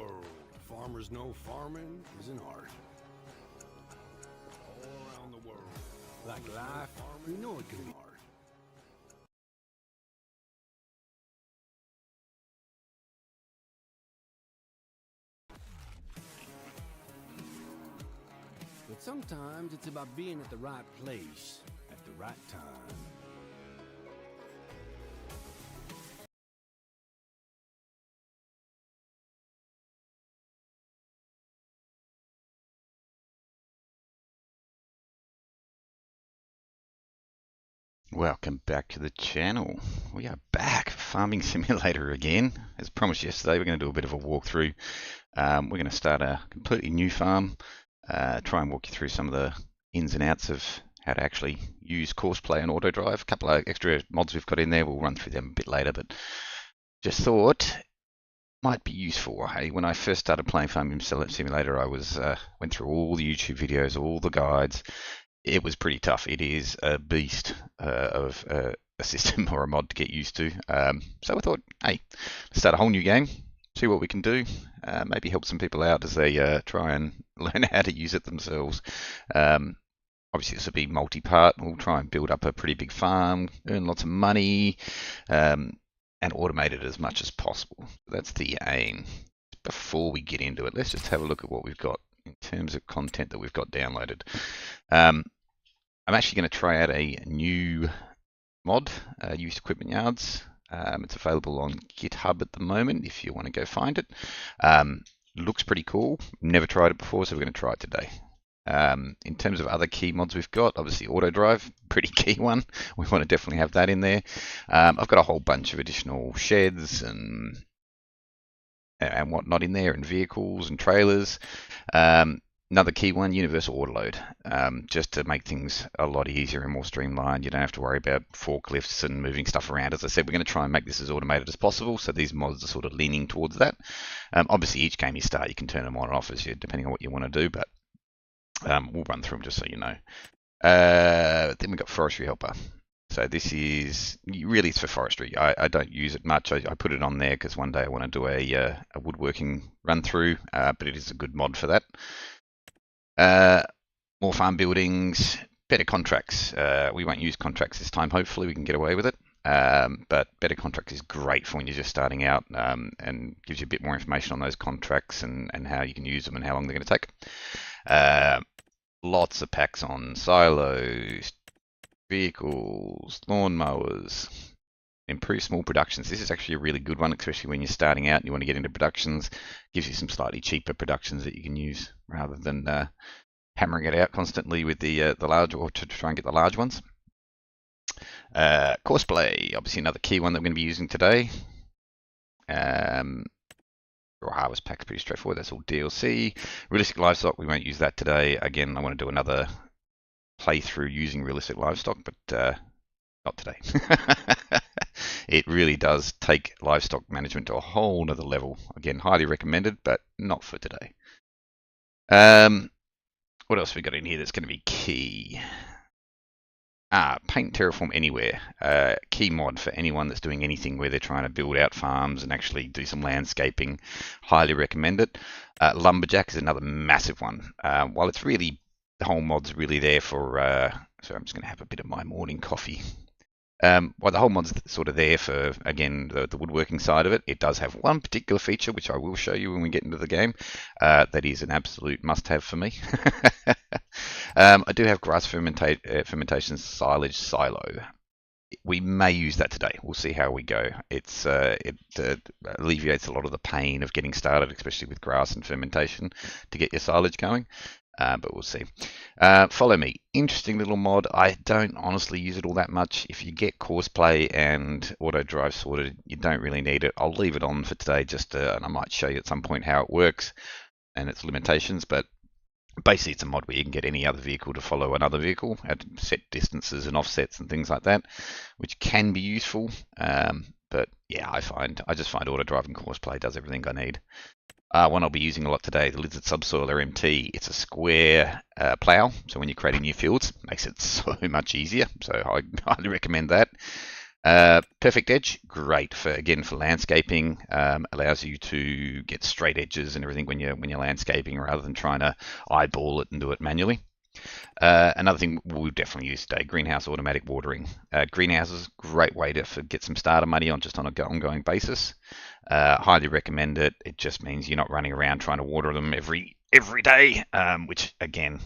world, farmers know farming is an art. All around the world, like life, we know it can be hard. But sometimes it's about being at the right place at the right time. Welcome back to the channel. We are back, Farming Simulator again. As promised yesterday, we're going to do a bit of a walkthrough. We're going to start a completely new farm, try and walk you through some of the ins and outs of how to actually use Courseplay and Autodrive. A couple of extra mods we've got in there, we'll run through them a bit later, but just thought might be useful. Hey, when I first started playing Farming Simulator, I went through all the YouTube videos, all the guides. It was pretty tough. It is a beast of a system or a mod to get used to. So I thought, hey, let's start a whole new game, see what we can do, maybe help some people out as they try and learn how to use it themselves. Obviously, this will be multi-part. We'll try and build up a pretty big farm, earn lots of money, and automate it as much as possible. That's the aim. Before we get into it, let's just have a look at what we've got in terms of content that we've got downloaded. I'm actually going to try out a new mod, Used Equipment Yards. It's available on GitHub at the moment if you want to go find it. Looks pretty cool. Never tried it before, so we're going to try it today. In terms of other key mods we've got, obviously Autodrive, pretty key one. We want to definitely have that in there. I've got a whole bunch of additional sheds and whatnot in there, and vehicles and trailers. Another key one, universal autoload, just to make things a lot easier and more streamlined. You don't have to worry about forklifts and moving stuff around. As I said, we're going to try and make this as automated as possible, so these mods are sort of leaning towards that. Obviously, each game you start, you can turn them on and off as you, depending on what you want to do, but we'll run through them just so you know. Then we've got Forestry Helper. So this is, really it's for forestry. I don't use it much. I put it on there because one day I want to do a woodworking run through, but it is a good mod for that. More farm buildings, better contracts. We won't use contracts this time. Hopefully we can get away with it. But better contracts is great for when you're just starting out, and gives you a bit more information on those contracts and how you can use them and how long they're going to take. Lots of packs on silos, vehicles, lawnmowers, improve small productions. This is actually a really good one, especially when you're starting out and you want to get into productions. Gives you some slightly cheaper productions that you can use rather than hammering it out constantly with the large, or to try and get the large ones. Courseplay, obviously another key one that we're going to be using today. Harvest pack's pretty straightforward. That's all DLC. Realistic livestock, we won't use that today. Again, I want to do another playthrough using realistic livestock, but not today. It really does take livestock management to a whole nother level. Again, highly recommended, but not for today. What else have we got in here that's going to be key? Paint Terraform Anywhere. Key mod for anyone that's doing anything where they're trying to build out farms and actually do some landscaping. Highly recommend it. Lumberjack is another massive one. While it's really, the whole mod's really there for, so I'm just going to have a bit of my morning coffee. While the whole mod's sort of there for, again, the woodworking side of it, it does have one particular feature, which I will show you when we get into the game, that is an absolute must-have for me. I do have grass fermentation silage silo. We may use that today. We'll see how we go. It alleviates a lot of the pain of getting started, especially with grass and fermentation, to get your silage going. But we'll see. Follow me. Interesting little mod. I don't honestly use it all that much. If you get Courseplay and Autodrive sorted, you don't really need it. I'll leave it on for today, just and I might show you at some point how it works and its limitations. But basically, it's a mod where you can get any other vehicle to follow another vehicle at set distances and offsets and things like that, which can be useful. But yeah, I just find Autodrive and Courseplay does everything I need. One I'll be using a lot today, the Lizard Subsoil RMT. It's a square plow, so when you're creating new fields, it makes it so much easier. So I highly recommend that. Perfect edge, great for again for landscaping. Allows you to get straight edges and everything when you're landscaping rather than trying to eyeball it and do it manually. Another thing we'll definitely use today: greenhouse automatic watering. Greenhouses, great way to get some starter money on just on an ongoing basis. Highly recommend it. It just means you're not running around trying to water them every day, which again,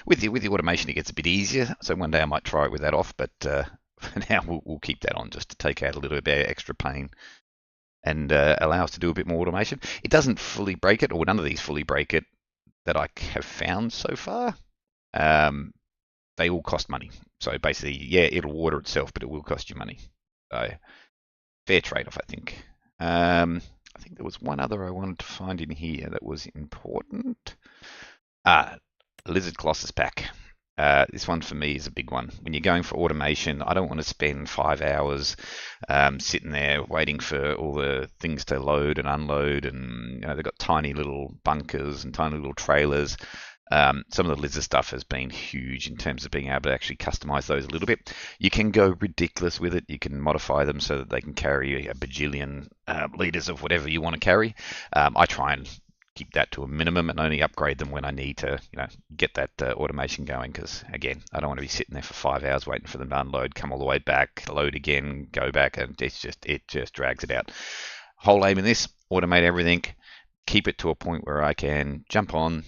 with the automation, it gets a bit easier. So one day I might try it with that off, but for now we'll keep that on just to take out a little bit of extra pain and allow us to do a bit more automation. It doesn't fully break it, or none of these fully break it that I have found so far. They all cost money. So basically, yeah, it'll water itself, but it will cost you money. So fair trade-off, I think. I think there was one other I wanted to find in here that was important. Lizard Colossus pack. This one for me is a big one. When you're going for automation, I don't want to spend 5 hours sitting there waiting for all the things to load and unload. And they've got tiny little bunkers and tiny little trailers. Some of the lizard stuff has been huge in terms of being able to actually customize those a little bit. You can go ridiculous with it. You can modify them so that they can carry a bajillion liters of whatever you want to carry. I try and keep that to a minimum and only upgrade them when I need to, get that automation going. Because again, I don't want to be sitting there for 5 hours waiting for them to unload, come all the way back, load again, go back, and it just drags it out. Whole aim in this: automate everything, keep it to a point where I can jump on,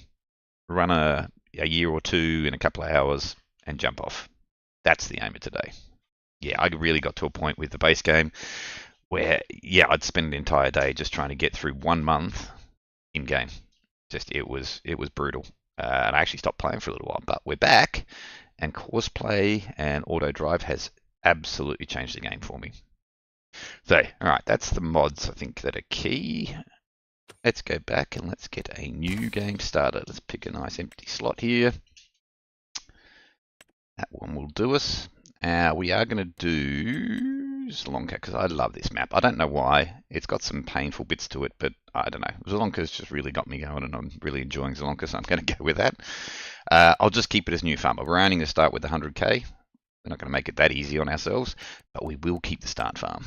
run a year or two in a couple of hours, and jump off. That's the aim of today. Yeah, I really got to a point with the base game where, I'd spend an entire day just trying to get through 1 month in game. It was brutal. And I actually stopped playing for a little while, but we're back, and Courseplay and Autodrive has absolutely changed the game for me. So, all right, that's the mods I think that are key. Let's go back and let's get a new game started. Let's pick a nice empty slot here. That one will do us. We are going to do Sri Lanka because I love this map. I don't know why. It's got some painful bits to it, but I don't know. Sri Lanka's just really got me going, and I'm really enjoying Sri Lanka, so I'm going to go with that. I'll just keep it as new farmer. We're aiming to start with 100k. We're not going to make it that easy on ourselves, but we will keep the start farm.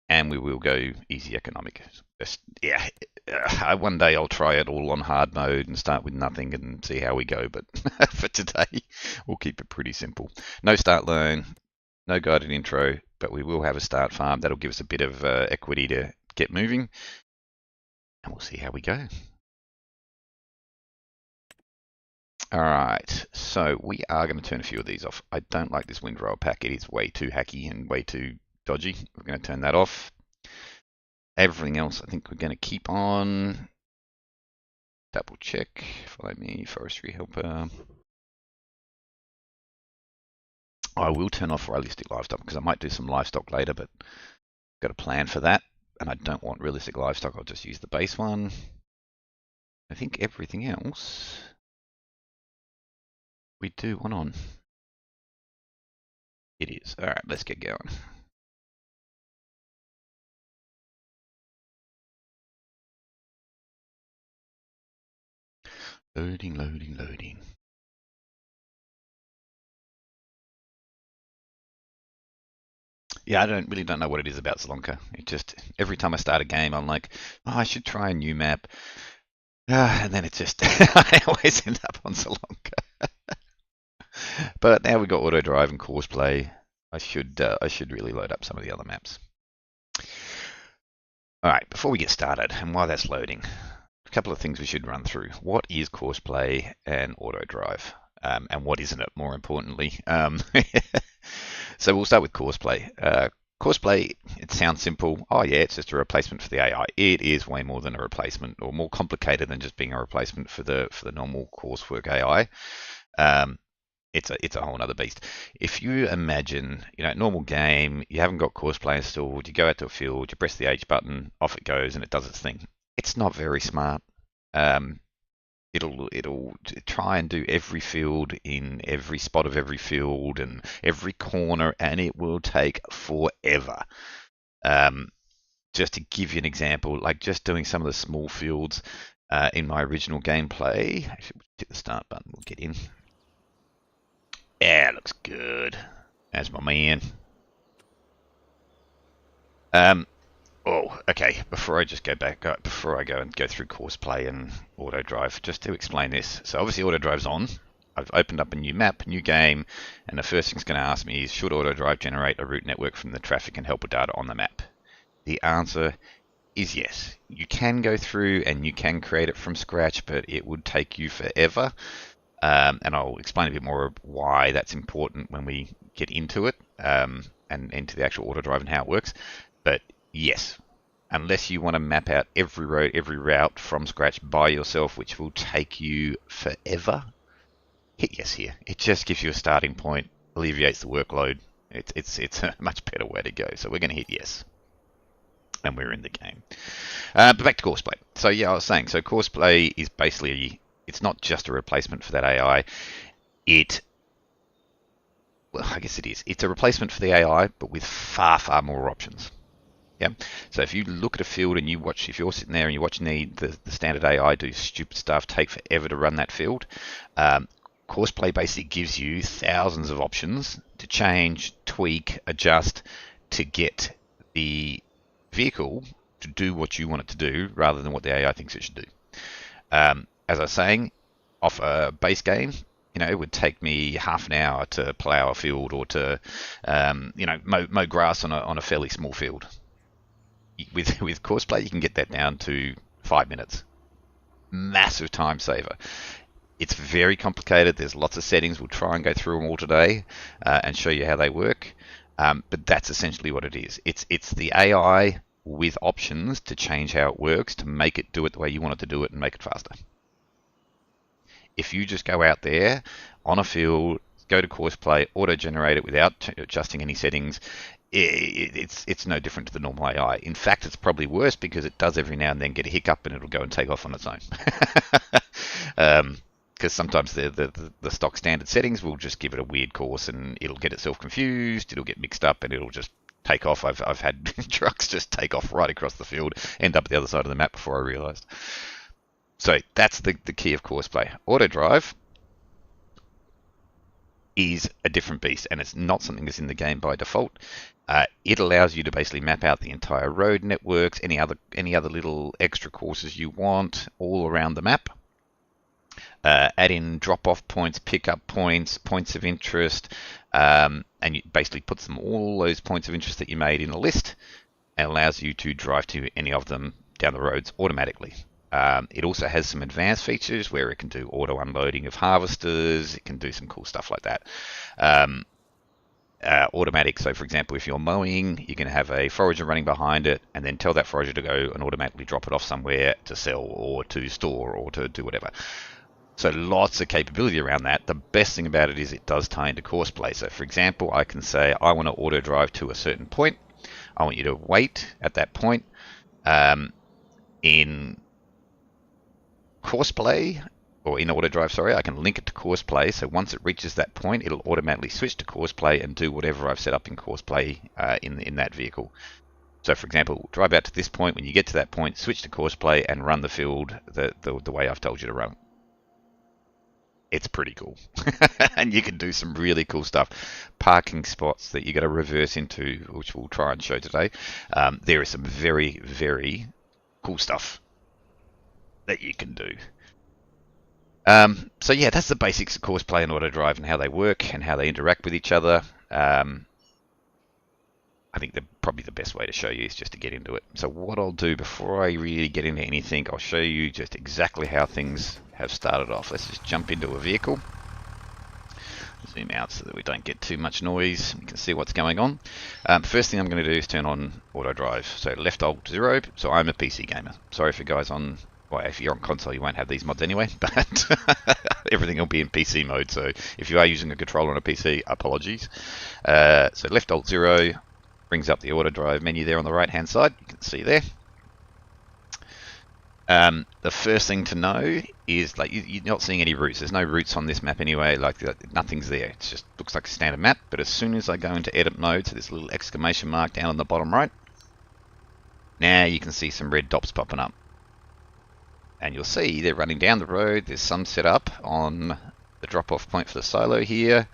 And we will go easy economic. One day I'll try it all on hard mode and start with nothing and see how we go. But for today, we'll keep it pretty simple. No start loan, no guided intro, but we will have a start farm. That'll give us a bit of equity to get moving. And we'll see how we go. All right, so we are going to turn a few of these off. I don't like this windrower pack. It is way too hacky and way too dodgy. We're going to turn that off. Everything else I think we're going to keep on. Double check. Follow me, forestry helper. I will turn off realistic livestock because I might do some livestock later, but I've got a plan for that. And I don't want realistic livestock. I'll just use the base one. I think everything else we do one on. It is. All right, let's get going. Loading, loading, loading. Yeah, I really don't know what it is about Sri Lanka. It just, every time I start a game, I'm like, oh, I should try a new map. And then it just, I always end up on Sri Lanka. But now we've got Autodrive and Courseplay. I should really load up some of the other maps. All right, before we get started, and while that's loading, a couple of things we should run through. What is Courseplay and Autodrive? And what isn't it, more importantly? So we'll start with Courseplay. Courseplay, it sounds simple. Oh yeah, it's just a replacement for the AI. It is way more than a replacement, or more complicated than just being a replacement for the normal coursework AI. It's a whole other beast. If you imagine, normal game, you haven't got Courseplay installed, you go out to a field, you press the H button, off it goes, and it does its thing. It's not very smart. It'll try and do every field in every spot of every field and every corner, and it will take forever. Just to give you an example, like just doing some of the small fields in my original gameplay. Actually, we'll hit the start button. We'll get in. Yeah, looks good. That's my man. Oh, okay. Before I just go back, before I go and go through Courseplay and Autodrive, just to explain this. So obviously Autodrive's on. I've opened up a new map, new game, and the first thing it's going to ask me is, should Autodrive generate a route network from the traffic and helper data on the map? The answer is yes. You can go through and you can create it from scratch, but it would take you forever. And I'll explain a bit more why that's important when we get into it, and into the actual Autodrive and how it works. But yes, unless you want to map out every road, every route from scratch by yourself, which will take you forever, hit yes here. It just gives you a starting point, alleviates the workload. It's a much better way to go. So we're going to hit yes, and we're in the game. But back to Courseplay. So yeah, I was saying, so Courseplay is basically, it's not just a replacement for that AI. Well, I guess it is. It's a replacement for the AI, but with far, far more options. Yeah. So if you look at a field and you watch, if you're sitting there and you're watching the standard AI do stupid stuff, take forever to run that field, Courseplay basically gives you thousands of options to change, tweak, adjust to get the vehicle to do what you want it to do rather than what the AI thinks it should do. As I was saying, off a base game, it would take me half an hour to plow a field or to, mow grass on a fairly small field. With Courseplay, you can get that down to 5 minutes. Massive time saver. It's very complicated. There's lots of settings. We'll try and go through them all today and show you how they work. But that's essentially what it is. It's the AI with options to change how it works, to make it do it the way you want it to do it and make it faster. If you just go out there on a field, go to Courseplay, auto-generate it without adjusting any settings, it's no different to the normal AI. In fact, it's probably worse because it does every now and then get a hiccup and it'll go and take off on its own. Because sometimes the stock standard settings will just give it a weird course and it'll get itself confused, it'll get mixed up, and it'll just take off. I've had trucks just take off right across the field, end up at the other side of the map before I realized. So that's the key of Courseplay. Autodrive is a different beast, and it's not something that's in the game by default. It allows you to basically map out the entire road networks, any other little extra courses you want, all around the map. Add in drop-off points, pick-up points, points of interest, and it basically puts them, all those points of interest that you made, in a list, and allows you to drive to any of them down the roads automatically. It also has some advanced features where it can do auto unloading of harvesters. It can do some cool stuff like that. Automatic, so for example, if you're mowing, you can have a forager running behind it and then tell that forager to go and automatically drop it off somewhere to sell or to store or to do whatever. So lots of capability around that. The best thing about it is it does tie into Courseplay. So for example, I can say I want to auto drive to a certain point. I want you to wait at that point. In Courseplay, or in Autodrive, sorry, I can link it to Courseplay, so once it reaches that point, it'll automatically switch to Courseplay and do whatever I've set up in Courseplay in that vehicle. So for example, drive out to this point. When you get to that point, switch to Courseplay and run the field the way I've told you to run. It's pretty cool. And you can do some really cool stuff. Parking spots that you got to reverse into, which we'll try and show today. There is some very, very cool stuff that you can do. So yeah, that's the basics of Courseplay and Autodrive and how they work and how they interact with each other. I think probably the best way to show you is just to get into it. So what I'll do before I really get into anything, I'll show you just exactly how things have started off. Let's just jump into a vehicle. Zoom out so that we don't get too much noise. You can see what's going on. First thing I'm going to do is turn on Autodrive. So left Alt 0. So I'm a PC gamer. Sorry for guys on... Well, if you're on console, you won't have these mods anyway, but everything will be in PC mode. So if you are using a controller on a PC, apologies. So left Alt 0 brings up the Autodrive menu there on the right-hand side. You can see there. The first thing to know is like you're not seeing any routes. There's no routes on this map anyway. Like nothing's there. It just looks like a standard map. But as soon as I go into edit mode, so this little exclamation mark down on the bottom right, now you can see some red dots popping up. And you'll see they're running down the road. There's some set up on the drop-off point for the silo here.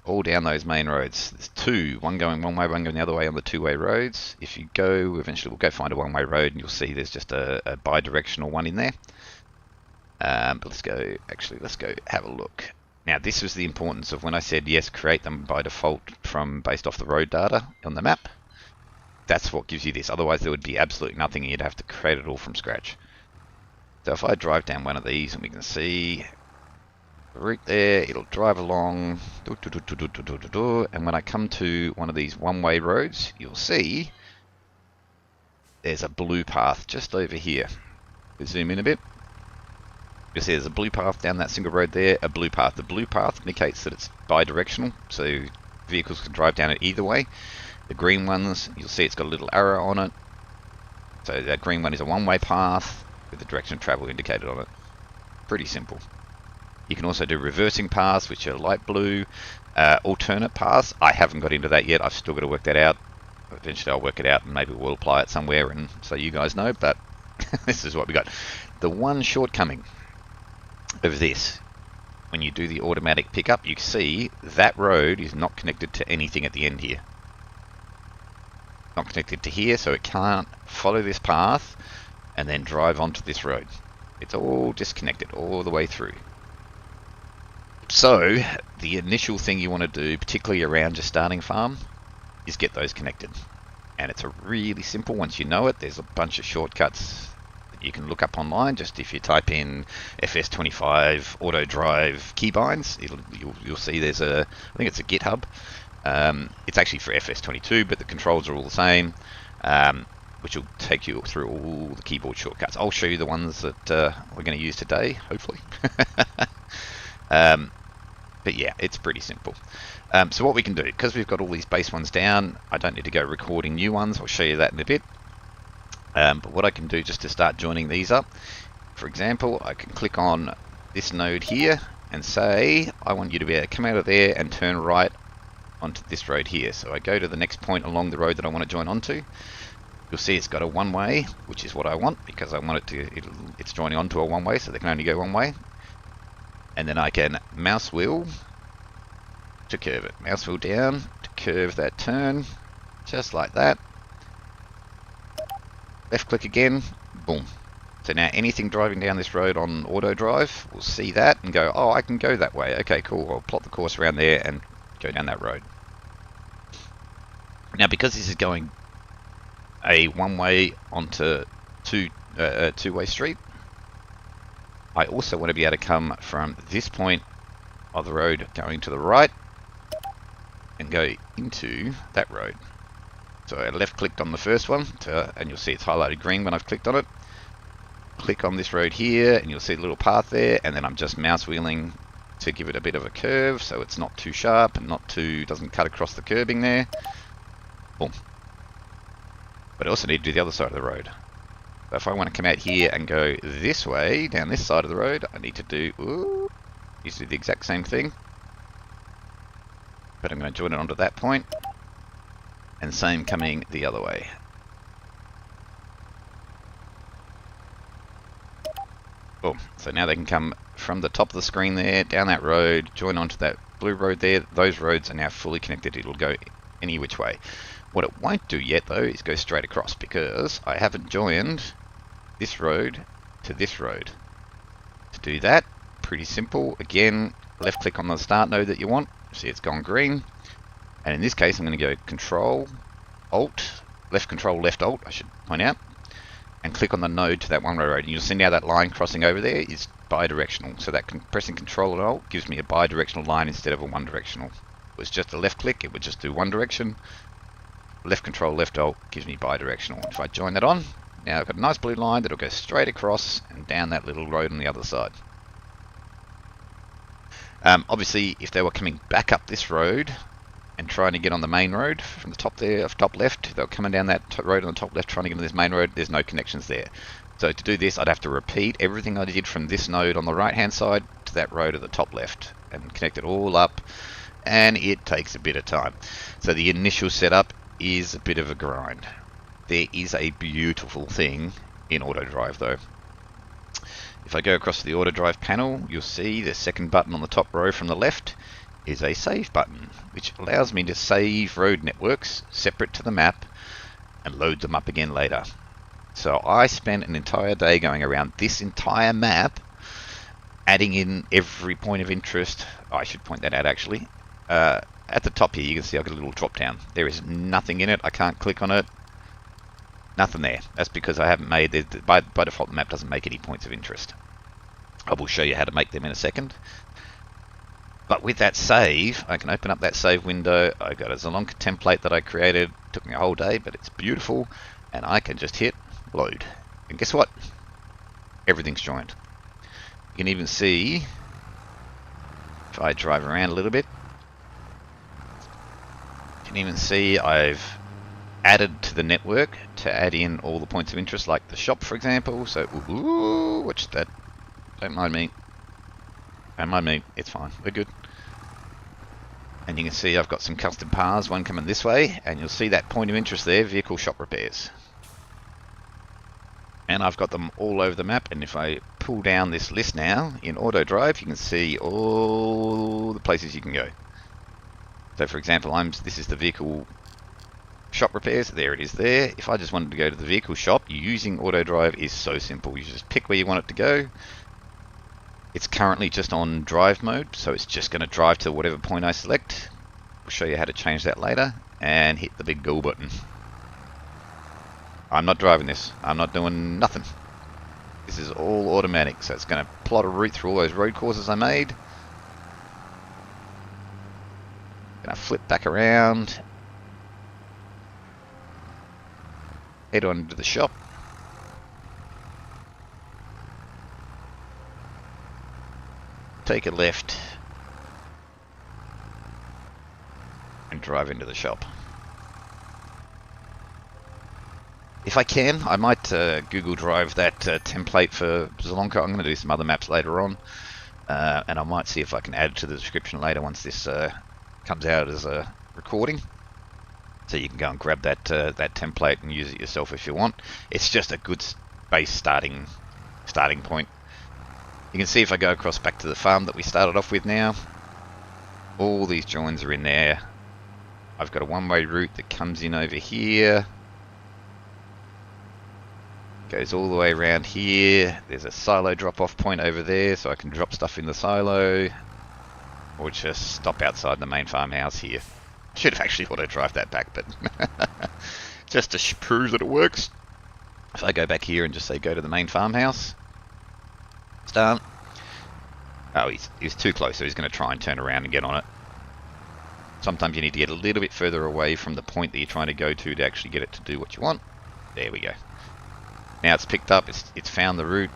all down those main roads. There's two, one going one way, one going the other way on the two-way roads. If you go, eventually we'll go find a one-way road and you'll see there's just a bi-directional one in there. But let's go have a look. Now this was the importance of when I said yes, create them by default from based off the road data on the map. That's what gives you this. Otherwise there would be absolutely nothing and you'd have to create it all from scratch. So if I drive down one of these and we can see the route there, it'll drive along, and when I come to one of these one-way roads, you'll see there's a blue path just over here. We'll zoom in a bit. You'll see there's a blue path down that single road there, a blue path. The blue path indicates that it's bi-directional, so vehicles can drive down it either way. The green ones, you'll see it's got a little arrow on it. So that green one is a one-way path with the direction of travel indicated on it. Pretty simple. You can also do reversing paths, which are light blue. Alternate paths, I haven't got into that yet. I've still got to work that out. Eventually I'll work it out and maybe we'll apply it somewhere and so you guys know, but this is what we got. The one shortcoming of this, when you do the automatic pickup, you see that road is not connected to anything at the end here. Not connected to here, so it can't follow this path and then drive onto this road. It's all disconnected all the way through. So the initial thing you want to do, particularly around your starting farm, is get those connected. And it's a really simple, once you know it, there's a bunch of shortcuts that you can look up online. Just if you type in FS25 Autodrive keybinds, you'll see there's I think it's a GitHub. It's actually for FS22, but the controls are all the same, which will take you through all the keyboard shortcuts. I'll show you the ones that we're going to use today, hopefully. But yeah, it's pretty simple. So what we can do, because we've got all these base ones down, I don't need to go recording new ones. I'll show you that in a bit. But what I can do just to start joining these up, for example, I can click on this node here and say, I want you to be able to come out of there and turn right onto this road here. So I go to the next point along the road that I want to join onto. You'll see it's got a one-way, which is what I want because I want it to, it's joining onto a one-way, so they can only go one way. And then I can mouse wheel to curve it. Mouse wheel down to curve that turn, just like that. Left click again, boom. So now anything driving down this road on Autodrive will see that and go, oh, I can go that way. Okay, cool. I'll plot the course around there and go down that road. Now because this is going a one-way onto a two-way street, I also want to be able to come from this point of the road going to the right and go into that road. So I left clicked on the first one and you'll see it's highlighted green when I've clicked on it. Click on this road here and you'll see the little path there, and then I'm just mouse wheeling to give it a bit of a curve so it's not too sharp and doesn't cut across the curbing there. Boom. But I also need to do the other side of the road. So if I want to come out here and go this way, down this side of the road, I need to do the exact same thing. But I'm going to join it onto that point. And same coming the other way. Boom. So now they can come from the top of the screen there, down that road, join onto that blue road there. Those roads are now fully connected. It'll go any which way. What it won't do yet though is go straight across because I haven't joined this road to this road. To do that, pretty simple. Again, left click on the start node that you want. See it's gone green. And in this case I'm going to go Control, Alt, left Alt I should point out, and click on the node to that one-way road. And you'll see now that line crossing over there is bi-directional. So that pressing Control and Alt gives me a bi-directional line instead of a one-directional. If it was just a left click, it would just do one direction. Left Control, left Alt gives me bi-directional. If I join that on, now I've got a nice blue line that'll go straight across and down that little road on the other side. Obviously, if they were coming back up this road and trying to get on the main road from the top there, top left, they were coming down that road on the top left trying to get on this main road, there's no connections there. So to do this, I'd have to repeat everything I did from this node on the right-hand side to that road at the top left and connect it all up, and it takes a bit of time. So the initial setup is a bit of a grind. There is a beautiful thing in Autodrive though. If I go across to the Autodrive panel, you'll see the second button on the top row from the left is a save button, which allows me to save road networks separate to the map and load them up again later. So I spent an entire day going around this entire map, adding in every point of interest. I should point that out actually. At the top here you can see I've got a little drop down. There is nothing in it. I can't click on it. Nothing there. That's because I haven't made it. By default the map doesn't make any points of interest. I will show you how to make them in a second. But with that save, I can open up that save window. I got a Zalonka template that I created. It took me a whole day, but it's beautiful. And I can just hit load. And guess what? Everything's joined. You can even see, if I drive around a little bit, you can even see I've added to the network to add in all the points of interest, like the shop, for example. So, ooh, watch that. Don't mind me. Don't mind me. It's fine. We're good. And you can see I've got some custom paths, one coming this way, and you'll see that point of interest there, vehicle shop repairs. And I've got them all over the map, and if I pull down this list now in Autodrive, you can see all the places you can go. So for example, this is the vehicle shop repairs. There it is there. If I just wanted to go to the vehicle shop, using Autodrive is so simple. You just pick where you want it to go. It's currently just on drive mode, so it's just going to drive to whatever point I select. We'll show you how to change that later, and hit the big go button. I'm not driving this. I'm not doing nothing. This is all automatic, so it's going to plot a route through all those road courses I made. Going to flip back around. Head on to the shop. Take a left. And drive into the shop. If I can, I might Google Drive that template for Zalonka. I'm going to do some other maps later on. And I might see if I can add it to the description later once this comes out as a recording. So you can go and grab that that template and use it yourself if you want. It's just a good base starting point. You can see if I go across back to the farm that we started off with now, all these joins are in there. I've got a one-way route that comes in over here. Goes all the way around here. There's a silo drop-off point over there, so I can drop stuff in the silo, or just stop outside the main farmhouse here. Should have actually auto-drive that back, but just to prove that it works. If I go back here and just say go to the main farmhouse, start. Oh, he's too close, so he's going to try and turn around and get on it. Sometimes you need to get a little bit further away from the point that you're trying to go to actually get it to do what you want. There we go. Now it's picked up, it's found the route,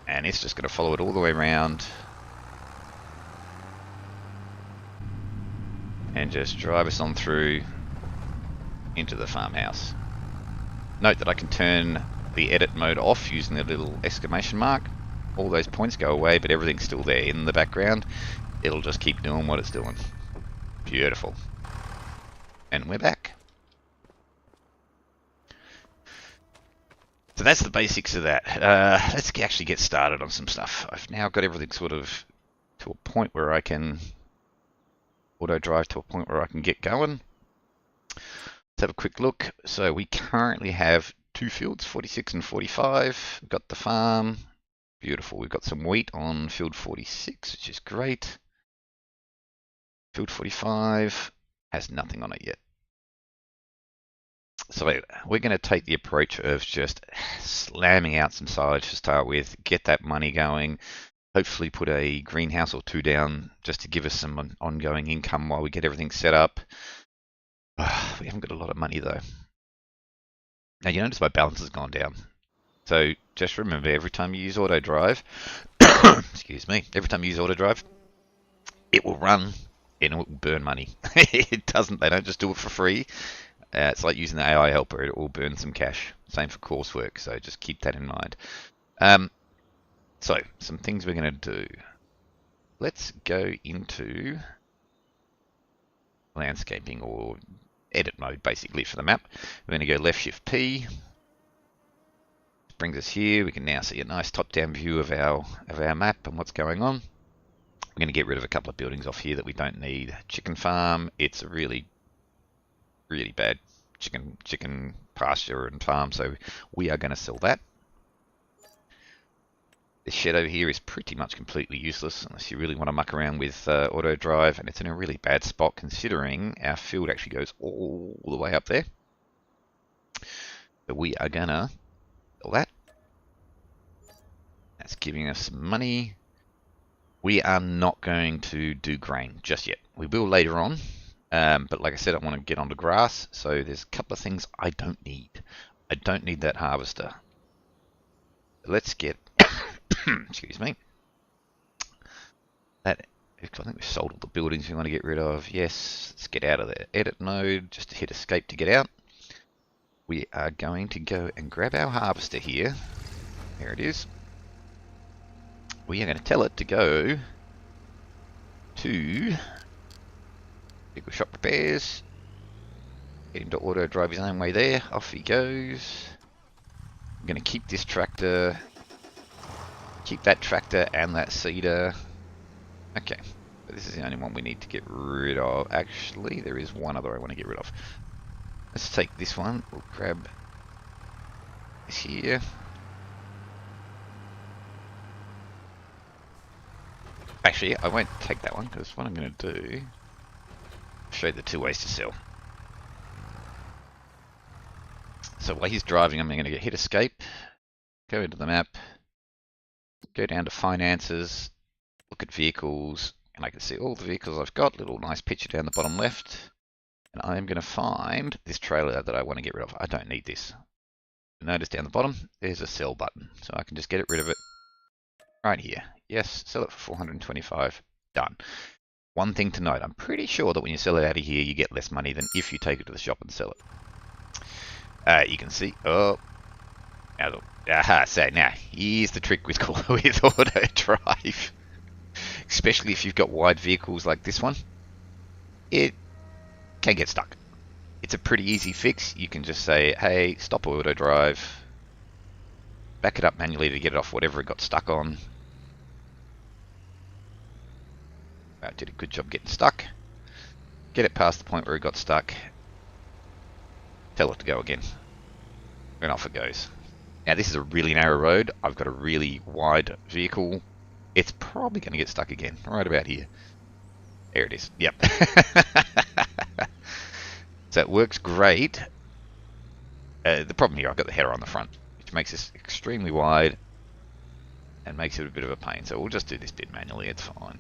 and it's just going to follow it all the way around and just drive us on through into the farmhouse. Note that I can turn the edit mode off using the little exclamation mark. All those points go away, but everything's still there in the background. It'll just keep doing what it's doing. Beautiful. And we're back. So that's the basics of that. Let's actually get started on some stuff. I've now got everything sort of to a point where I can auto-drive to a point where I can get going. Let's have a quick look. So we currently have two fields, 46 and 45. We've got the farm. Beautiful. We've got some wheat on field 46, which is great. Field 45 has nothing on it yet. So we're going to take the approach of just slamming out some silage to start with, get that money going, hopefully put a greenhouse or two down just to give us some ongoing income while we get everything set up. We haven't got a lot of money though. Now you notice my balance has gone down. So just remember, every time you use Autodrive, excuse me, every time you use Autodrive, it will run and it will burn money. It doesn't, they don't just do it for free. It's like using the AI helper, it will burn some cash. Same for coursework, so just keep that in mind. So, some things we're going to do. Let's go into landscaping or edit mode, basically, for the map. We're going to go left shift P. Brings us here. We can now see a nice top-down view of our map and what's going on. We're going to get rid of a couple of buildings off here that we don't need. Chicken farm, it's a really, really bad chicken pasture and farm, so we are going to sell that. This shed over here is pretty much completely useless unless you really want to muck around with Autodrive, and it's in a really bad spot considering our field actually goes all the way up there. But we are going to sell that. That's giving us some money. We are not going to do grain just yet. We will later on, but like I said, I want to get onto grass, so there's a couple of things I don't need. I don't need that harvester. Let's get, excuse me, that, I think we've sold all the buildings we want to get rid of. Yes, let's get out of the edit mode, just to hit escape to get out. We are going to go and grab our harvester here. There it is. We are going to tell it to go to vehicle shop repairs. Get him to auto drive his own way there. Off he goes. I'm going to keep this tractor. Keep that tractor and that seeder. Okay. But this is the only one we need to get rid of. Actually, there is one other I want to get rid of. Let's take this one. We'll grab this here. Actually, I won't take that one because what I'm going to do, show you the two ways to sell. So while he's driving, I'm going to hit escape, go into the map, go down to finances, look at vehicles, and I can see all the vehicles I've got, little nice picture down the bottom left. And I am going to find this trailer that I want to get rid of. I don't need this. Notice down the bottom, there's a sell button. So I can just get rid of it right here. Yes, sell it for 425. Done. One thing to note, I'm pretty sure that when you sell it out of here, you get less money than if you take it to the shop and sell it. You can see, so now, here's the trick with auto drive. Especially if you've got wide vehicles like this one. It can get stuck. It's a pretty easy fix. You can just say, hey, stop auto drive. Back it up manually to get it off whatever it got stuck on. I did a good job getting stuck. Get it past the point where it got stuck. Tell it to go again. And off it goes. Now this is a really narrow road. I've got a really wide vehicle. It's probably going to get stuck again. Right about here. There it is. Yep. So it works great. The problem here, I've got the header on the front, which makes this extremely wide and makes it a bit of a pain. So we'll just do this bit manually. It's fine.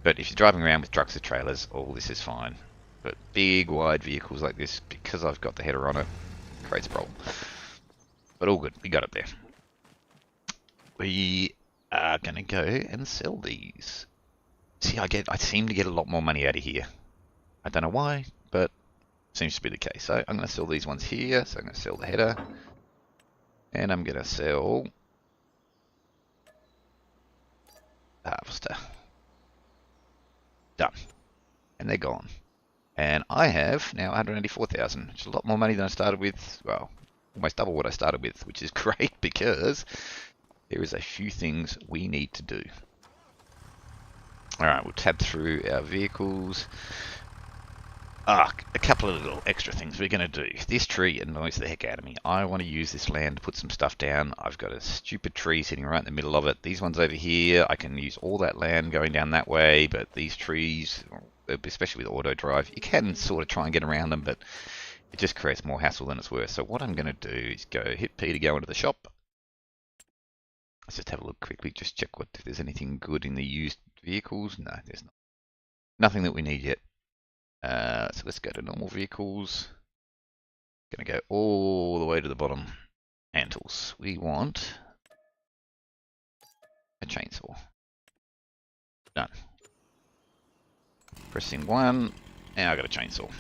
But if you're driving around with trucks or trailers, all this is fine. But big, wide vehicles like this, because I've got the header on it, creates a problem. But all good, we got it there. We are going to go and sell these. See, I seem to get a lot more money out of here. I don't know why, but it seems to be the case. So I'm going to sell these ones here. So I'm going to sell the header. And I'm going to sell the harvester. Done. And they're gone. And I have now 184,000, which is a lot more money than I started with. Well, almost double what I started with, which is great because there is a few things we need to do. Alright, we'll tab through our vehicles. A couple of little extra things we're going to do. This tree annoys the heck out of me. I want to use this land to put some stuff down. I've got a stupid tree sitting right in the middle of it. These ones over here, I can use all that land going down that way, but these trees, especially with auto drive, you can sort of try and get around them, but it just creates more hassle than it's worth. So what I'm going to do is go hit P to go into the shop. Let's just have a look quickly, just check if there's anything good in the used vehicles. No, there's not. Nothing that we need yet. So let's go to normal vehicles. Going to go all the way to the bottom. Hand tools. We want a chainsaw. Done. Pressing 1. Now I got a chainsaw.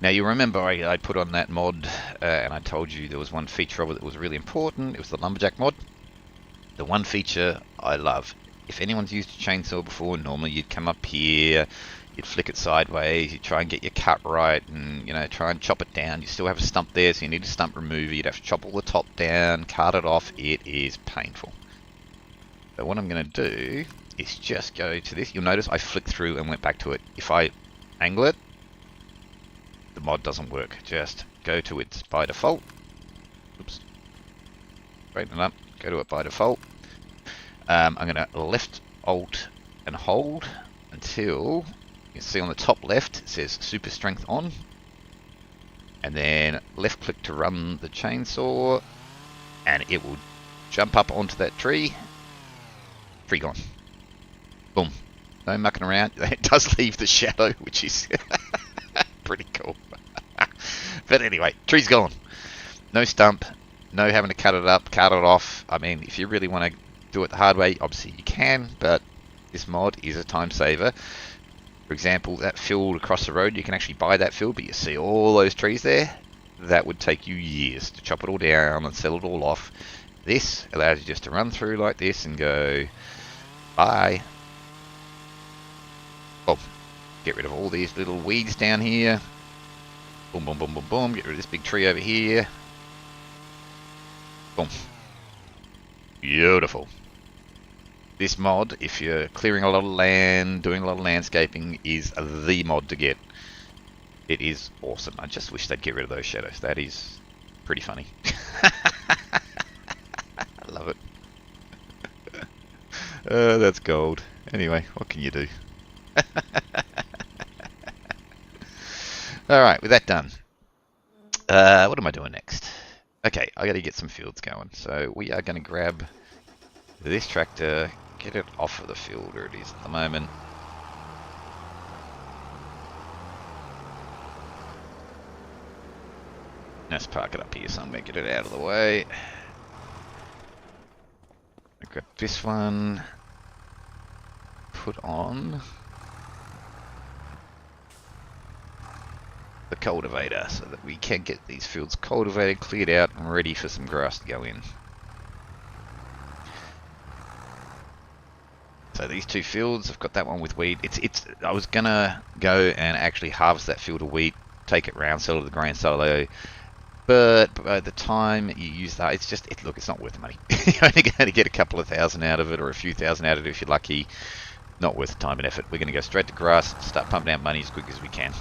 Now you remember I put on that mod and I told you there was one feature of it that was really important. It was the lumberjack mod. The one feature I love. If anyone's used a chainsaw before, normally you'd come up here, you'd flick it sideways, you'd try and get your cut right and, you know, try and chop it down. You still have a stump there, so you need a stump remover. You'd have to chop all the top down, cut it off. It is painful. So what I'm going to do is just go to this. You'll notice I flicked through and went back to it. If I angle it, the mod doesn't work. Just go to it by default. Oops. Straighten it up. Go to it by default. I'm going to left Alt and hold until you see on the top left it says super strength on, and then left click to run the chainsaw, and it will jump up onto that tree. Tree gone. Boom. No mucking around. It does leave the shadow, which is pretty cool. But anyway, tree's gone. No stump. No having to cut it up, cut it off. I mean, if you really want to do it the hard way, obviously you can, but this mod is a time saver. For example, that field across the road, you can actually buy that field, but you see all those trees there? That would take you years to chop it all down and sell it all off. This allows you just to run through like this and go, bye. Boom. Get rid of all these little weeds down here. Boom, boom, boom, boom, boom. Get rid of this big tree over here. Boom. Beautiful. This mod, if you're clearing a lot of land, doing a lot of landscaping, is the mod to get. It is awesome. I just wish they'd get rid of those shadows. That is pretty funny. I love it. That's gold. Anyway, what can you do? Alright, with that done. What am I doing next? Okay, I gotta get some fields going. So we are gonna grab this tractor, get it off of the field where it is at the moment. Let's park it up here somewhere, get it out of the way. Grab this one, put on the cultivator so that we can get these fields cultivated, cleared out, and ready for some grass to go in. So these two fields, I've got that one with wheat. I was gonna go and actually harvest that field of wheat, take it round, sell it to the grain silo, but by the time you use that, look, it's not worth the money. You're only going to get a couple of thousand out of it, or a few thousand out of it if you're lucky. Not worth the time and effort. We're going to go straight to grass, start pumping out money as quick as we can.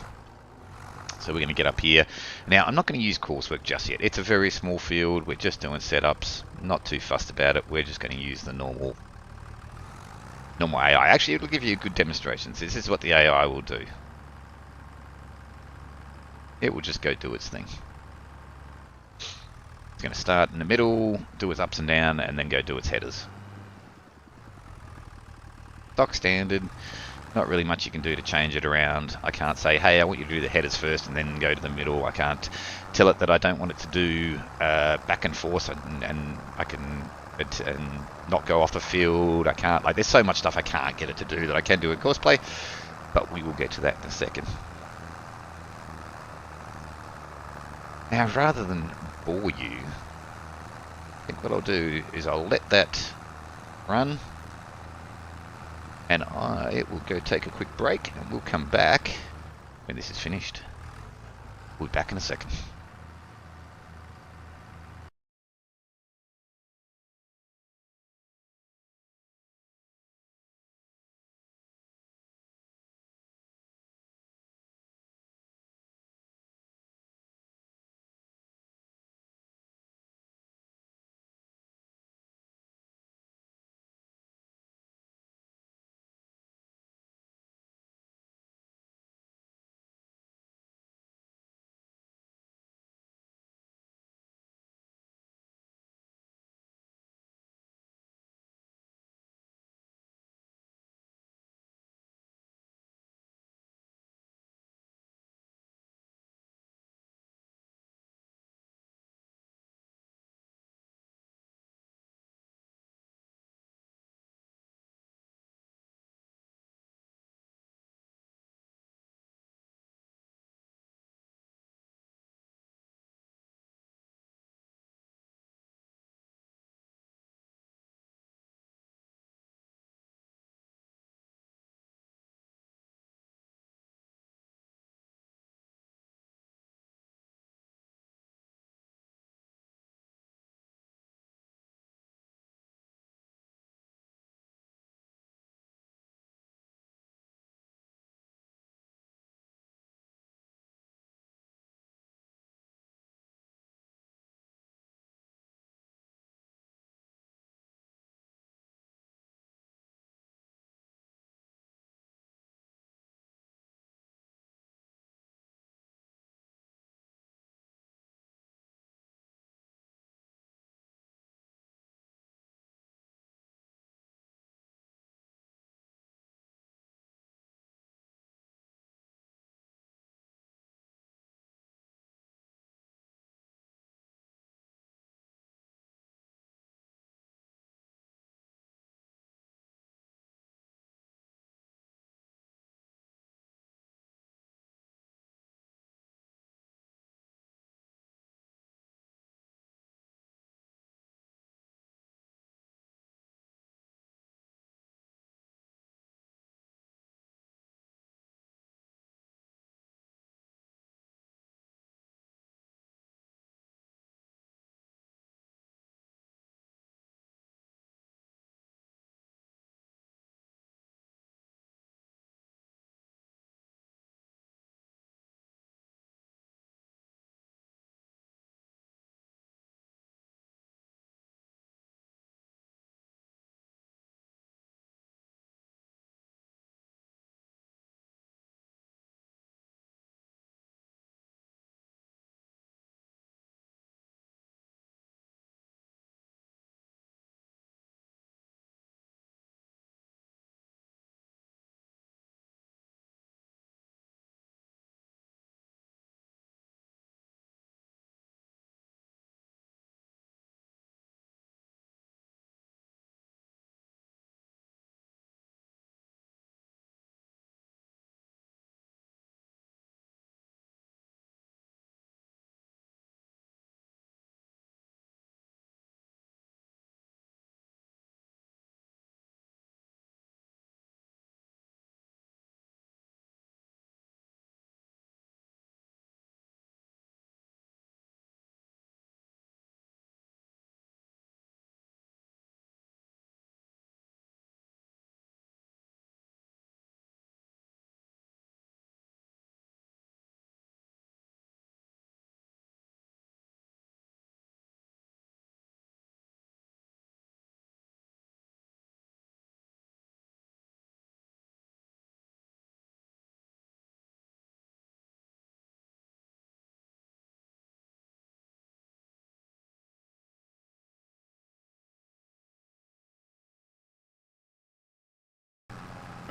So we're going to get up here. Now, I'm not going to use coursework just yet. It's a very small field. We're just doing setups. Not too fussed about it. We're just going to use the normal AI. Actually, it'll give you good demonstrations. This is what the AI will do. It will just go do its thing. It's going to start in the middle, do its ups and down, and then go do its headers. Stock standard. Not really much you can do to change it around. I can't say, hey, I want you to do the headers first and then go to the middle. I can't tell it that I don't want it to do back and forth, and I can and not go off the field. I can't, like, there's so much stuff I can't get it to do that I can do in Courseplay, but we will get to that in a second. Now, rather than bore you, I think what I'll do is I'll let that run, and I will go take a quick break, and we'll come back when this is finished. We'll be back in a second.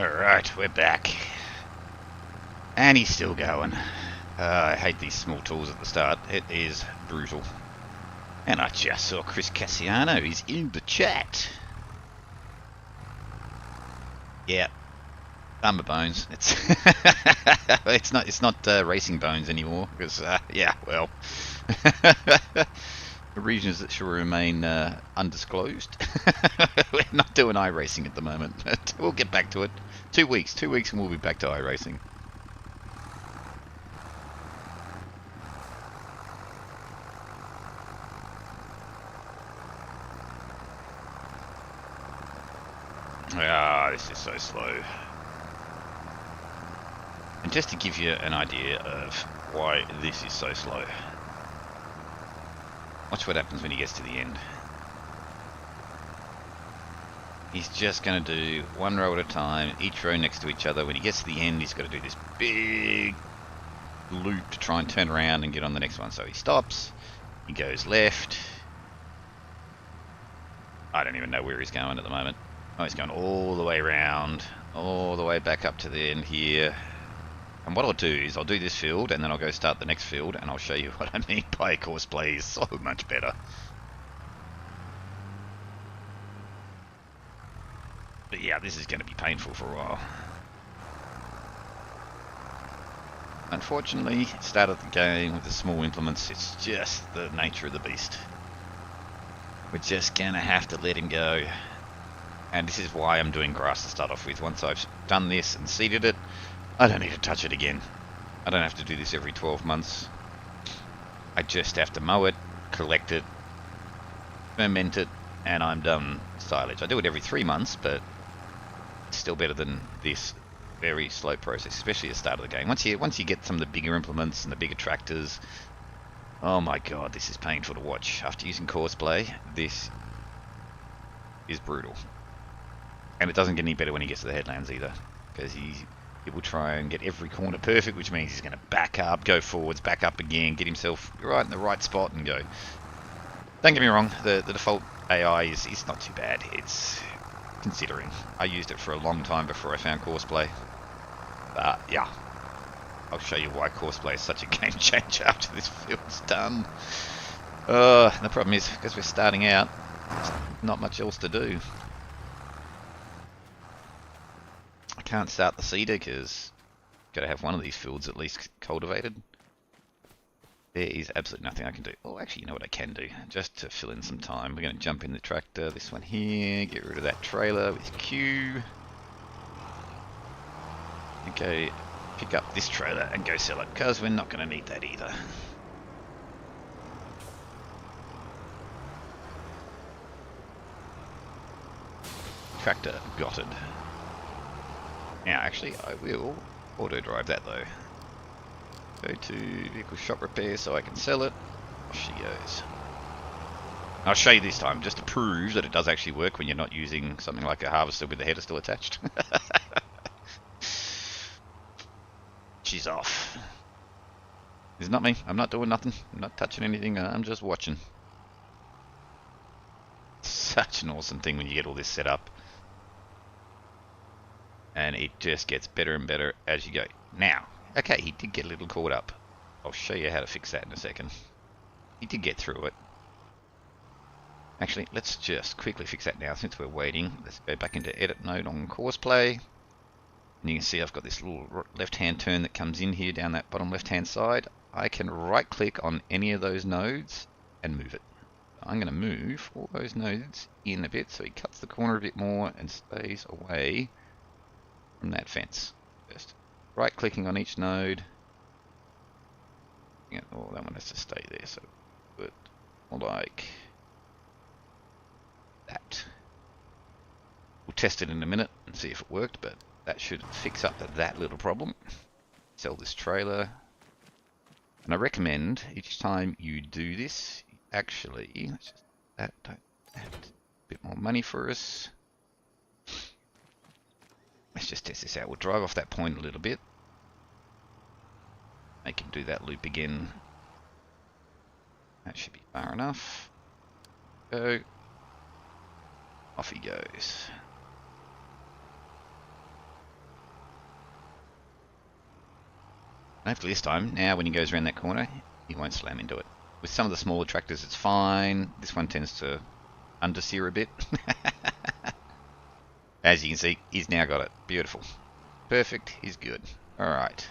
Alright, we're back. And he's still going. I hate these small tools at the start. It is brutal. And I just saw Chris Cassiano. He's in the chat. Yeah. Bummer bones. It's it's not racing bones anymore. Because, yeah, well. The regions that shall remain undisclosed. We're not doing iRacing at the moment. We'll get back to it. 2 weeks. 2 weeks and we'll be back to iRacing. Ah, this is so slow. And just to give you an idea of why this is so slow, watch what happens when he gets to the end. He's just going to do one row at a time, each row next to each other. When he gets to the end, he's got to do this big loop to try and turn around and get on the next one. So he stops, he goes left. I don't even know where he's going at the moment. Oh, he's going all the way around, all the way back up to the end here. And what I'll do is I'll do this field and then I'll go start the next field and I'll show you what I mean by Courseplay is so much better. But yeah, this is going to be painful for a while. Unfortunately, start of the game with the small implements, it's just the nature of the beast. We're just going to have to let him go. And this is why I'm doing grass to start off with. Once I've done this and seeded it, I don't need to touch it again. I don't have to do this every 12 months. I just have to mow it, collect it, ferment it, and I'm done silage. I do it every 3 months, but it's still better than this very slow process, especially at the start of the game. Once you get some of the bigger implements and the bigger tractors, oh my god, this is painful to watch. After using Courseplay, this is brutal. And it doesn't get any better when he gets to the headlands either, because he will try and get every corner perfect, which means he's going to back up, go forwards, back up again, get himself right in the right spot and go. Don't get me wrong, the default AI is not too bad. It's considering. I used it for a long time before I found Courseplay. But yeah, I'll show you why Courseplay is such a game changer after this field's done. The problem is, because we're starting out, there's not much else to do. I can't start the seeder because I've got to have one of these fields at least cultivated. There is absolutely nothing I can do. Oh, actually, you know what I can do? Just to fill in some time, we're going to jump in the tractor, this one here, get rid of that trailer with Q. And go pick up this trailer and go sell it, because we're not going to need that either. Tractor gotted. Now, actually, I will auto-drive that though. Go to vehicle shop repair so I can sell it. Off she goes. I'll show you this time, just to prove that it does actually work when you're not using something like a harvester with the header still attached. She's off. It's not me. I'm not doing nothing. I'm not touching anything. I'm just watching. Such an awesome thing when you get all this set up. And it just gets better and better as you go. Now, okay, he did get a little caught up. I'll show you how to fix that in a second. He did get through it. Actually, let's just quickly fix that now since we're waiting. Let's go back into edit mode on Courseplay. And you can see I've got this little left-hand turn that comes in here down that bottom left-hand side. I can right-click on any of those nodes and move it. I'm going to move all those nodes in a bit so he cuts the corner a bit more and stays away from that fence. Just right-clicking on each node. Yeah, oh, that one has to stay there, so put like that. We'll test it in a minute and see if it worked, but that should fix up that little problem. Sell this trailer. And I recommend each time you do this, actually, let's just that don't have a bit more money for us. Let's just test this out. We'll drive off that point a little bit. Make him do that loop again. That should be far enough. Go. Off he goes. Hopefully this time, now when he goes around that corner, he won't slam into it. With some of the smaller tractors it's fine. This one tends to understeer a bit. As you can see, he's now got it. Beautiful. Perfect, he's good. Alright.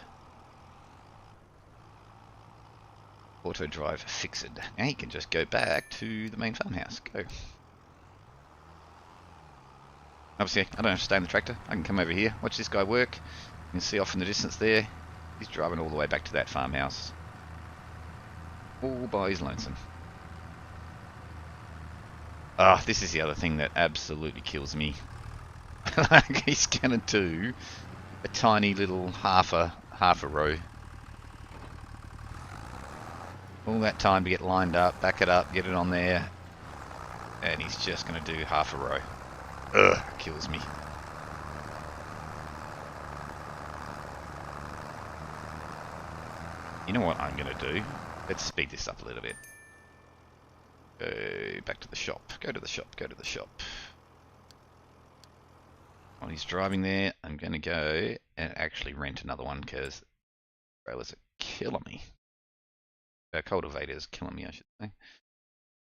Auto drive fixed. Now he can just go back to the main farmhouse. Go. Obviously, I don't have to stay in the tractor. I can come over here, watch this guy work. You can see off in the distance there, he's driving all the way back to that farmhouse. All by his lonesome. Ah, this is the other thing that absolutely kills me. Like, he's gonna do a tiny little half a row. All that time to get lined up, back it up, get it on there, and he's just gonna do half a row. Ugh, kills me. You know what I'm gonna do? Let's speed this up a little bit. Go back to the shop. Go to the shop. Go to the shop. While he's driving there, I'm going to go and actually rent another one because trailers are killing me. Cultivators killing me, I should say.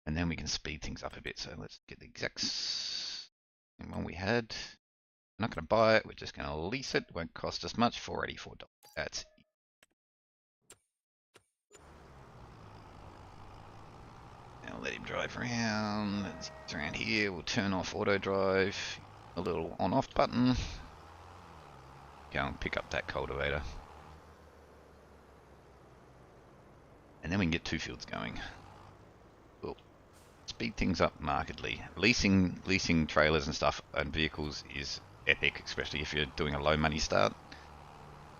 And then we can speed things up a bit. So let's get the exact same one we had. We're not going to buy it. We're just going to lease it. It won't cost us much. $484. That's it. Now let him drive around. As he's around here, we'll turn off auto drive. A little on-off button. Go and pick up that cultivator. And then we can get 2 fields going. We'll speed things up markedly. Leasing trailers and stuff and vehicles is epic, especially if you're doing a low money start.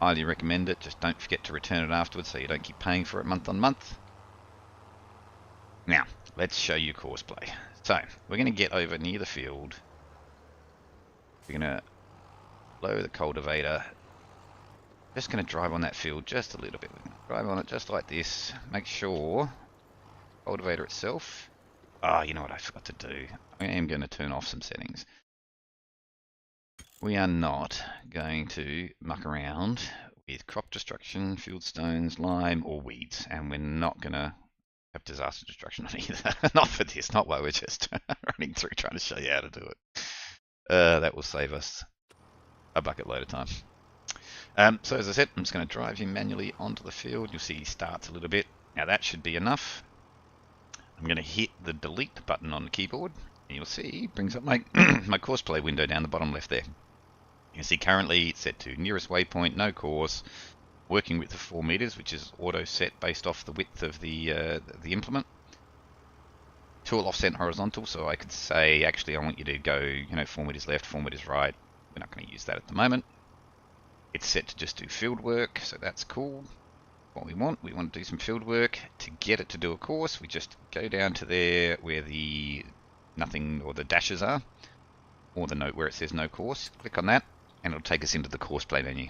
Highly recommend it. Just don't forget to return it afterwards so you don't keep paying for it month on month. Now, let's show you Courseplay. So, we're going to get over near the field. We're going to lower the cultivator. Just going to drive on that field just a little bit. We're going to drive on it just like this. Make sure cultivator itself. Oh, you know what I forgot to do? I am going to turn off some settings. We are not going to muck around with crop destruction, field stones, lime, or weeds. And we're not going to have disaster destruction on either. Not for this, not while we're just running through trying to show you how to do it. That will save us a bucket load of time. So as I said, I'm just going to drive him manually onto the field. You'll see he starts a little bit. Now that should be enough. I'm going to hit the delete button on the keyboard, and you'll see it brings up my my Courseplay window down the bottom left there. You can see currently it's set to nearest waypoint, no course, working width of 4 meters, which is auto set based off the width of the implement. Tool offset horizontal, so I could say actually I want you to go 4 meters left, 4 meters right. We're not going to use that at the moment. It's set to just do field work, so that's cool. What we want to do some field work. To get it to do a course, we just go down to there where the nothing or the dashes are, or the note where it says no course. Click on that, and it'll take us into the Courseplay menu.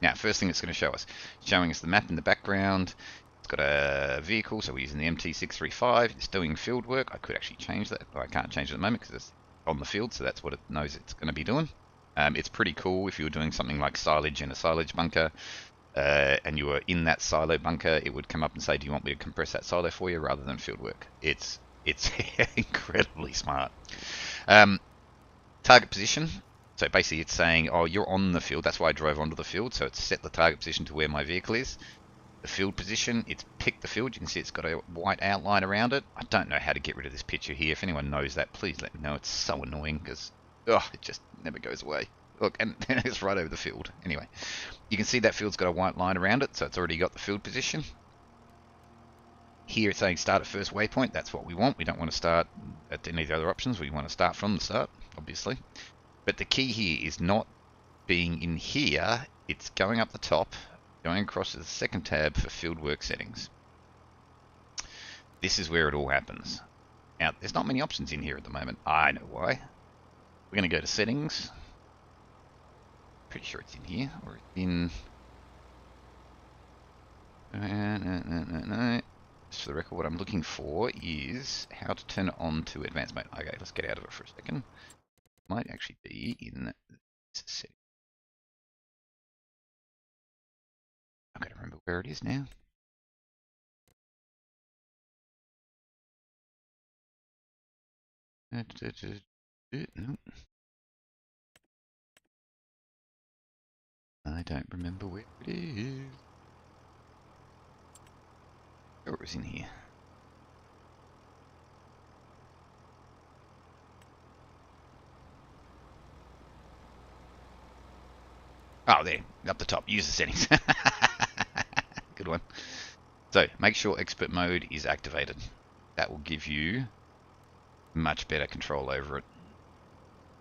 Now, first thing it's going to show us, showing us the map in the background. It's got a vehicle, so we're using the MT635. It's doing field work. I could actually change that, but I can't change it at the moment because it's on the field, so that's what it knows it's going to be doing. It's pretty cool if you were doing something like silage in a silage bunker, and you were in that silo bunker, it would come up and say, do you want me to compress that silo for you, rather than field work. It's incredibly smart. Target position. So basically it's saying, oh, you're on the field. That's why I drove onto the field. So it's set the target position to where my vehicle is. The field position, it's picked the field. You can see it's got a white outline around it. I don't know how to get rid of this picture here. If anyone knows that, please let me know. It's so annoying because it just never goes away. Look, and it's right over the field. Anyway, you can see that field's got a white line around it, so it's already got the field position. Here it's saying start at first waypoint. That's what we want. We don't want to start at any of the other options. We want to start from the start, obviously. But the key here is not being in here. It's going up the top, going across to the second tab for fieldwork settings. This is where it all happens. Now, there's not many options in here at the moment. I know why. We're going to go to settings. Pretty sure it's in here, or in... No. Just for the record, what I'm looking for is how to turn it on to advanced mode. Okay, let's get out of it for a second. Might actually be in this setting. I've got to remember where it is now. No, I don't remember where it is. Oh, it was in here. Oh, there, up the top, user settings. Good one. So, make sure expert mode is activated. That will give you much better control over it.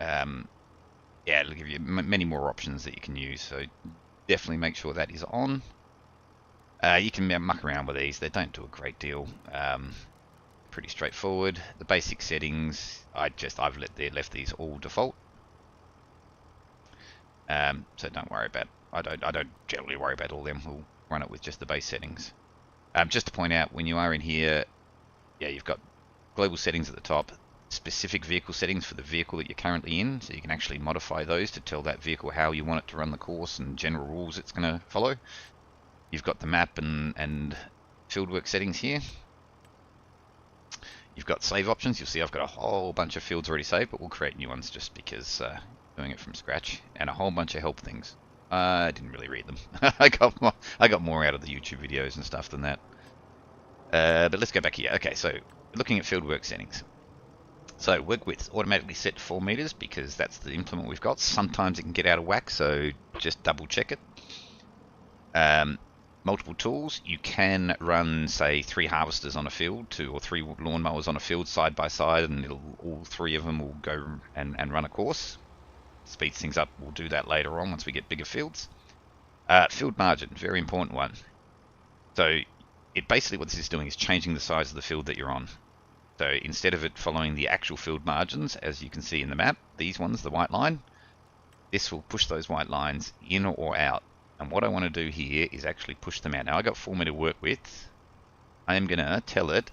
Yeah, it'll give you many more options that you can use, so definitely make sure that is on. You can muck around with these, they don't do a great deal. Pretty straightforward. The basic settings, I've left these all default. So don't worry about. I don't generally worry about all them. We'll run it with just the base settings. Just to point out, when you are in here, yeah, you've got global settings at the top, specific vehicle settings for the vehicle that you're currently in, so you can actually modify those to tell that vehicle how you want it to run the course and general rules it's going to follow. You've got the map and fieldwork settings here. You've got save options. You'll see I've got a whole bunch of fields already saved, but we'll create new ones just because doing it from scratch, and a whole bunch of help things. I didn't really read them. I got more out of the YouTube videos and stuff than that. But let's go back here. Okay, so looking at fieldwork settings. So work width automatically set to 4 meters because that's the implement we've got. Sometimes it can get out of whack, so just double check it. Multiple tools. You can run, say, 3 harvesters on a field, 2 or 3 lawnmowers on a field side by side, and all 3 of them will go and run a course. Speeds things up. We'll do that later on once we get bigger fields. Field margin, very important one. So it basically, what this is doing is changing the size of the field that you're on. So instead of it following the actual field margins, as you can see in the map, these ones, the white line, this will push those white lines in or out. And what I want to do here is actually push them out. Now I got 4 meter work width. I am going to tell it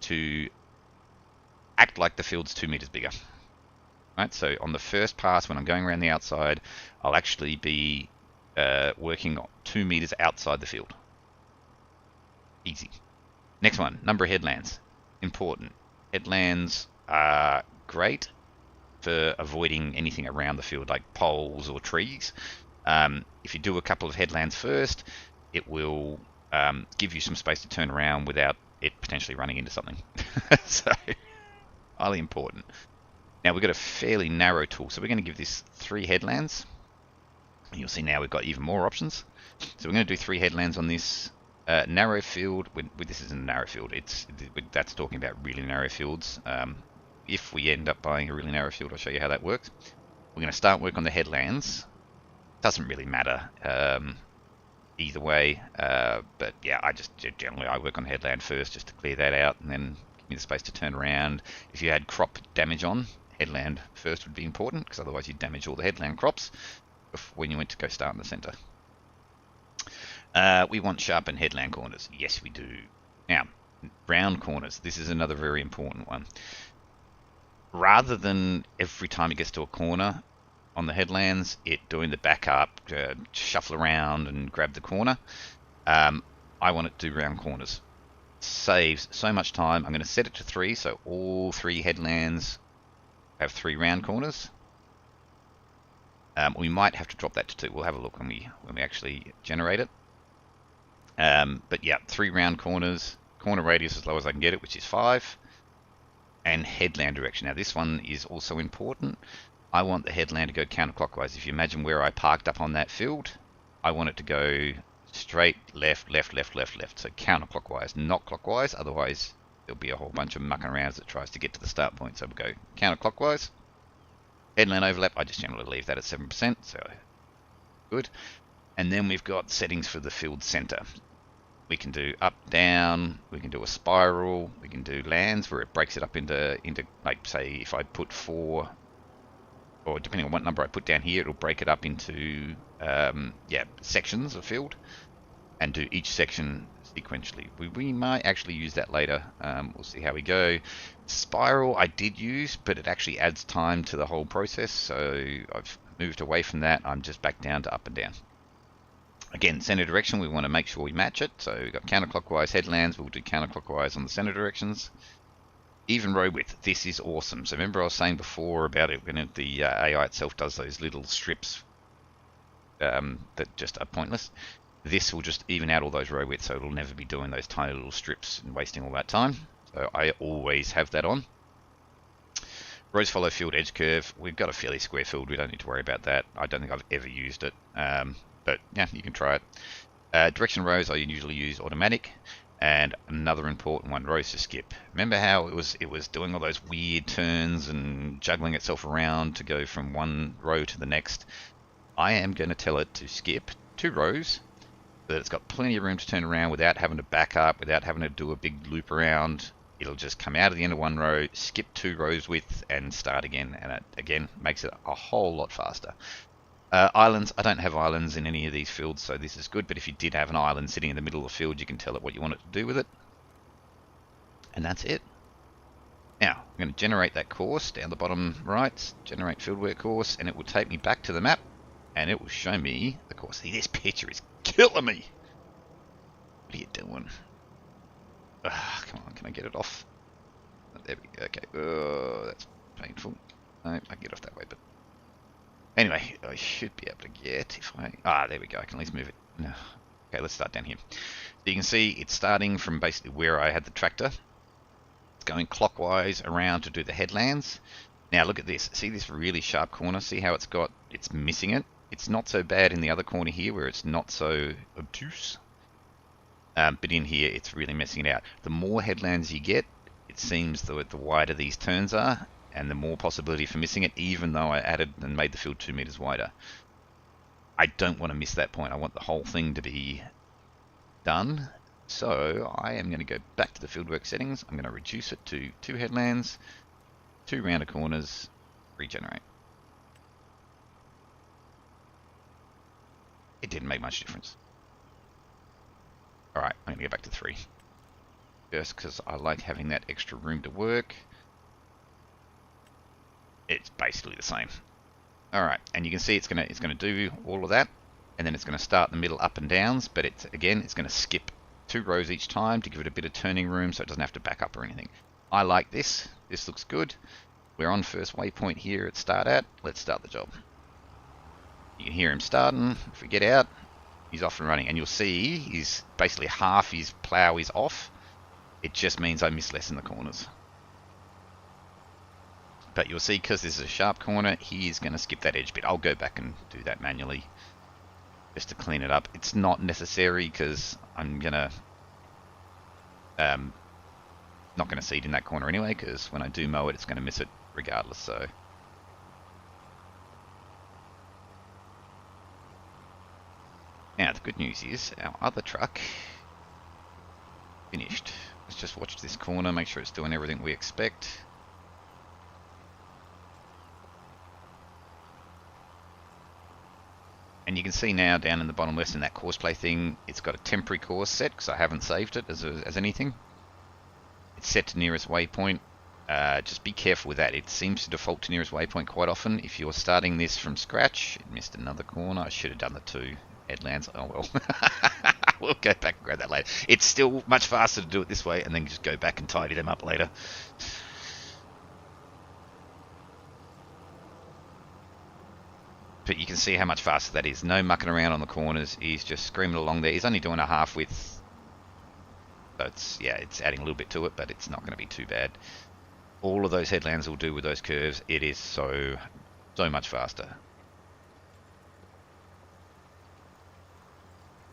to act like the field's 2 meters bigger. Right, so on the first pass, when I'm going around the outside, I'll actually be working 2 meters outside the field. Easy. Next one, number of headlands. Important. Headlands are great for avoiding anything around the field, like poles or trees. If you do a couple of headlands first, it will give you some space to turn around without it potentially running into something. So, highly important. Now we've got a fairly narrow tool, so we're going to give this 3 headlands. And you'll see now we've got even more options. So we're going to do 3 headlands on this narrow field. This isn't a narrow field. That's talking about really narrow fields. If we end up buying a really narrow field, I'll show you how that works. We're going to start work on the headlands. Doesn't really matter either way, but yeah, generally I work on headland first just to clear that out, and then give me the space to turn around. If you had crop damage on, headland first would be important, because otherwise you'd damage all the headland crops when you went to go start in the center. We want sharpened headland corners. Yes, we do. Now, round corners. This is another very important one. Rather than every time it gets to a corner on the headlands, it doing the backup, shuffle around and grab the corner, I want it to do round corners. Saves so much time. I'm going to set it to 3, so all 3 headlands have 3 round corners. We might have to drop that to 2. We'll have a look when we actually generate it. But yeah, 3 round corners, corner radius as low as I can get it, which is 5, and headland direction. Now this one is also important. I want the headland to go counterclockwise. If you imagine where I parked up on that field, I want it to go straight left, left, left, left, left. So counterclockwise, not clockwise. Otherwise, there'll be a whole bunch of mucking around as it tries to get to the start point. So we'll go counterclockwise. Headland overlap, I just generally leave that at 7%. So good. And then we've got settings for the field center. We can do up, down, we can do a spiral, we can do lands where it breaks it up into like, say, if I put 4, or depending on what number I put down here, it'll break it up into sections of field and do each section sequentially. We might actually use that later. We'll see how we go. Spiral I did use, but it actually adds time to the whole process, so I've moved away from that. I'm just back down to up and down. Again, center direction, we want to make sure we match it. So we've got counterclockwise headlands, we'll do counterclockwise on the center directions. Even row width, this is awesome. So remember I was saying before about it when the AI itself does those little strips that just are pointless. This will just even out all those row widths, so it'll never be doing those tiny little strips and wasting all that time. So I always have that on. Rows follow field edge curve. We've got a fairly square field, we don't need to worry about that. I don't think I've ever used it, but yeah, you can try it. Direction rows I usually use automatic. And another important one, rows to skip. Remember how it was doing all those weird turns and juggling itself around to go from one row to the next? I am going to tell it to skip 2 rows, so that it's got plenty of room to turn around without having to back up, without having to do a big loop around. It'll just come out of the end of one row, skip 2 rows width, and start again. And it, again, makes it a whole lot faster. Islands, I don't have islands in any of these fields, so this is good. But if you did have an island sitting in the middle of the field, you can tell it what you want it to do with it. And that's it. Now, I'm going to generate that course down the bottom right, generate fieldwork course, and it will take me back to the map, and it will show me the course. See, this picture is killing me. What are you doing? Come on, can I get it off? There we go. Okay. Oh, that's painful. No, I can get off that way, but anyway, I should be able to get if I... there we go. I can at least move it. No. Okay, let's start down here. So you can see it's starting from basically where I had the tractor. It's going clockwise around to do the headlands. Now look at this. See this really sharp corner? See how it's missing it? It's not so bad in the other corner here where it's not so obtuse. But in here, it's really messing it out. The more headlands you get, it seems the wider these turns are, and the more possibility for missing it, even though I added and made the field 2 meters wider. I don't want to miss that point. I want the whole thing to be done. So I am going to go back to the fieldwork settings. I'm going to reduce it to 2 headlands, 2 rounder corners, regenerate. It didn't make much difference. Alright, I'm going to go back to 3. Just because I like having that extra room to work. It's basically the same. Alright, and you can see it's going to do all of that, and then it's going to start the middle up and downs, but it's going to skip 2 rows each time to give it a bit of turning room so it doesn't have to back up or anything. I like this. This looks good. We're on first waypoint here at start at. Let's start the job. You can hear him starting. If we get out, he's off and running, and you'll see he's basically half his plough is off. It just means I miss less in the corners. But you'll see, because this is a sharp corner, he is going to skip that edge bit. I'll go back and do that manually just to clean it up. It's not necessary because I'm gonna not going to seed in that corner anyway, because when I do mow it, it's going to miss it regardless. So now the good news is our other truck finished. Let's just watch this corner, make sure it's doing everything we expect. And you can see now down in the bottom left in that Courseplay thing, it's got a temporary course set because I haven't saved it as anything. It's set to nearest waypoint. Just be careful with that. It seems to default to nearest waypoint quite often. If you're starting this from scratch, it missed another corner. I should have done the 2 headlands. Oh well. We'll go back and grab that later. It's still much faster to do it this way and then just go back and tidy them up later. But you can see how much faster that is. No mucking around on the corners. He's just screaming along there. He's only doing a half width. So it's adding a little bit to it, but it's not going to be too bad. All of those headlands will do with those curves. It is so much faster.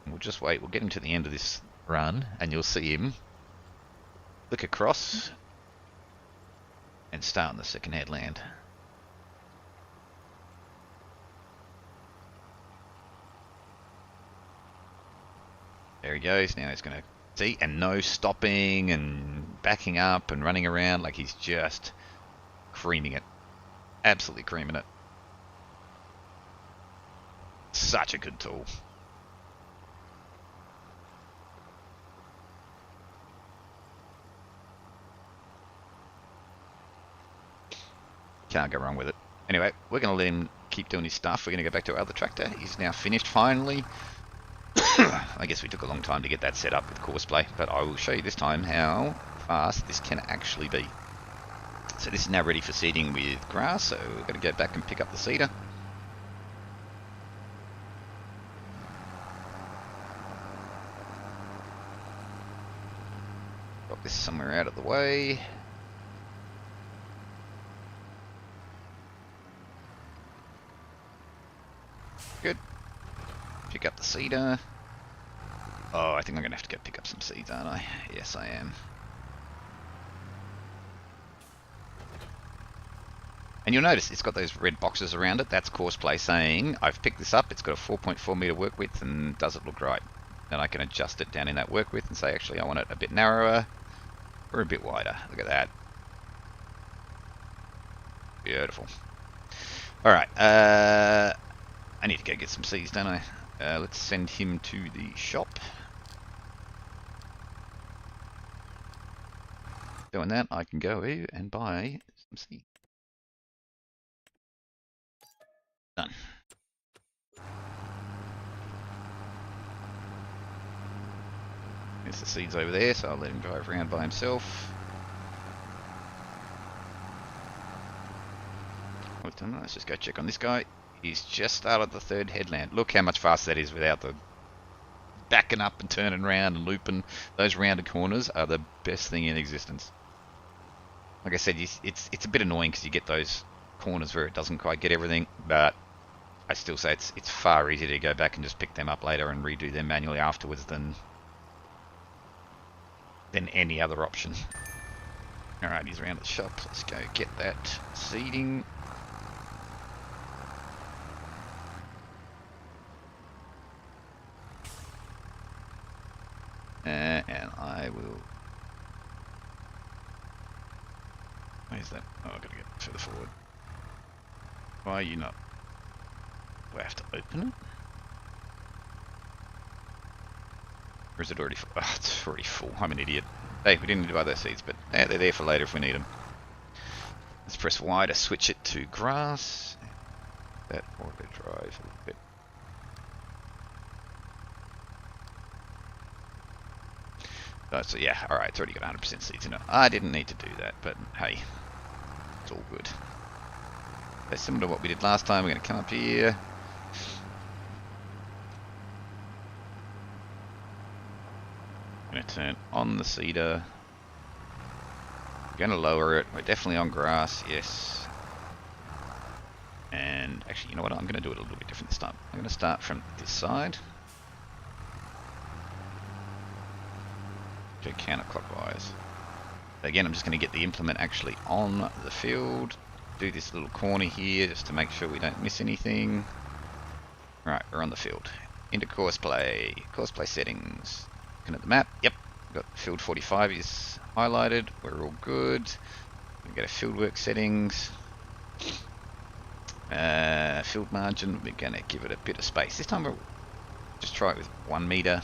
We'll just wait. We'll get him to the end of this run, and you'll see him look across and start on the second headland. There he goes. Now he's going to see, and no stopping and backing up and running around. Like he's just creaming it. Absolutely creaming it. Such a good tool. Can't go wrong with it. Anyway, we're going to let him keep doing his stuff. We're going to go back to our other tractor. He's now finished finally. I guess we took a long time to get that set up with Courseplay, but I will show you this time how fast this can actually be. So this is now ready for seeding with grass, so we're going to go back and pick up the seeder. Got this somewhere out of the way. Good. Pick up the seeder. Oh, I think I'm going to have to go pick up some seeds, aren't I? Yes, I am. And you'll notice it's got those red boxes around it. That's Courseplay saying, I've picked this up, it's got a 4.4 meter work width, and does it look right? Then I can adjust it down in that work width and say, actually, I want it a bit narrower or a bit wider. Look at that. Beautiful. Alright, I need to go get some seeds, don't I? Let's send him to the shop. Doing that, I can go and buy some seeds. Done. There's the seeds over there, so I'll let him drive around by himself. Let's just go check on this guy. He's just started the third headland. Look how much faster that is without the backing up and turning around and looping. Those rounded corners are the best thing in existence. Like I said, it's a bit annoying because you get those corners where it doesn't quite get everything, but I still say it's far easier to go back and just pick them up later and redo them manually afterwards than any other option. Alright, he's around the shop. Let's go get that seeding. And I will... Where's that? Oh, I've got to get further forward. Why are you not... Do I have to open it? Or is it already full? Oh, it's already full. I'm an idiot. Hey, we didn't need to buy those seeds, but they're there for later if we need them. Let's press Y to switch it to grass. That Autodrive a little bit. So yeah, alright, it's already got 100% seeds in it. I didn't need to do that, but hey, it's all good. So similar to what we did last time, we're going to come up here. I'm going to turn on the seeder. We're going to lower it. We're definitely on grass, yes. And actually, you know what? I'm going to do it a little bit different this time. I'm going to start from this side. Go counterclockwise. Again, I'm just going to get the implement actually on the field. Do this little corner here just to make sure we don't miss anything. Right, we're on the field. Into Courseplay. Courseplay settings. Looking at the map. Yep, got field 45 is highlighted. We're all good. We go to fieldwork settings. Field margin. We're going to give it a bit of space. This time we'll just try it with 1 meter.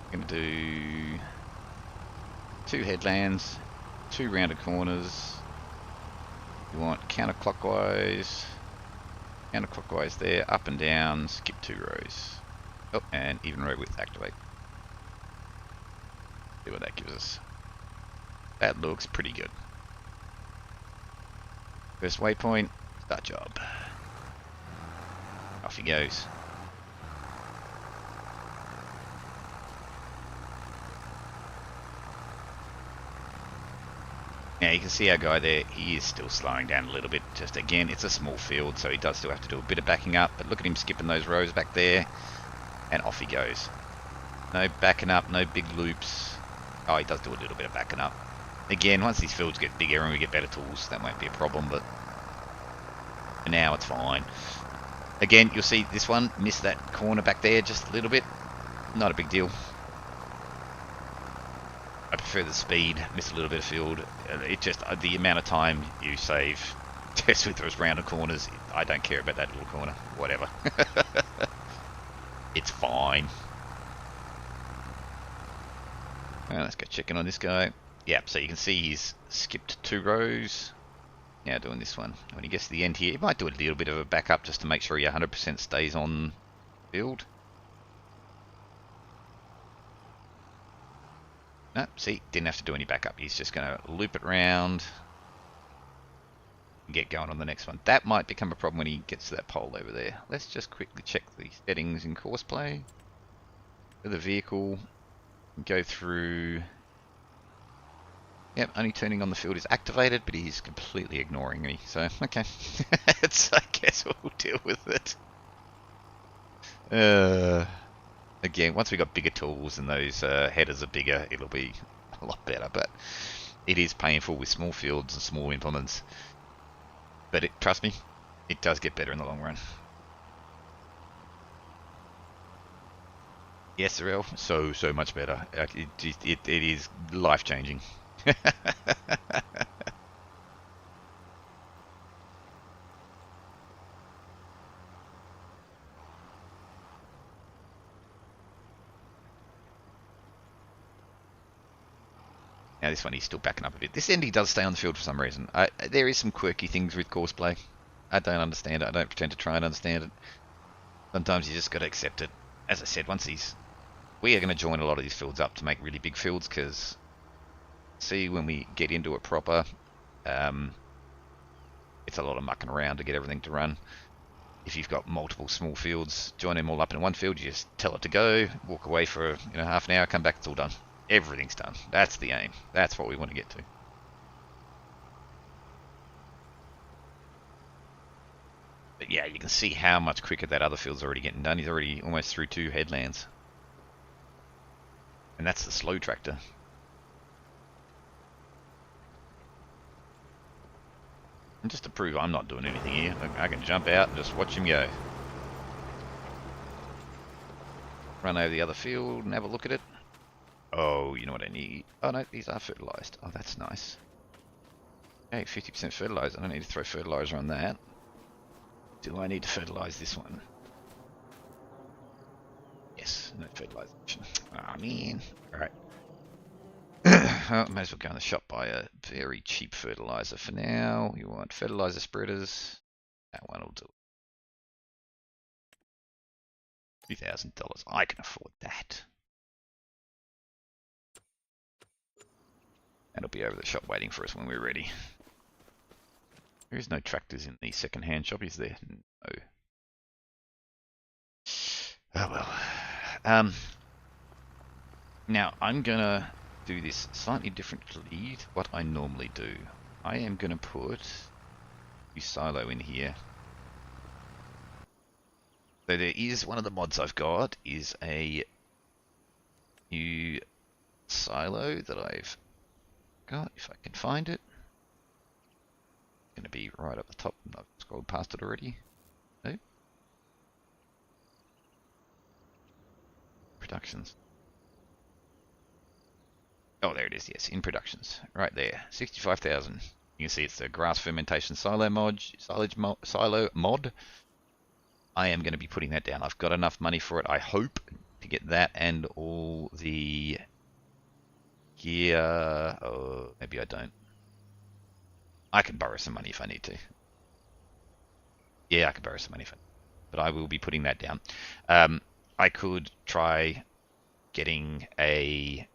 We're going to do 2 headlands, 2 rounded corners. We want counterclockwise there, up and down, skip 2 rows. Oh, and even row width activate. See what that gives us. That looks pretty good. First waypoint, start job. Off he goes. Now you can see our guy there, he is still slowing down a little bit. Just again, it's a small field, so he does still have to do a bit of backing up, but look at him skipping those rows back there, and off he goes. No backing up, no big loops. Oh, he does do a little bit of backing up. Again, once these fields get bigger and we get better tools, that won't be a problem, but for now it's fine. Again, you'll see this one missed that corner back there just a little bit. Not a big deal. I prefer the speed, miss a little bit of field. It just, the amount of time you save just with those rounded corners, I don't care about that little corner, whatever. It's fine. Let's go check in on this guy. Yeah, so you can see he's skipped 2 rows. Now doing this one. When he gets to the end here, he might do a little bit of a backup just to make sure he 100% stays on field. No, see, didn't have to do any backup. He's just going to loop it round and get going on the next one. That might become a problem when he gets to that pole over there. Let's just quickly check the settings in Courseplay for the vehicle. Go through. Yep, only turning on the field is activated, but he's completely ignoring me. So, okay. I guess we'll deal with it. Again, once we got bigger tools and those headers are bigger, it'll be a lot better. But it is painful with small fields and small implements. But trust me, it does get better in the long run. Yes, Sorrel, so much better. It is life changing. Now this one he's still backing up a bit. This end he does stay on the field for some reason. There is some quirky things with Courseplay. I don't understand it. I don't pretend to try and understand it. Sometimes you just got to accept it. As I said, we are going to join a lot of these fields up to make really big fields, because see, when we get into it proper, it's a lot of mucking around to get everything to run. If you've got multiple small fields, join them all up in one field, you just tell it to go, walk away for half an hour, come back, it's all done. Everything's done. That's the aim. That's what we want to get to. But yeah, you can see how much quicker that other field's already getting done. He's already almost through 2 headlands. And that's the slow tractor. And just to prove I'm not doing anything here, I can jump out and just watch him go. Run over the other field and have a look at it. Oh, you know what I need? Oh no, these are fertilised. Oh, that's nice. Okay, 50% fertiliser. I don't need to throw fertiliser on that. Do I need to fertilise this one? Yes, no fertilisation. Ah, man. Alright. Well, might as well go in the shop, buy a very cheap fertiliser for now. You want fertiliser spreaders. That one will do it. $2,000. I can afford that. That'll be over the shop waiting for us when we're ready. There is no tractors in the second-hand shop, is there? No. Oh well. Now I'm gonna do this slightly differently to what I normally do. I am gonna put a silo in here. So there is one of the mods I've got is a new silo that I've got, if I can find it. It's going to be right up the top. I've scrolled past it already. No. Productions. Oh, there it is. Yes, in productions, right there, 65,000. You can see it's the grass fermentation silo mod. Silo mod. I am going to be putting that down. I've got enough money for it, I hope, to get that and all the gear. Oh, maybe I don't. I can borrow some money if I need to. Yeah, I can borrow some money if I need to. But I will be putting that down. I could try getting a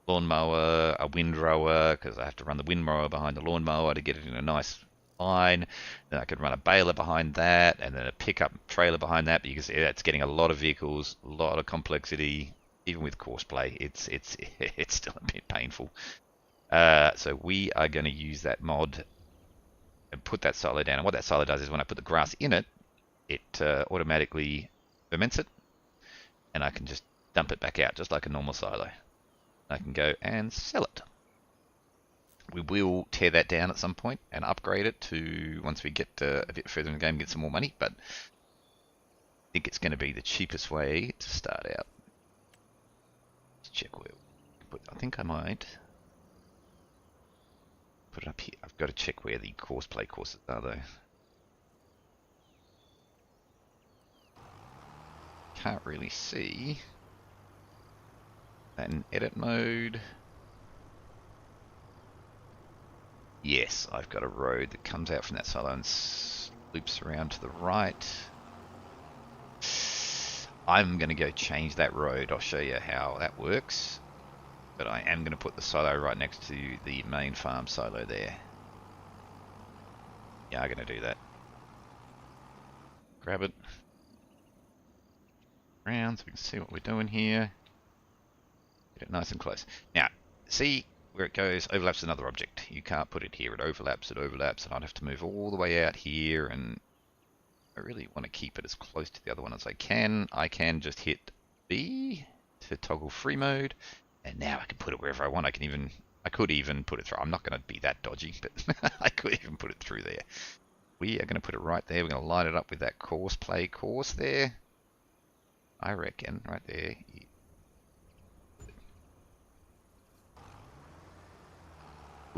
lawnmower, a windrower, because I have to run the windrower behind the lawnmower to get it in a nice line. Then I could run a baler behind that, and then a pickup trailer behind that. But you can see that's getting a lot of vehicles, a lot of complexity. Even with Courseplay, it's still a bit painful. So we are going to use that mod and put that silo down. And what that silo does is when I put the grass in it, it automatically ferments it, and I can just dump it back out just like a normal silo. I can go and sell it. We will tear that down at some point and upgrade it to, once we get a bit further in the game, get some more money, but I think it's going to be the cheapest way to start out. Let's check where I think I might put it up here. I've got to check where the Courseplay courses are though. Can't really see. That in edit mode. Yes, I've got a road that comes out from that silo and loops around to the right. I'm going to go change that road. I'll show you how that works. But I am going to put the silo right next to the main farm silo there. Yeah, I'm going to do that. Grab it. Around so we can see what we're doing here. Get it nice and close. Now, see where it goes, overlaps another object. You can't put it here. It overlaps, and I'd have to move all the way out here, and I really want to keep it as close to the other one as I can. I can just hit B to toggle free mode, and now I can put it wherever I want. I could even put it through. I'm not going to be that dodgy, but I could even put it through there. We are going to put it right there. We're going to line it up with that Courseplay course there. I reckon right there.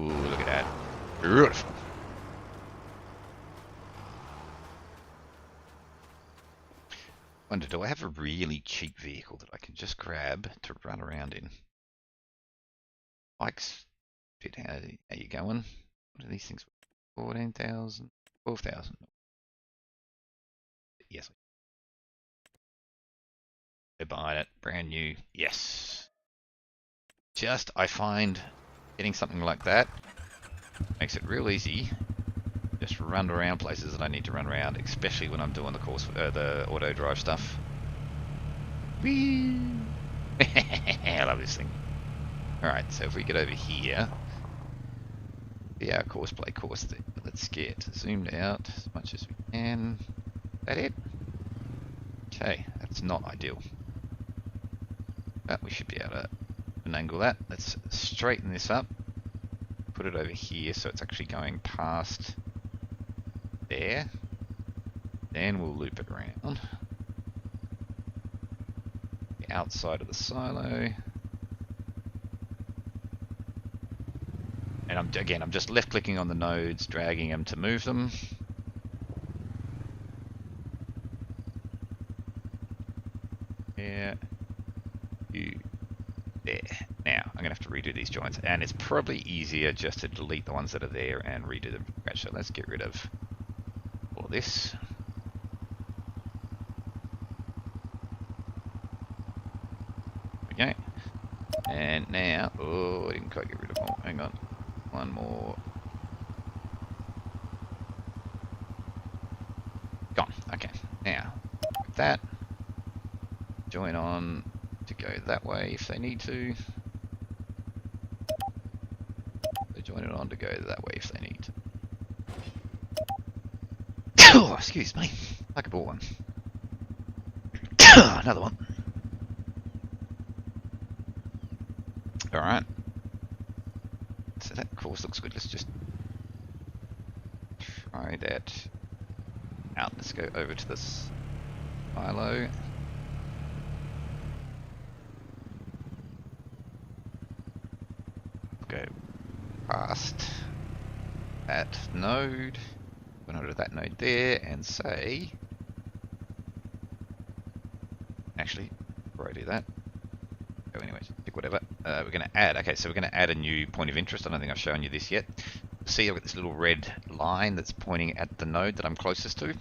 Ooh, look at that. Beautiful. Wonder, do I have a really cheap vehicle that I can just grab to run around in? Bikes. How you going? What are these things? 14,000? 12,000? Yes. We're buying it. Brand new. Yes. Just, I find getting something like that makes it real easy. Just run around places that I need to run around, especially when I'm doing the auto drive stuff. Whee! I love this thing. Alright, so if we get over here, yeah, Courseplay course there. Let's get zoomed out as much as we can. Is that it? Okay, that's not ideal. But we should be able to angle that. Let's straighten this up. Put it over here so it's actually going past there. Then we'll loop it around. The outside of the silo. And I'm just left clicking on the nodes, dragging them to move them. There. There. Now, I'm going to have to redo these joints, and it's probably easier just to delete the ones that are there and redo them from scratch. So let's get rid of all this. Okay. And now, oh, I didn't quite get rid of one. Hang on. One more. Gone. Okay. Now, with that, join on to go that way if they need to. They join it on to go that way if they need to. Oh, excuse me. Like a ball one. Another one. Alright. So that course looks good. Let's just try that out. Let's go over to this silo. Go past that node. Go over to that node there and say... Actually, before I do that, go anyways, pick whatever. We're going to add, okay, so we're going to add a new point of interest. I don't think I've shown you this yet. See, I've got this little red line that's pointing at the node that I'm closest to.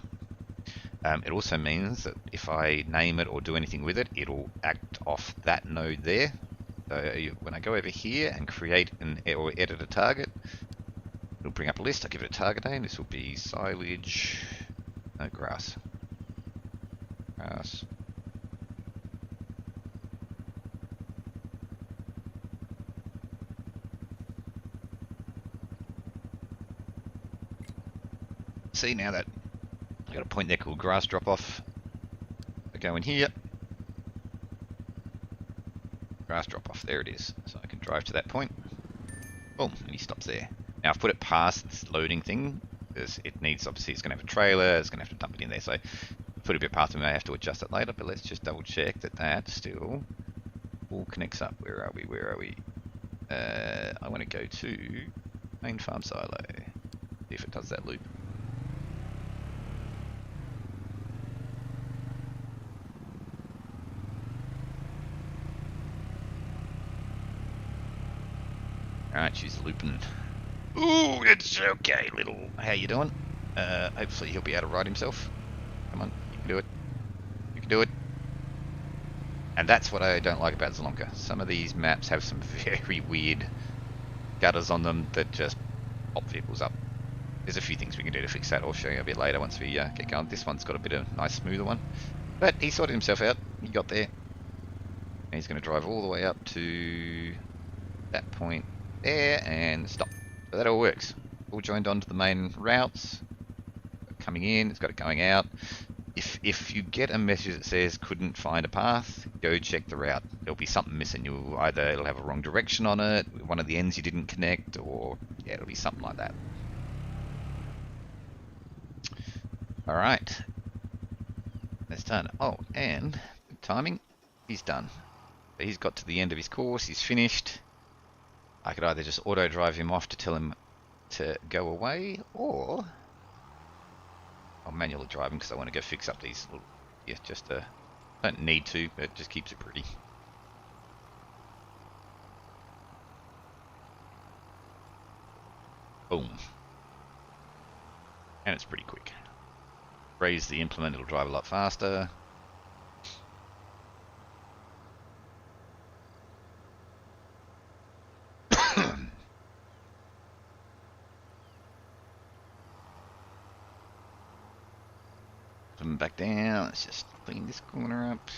It also means that if I name it or do anything with it, it'll act off that node there. So when I go over here and create or edit a target, it'll bring up a list. I'll give it a target name. This will be silage, no, grass. Grass. See now that I've got a point there called grass drop off. I go in here. Grass drop off, there it is. So I can drive to that point. Boom, and he stops there. Now I've put it past this loading thing because it needs, obviously it's going to have a trailer, it's going to have to dump it in there. So put a bit past it, I may have to adjust it later, but let's just double check that that still all connects up. Where are we? Where are we? I want to go to main farm silo. See if it does that loop. Alright, she's looping. Ooh, it's okay, little. How you doing? Hopefully he'll be able to ride himself. Come on, you can do it. You can do it. And that's what I don't like about Zalonka. Some of these maps have some very weird gutters on them that just pop vehicles up. There's a few things we can do to fix that. I'll show you a bit later once we get going. This one's got a bit of a nice smoother one. But he sorted himself out. He got there. And he's going to drive all the way up to that point there and stop. So that all works. All joined onto the main routes. Coming in, it's got it going out. If you get a message that says couldn't find a path, go check the route. There'll be something missing. It'll have a wrong direction on it, one of the ends you didn't connect, or yeah, it'll be something like that. Alright. That's done. Oh, and good timing, he's done. So he's got to the end of his course, he's finished. I could either just auto drive him off to tell him to go away, or I'll manually drive him because I want to go fix up these little, yeah, just don't need to, but it just keeps it pretty. Boom. And it's pretty quick. Raise the implement, it'll drive a lot faster. Put them back down. Let's just clean this corner up.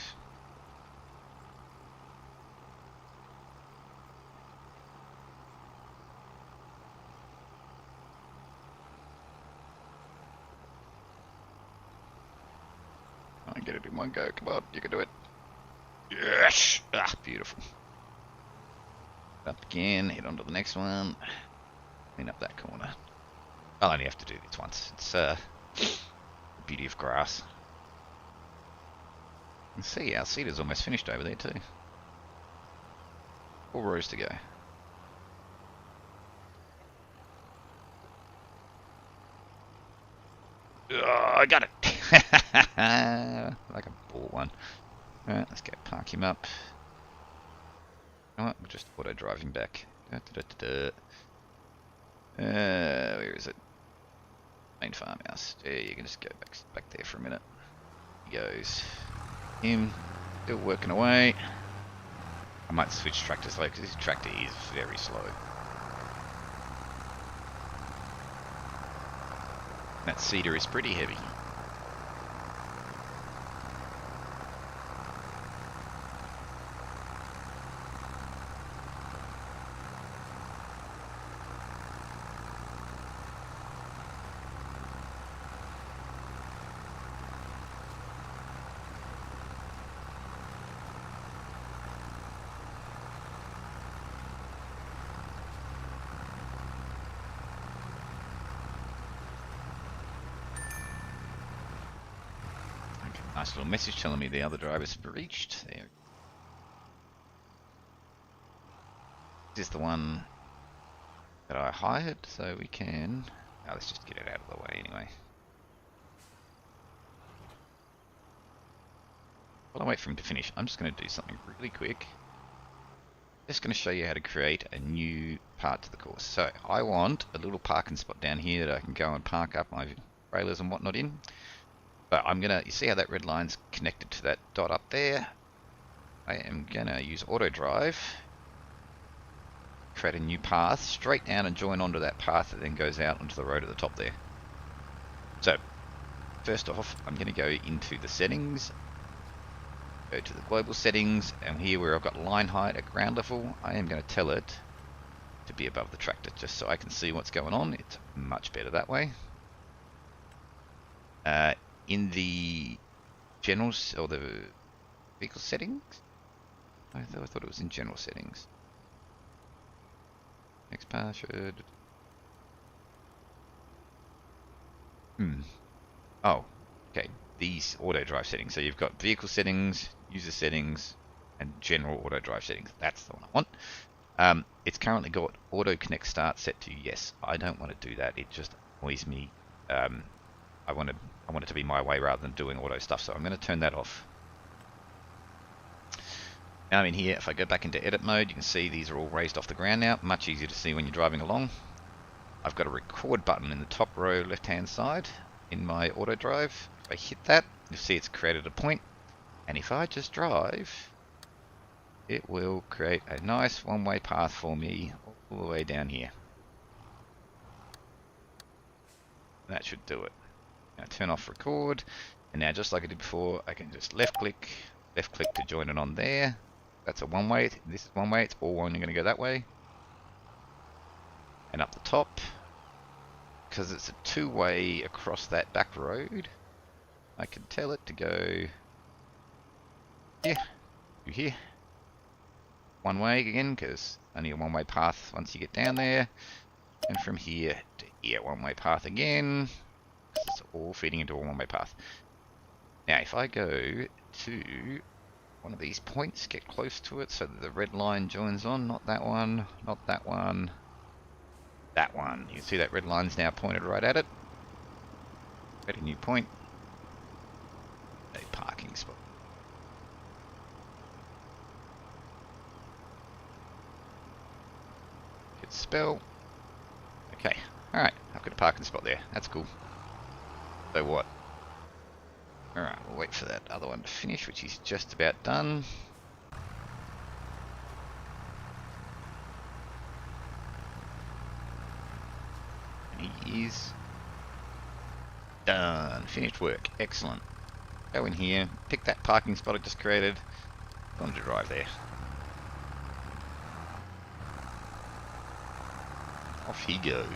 I get it in one go. Come on, you can do it. Yes! Ah, beautiful. Up again, head on to the next one. Clean up that corner. I'll only have to do this once. It's the beauty of grass. You can see our cedar's almost finished over there too. 4 rows to go. Oh, I got it! Like a bought one. Alright, let's go park him up. Alright, we'll just auto drive him back. Where is it? Main farmhouse. Yeah, you can just go back there for a minute. He goes. Him, still working away. I might switch tractors though, because this tractor is very slow. That cedar is pretty heavy. Nice little message telling me the other driver's reached. There. This is the one that I hired, so we can... Oh, let's just get it out of the way anyway. While I wait for him to finish, I'm just going to do something really quick. Just going to show you how to create a new part to the course. So I want a little parking spot down here that I can go and park up my trailers and whatnot in. But I'm gonna, you see how that red line's connected to that dot up there? I am gonna use auto drive, create a new path, straight down and join onto that path that then goes out onto the road at the top there. So, first off, I'm gonna go into the settings, go to the global settings, and here where I've got line height at ground level, I am gonna tell it to be above the tractor, just so I can see what's going on. It's much better that way. In the general, or the vehicle settings? I thought it was in general settings. Next path should... Oh, okay. These auto drive settings. So you've got vehicle settings, user settings, and general auto drive settings. That's the one I want. It's currently got auto connect start set to yes. I don't want to do that. It just annoys me. I want it to be my way rather than doing auto stuff, so I'm going to turn that off. Now I'm in here, if I go back into edit mode, you can see these are all raised off the ground now. Much easier to see when you're driving along. I've got a record button in the top row left hand side in my auto drive. If I hit that, you'll see it's created a point. And if I just drive it will create a nice one-way path for me all the way down here. That should do it. Now turn off record, and now just like I did before, I can just left click to join it on there. That's a one-way. This is one way. It's all only going to go that way. And up the top, because it's a two-way across that back road, I can tell it to go here, to here. One way again, because only a one-way path once you get down there. And from here to here, one-way path again. It's all feeding into a one-way path. Now, if I go to one of these points, get close to it so that the red line joins on, not that one, not that one, that one. You can see that red line's now pointed right at it. At a new point. A parking spot. Hit spell. Okay, alright, I've got a parking spot there. That's cool. So what? Alright, we'll wait for that other one to finish, which is just about done. And he is done. Finished work. Excellent. Go in here, pick that parking spot I just created. Go on to drive there. Off he goes.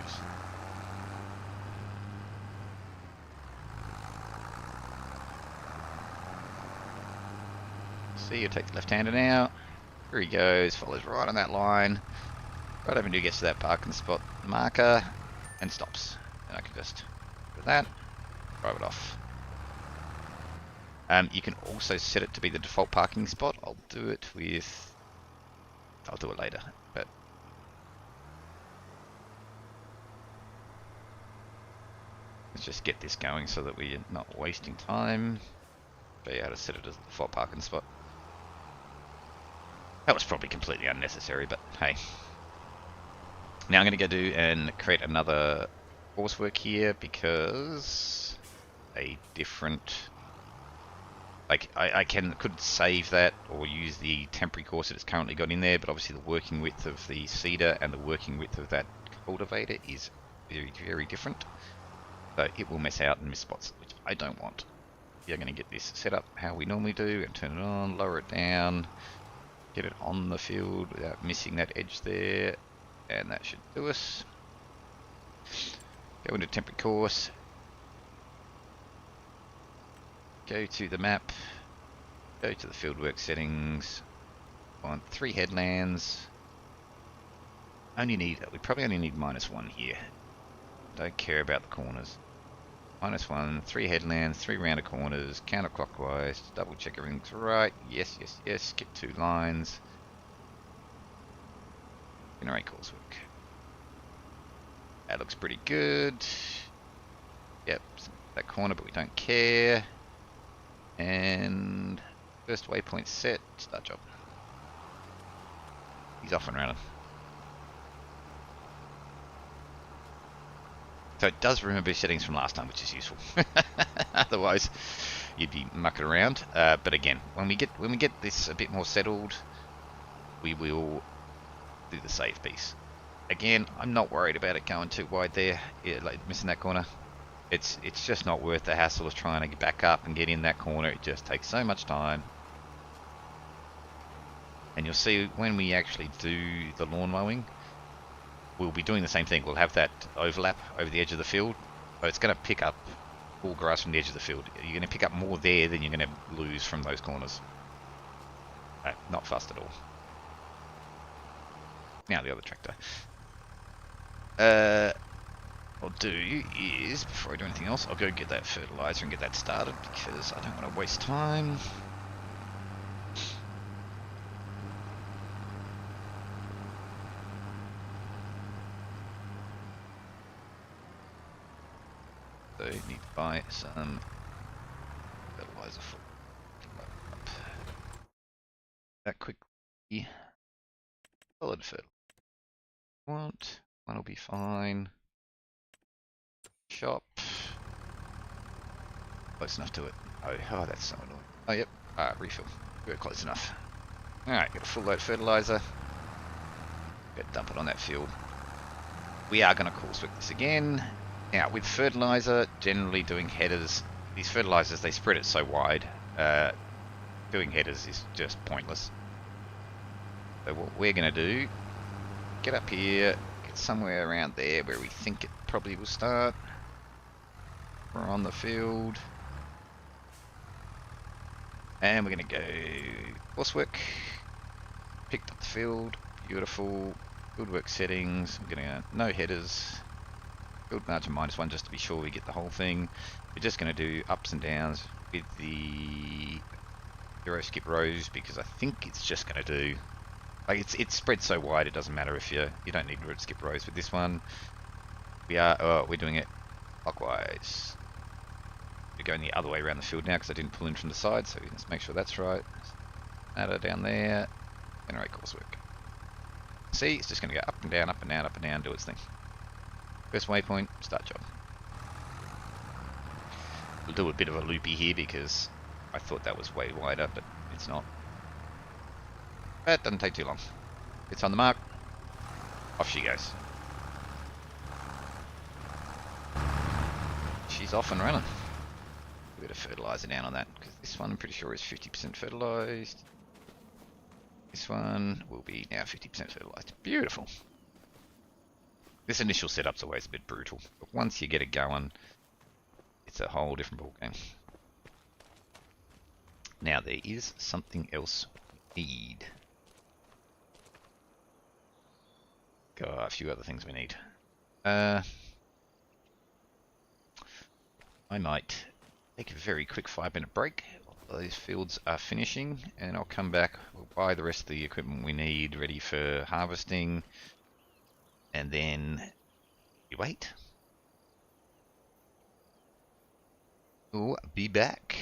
See, you take the left-hander now. Here he goes, follows right on that line. Right over until he gets to that parking spot marker and stops. And I can just do that, drive it off. You can also set it to be the default parking spot. I'll do it later, but let's just get this going so that we're not wasting time. Show you how to set it as the default parking spot. That was probably completely unnecessary, but hey. Now I'm going to go do and create another coursework here because a different... Like, I could save that or use the temporary course that it's currently got in there, but obviously the working width of the seeder and the working width of that cultivator is very, very different. So it will mess out and miss spots, which I don't want. You're going to get this set up how we normally do, and turn it on, lower it down, get it on the field without missing that edge there, and that should do us. Go into temporary course. Go to the map, go to the fieldwork settings, find 3 headlands. We probably only need -1 here. Don't care about the corners. -1, 3 headlands, 3 rounded corners, counterclockwise, double check everything's right. Yes, yes, yes, skip 2 lines. Generate coursework. That looks pretty good. Yep, that corner, but we don't care. And first waypoint set, start job. He's off and running. So it does remember settings from last time, which is useful. Otherwise, you'd be mucking around. But again, when we get this a bit more settled, we will do the save piece. Again, I'm not worried about it going too wide there, like missing that corner. It's just not worth the hassle of trying to get back up and get in that corner. It just takes so much time. And you'll see when we actually do the lawn mowing, we'll be doing the same thing. We'll have that overlap over the edge of the field. So it's going to pick up all grass from the edge of the field. You're going to pick up more there than you're going to lose from those corners. Not fast at all. Now the other tractor. What I'll do is, before I do anything else, I'll go get that fertilizer and get that started because I don't want to waste time. So you need to buy some fertilizer for that quickly. Solid fertilizer. One will be fine. Shop. Close enough to it. Oh, that's so annoying. Oh, yep. Refill. We're close enough. Alright, got a full load of fertilizer. Go dump it on that field. We are going to coursework this again. Now, with fertilizer, generally doing headers, these fertilizers, they spread it so wide. Doing headers is just pointless. So what we're going to do, get up here, get somewhere around there where we think it probably will start. We're on the field. And we're going to go coursework. Picked up the field. Beautiful. Fieldwork settings. We're going to no headers. Field margin -1 just to be sure we get the whole thing. We're just going to do ups and downs with the zero skip rows because I think it's just going to do, like it's spread so wide it doesn't matter if you don't need to skip rows with this one. We're doing it clockwise. We're going the other way around the field now because I didn't pull in from the side, so let's make sure that's right. Add down there. Generate coursework. See, it's just going to go up and down, up and down, up and down, do its thing. First waypoint, start job. We'll do a bit of a loopy here because I thought that was way wider, but it's not. That doesn't take too long. It's on the mark. Off she goes. She's off and running. A bit of fertilizer down on that because this one I'm pretty sure is 50% fertilized. This one will be now 50% fertilized. Beautiful. This initial setup's always a bit brutal, but once you get it going, it's a whole different ballgame. Now there is something else we need. Got a few other things we need. I might take a very quick 5-minute break while those fields are finishing, and I'll come back. We'll buy the rest of the equipment we need ready for harvesting, and then we wait. We'll be back.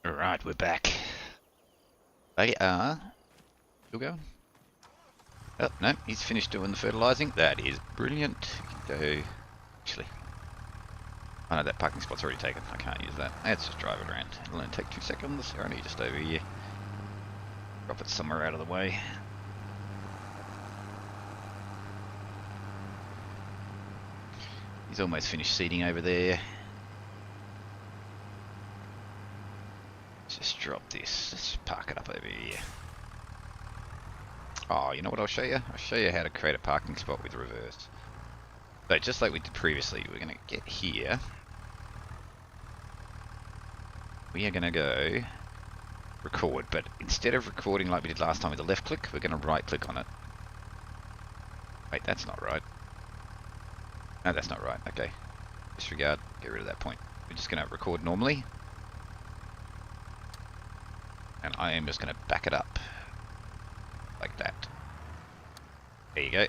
Alright, we're back. They are still going. Oh, no, he's finished doing the fertilising. That is brilliant. You can go... Actually... I know that parking spot's already taken. I can't use that. Let's just drive it around. It'll only take 2 seconds. They're only just over here. Drop it somewhere out of the way. He's almost finished seeding over there. Let's just drop this. Let's park it up over here. Oh, you know what I'll show you? I'll show you how to create a parking spot with reverse. So just like we did previously, we're going to get here. We are going to go record, but instead of recording like we did last time with the left click, we're going to right click on it. Wait, that's not right. No, that's not right. Okay. Disregard. Get rid of that point. We're just going to record normally. And I am just going to back it up. Like that. There you go.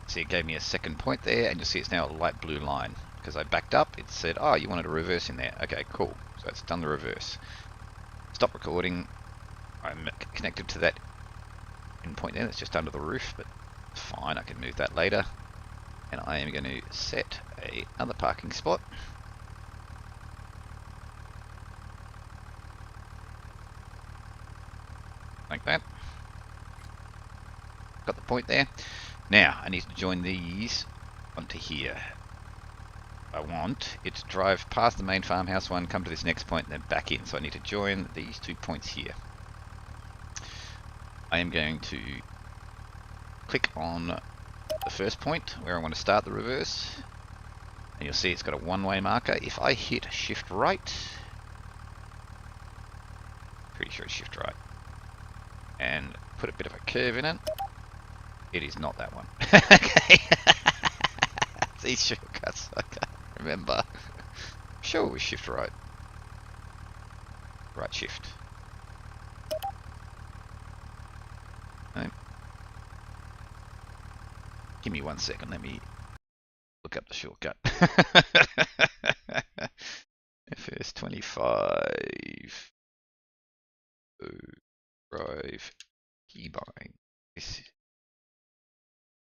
See, it gave me a second point there, and you'll see it's now a light blue line. Because I backed up, it said, oh, you wanted a reverse in there. Okay, cool. So it's done the reverse. Stop recording. I'm connected to that endpoint there. That's just under the roof, but it's fine. I can move that later. And I am going to set another parking spot. Like that. Got the point there. Now, I need to join these onto here. I want it to drive past the main farmhouse one, come to this next point, and then back in. So I need to join these 2 points here. I am going to click on the first point where I want to start the reverse. And you'll see it's got a one-way marker. If I hit shift right, pretty sure it's shift right, and put a bit of a curve in it, it is not that one. Okay. These shortcuts, I can't remember. Sure, it was shift right. Right shift. No. Give me 1 second, let me look up the shortcut. FS25 drive keybind. This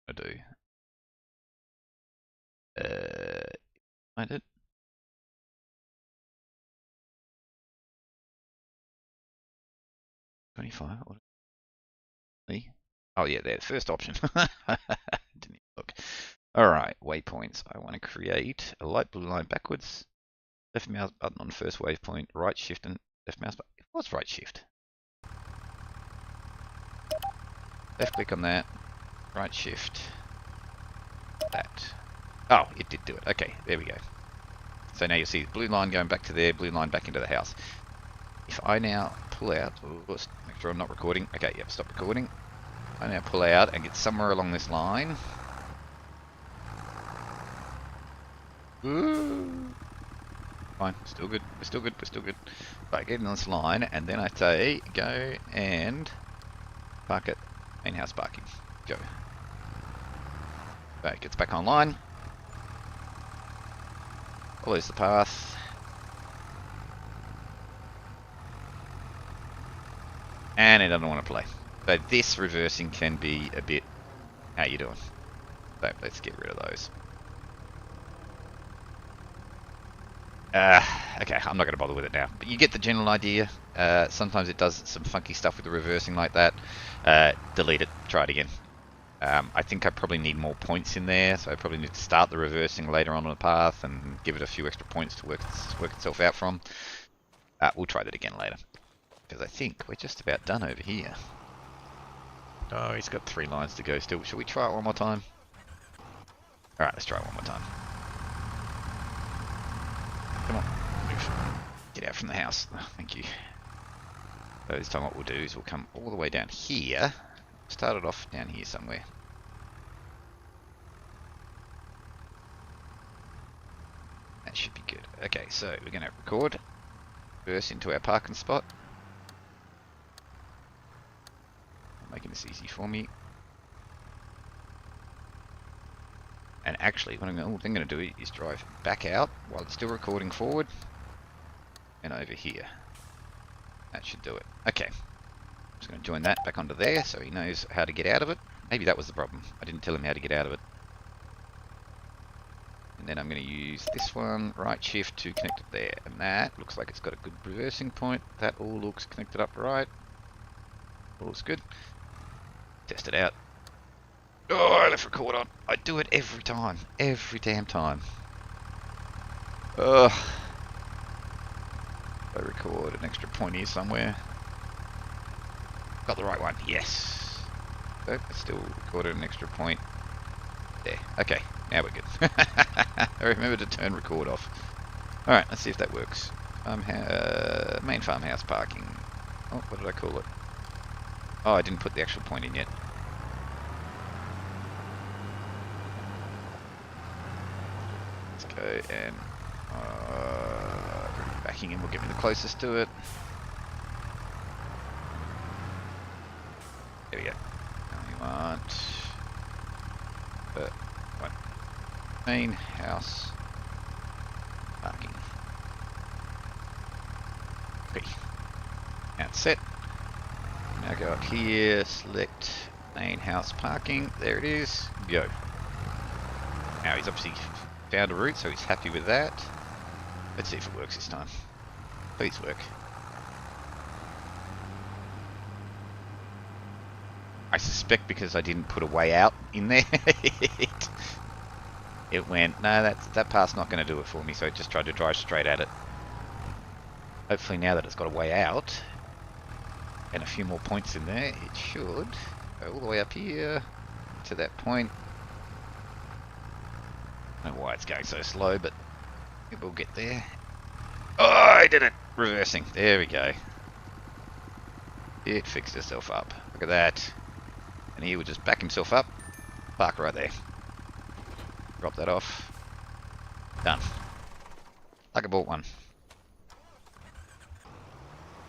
I do. Find it. What? Oh yeah, there, the first option. Didn't even look. Alright, waypoints. I want to create a light blue line backwards. Left mouse button on first waypoint, right shift and left mouse button. What's right shift? Left click on that, right shift, that. Oh, it did do it. Okay, there we go. So now you see the blue line going back to there, blue line back into the house. If I now pull out, make sure I'm not recording. Okay, yep, stop recording. I now pull out and get somewhere along this line. Ooh. Fine, still good, we're still good, we're still good. Right, get in this line, and then I say, go and park it, main house parking. Go. Right, gets back online. Follows the path. And it doesn't want to play. So this reversing can be a bit, how you doing? So let's get rid of those. Okay, I'm not going to bother with it now. But you get the general idea. Sometimes it does some funky stuff with the reversing like that. Delete it, try it again. I think I probably need more points in there, so I probably need to start the reversing later on the path and give it a few extra points to work itself out from. We'll try that again later, because I think we're just about done over here. Oh, he's got 3 lines to go still. Shall we try it one more time? Alright, let's try it one more time. Come on, move. Get out from the house. Oh, thank you. So this time what we'll do is we'll come all the way down here. Start it off down here somewhere. That should be good. Okay, so we're going to record. Reverse into our parking spot. Making this easy for me. And actually, what I'm going to do is drive back out while it's still recording forward. And over here. That should do it. Okay. Just going to join that back onto there so he knows how to get out of it. Maybe that was the problem. I didn't tell him how to get out of it. And then I'm going to use this one, right shift to connect it there. And that looks like it's got a good reversing point. That all looks connected up right. All looks good. Test it out. Oh, I left record on. I do it every time. Every damn time. Ugh. I record an extra point here somewhere. Got the right one. Yes. Oh, I still recorded an extra point. There. Okay. Now we're good. I remember to turn record off. Alright, let's see if that works. Main farmhouse parking. Oh, what did I call it? Oh, I didn't put the actual point in yet. Let's go and backing in will get me the closest to it. There we go. Now we want what? Main house parking. Okay. Now it's set. Now go up here, select main house parking. There it is. Go. Now he's obviously found a route, so he's happy with that. Let's see if it works this time. Please work. I suspect because I didn't put a way out in there, it went, no, that path's not going to do it for me, so it just tried to drive straight at it. Hopefully now that it's got a way out, and a few more points in there, it should go all the way up here to that point. I don't know why it's going so slow, but it will get there. Oh, I did it! Reversing. There we go. It fixed itself up. Look at that. And he would just back himself up. Park right there. Drop that off. Done. Like I bought one.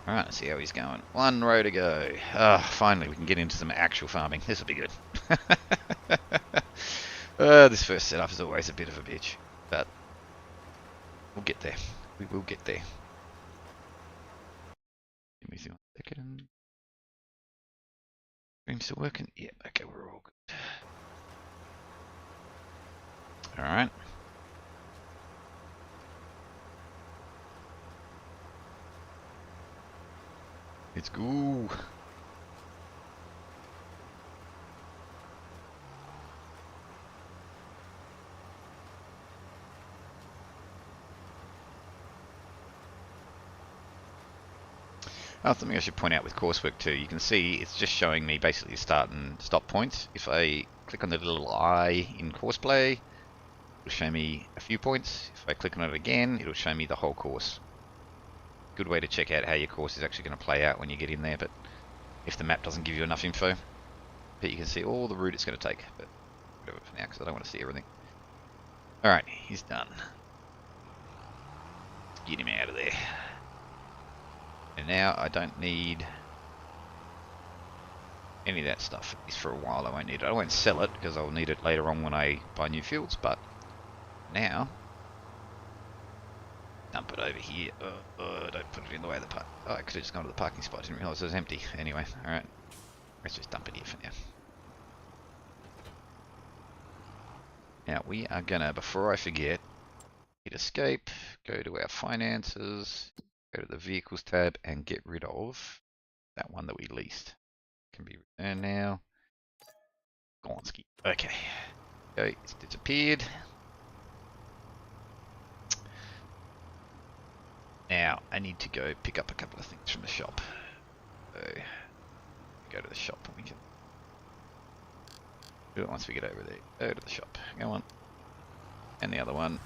Alright, let's see how he's going. One row to go. Ah, finally we can get into some actual farming. This will be good. This first setup is always a bit of a bitch. But we'll get there. We will get there. Give me 1 second. Stream still working? Yeah, okay, we're all good. Alright. Let's go. Oh, something I should point out with coursework too, you can see it's just showing me basically start and stop points. If I click on the little eye in Courseplay, it'll show me a few points. If I click on it again, it'll show me the whole course. Good way to check out how your course is actually going to play out when you get in there, but if the map doesn't give you enough info. But you can see all the route it's going to take, but whatever for now, because I don't want to see everything. Alright, he's done. Let's get him out of there. And now I don't need any of that stuff. At least for a while I won't need it. I won't sell it because I'll need it later on when I buy new fields, but now dump it over here. Don't put it in the way of the park. Oh, I could have just gone to the parking spot. I didn't realise it was empty. Anyway, alright. Let's just dump it here for now. Now we are gonna, before I forget, hit escape, go to our finances, go to the vehicles tab and get rid of that one that we leased. Can be returned now. Gonski. Okay. Okay, it's disappeared. Now I need to go pick up a couple of things from the shop. So go to the shop and we can do it once we get over there. Go to the shop. Go on. And the other one.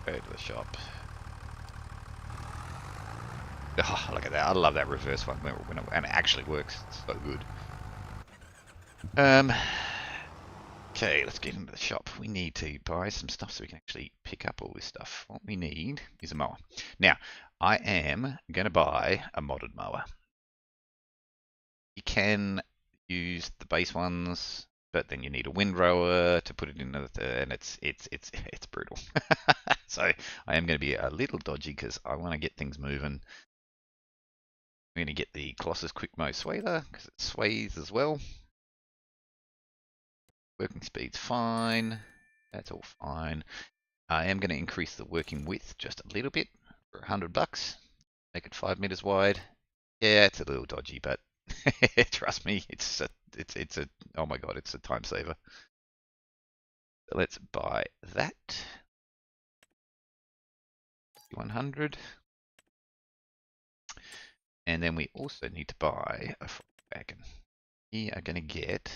Go to the shop. Oh, look at that. I love that reverse one when it actually works. It's so good. Okay, let's get into the shop. We need to buy some stuff so we can actually pick up all this stuff. What we need is a mower. Now, I am going to buy a modded mower. You can use the base ones but then you need a windrower to put it in, and it's brutal. So I am going to be a little dodgy because I want to get things moving. I'm going to get the Colossus Quick Mow Swather because it sways as well. Working speed's fine. That's all fine. I am going to increase the working width just a little bit for $100. Make it 5 meters wide. Yeah, it's a little dodgy, but trust me, it's a oh my god, it's a time saver. So let's buy that. 100. And then we also need to buy a wagon. We are going to get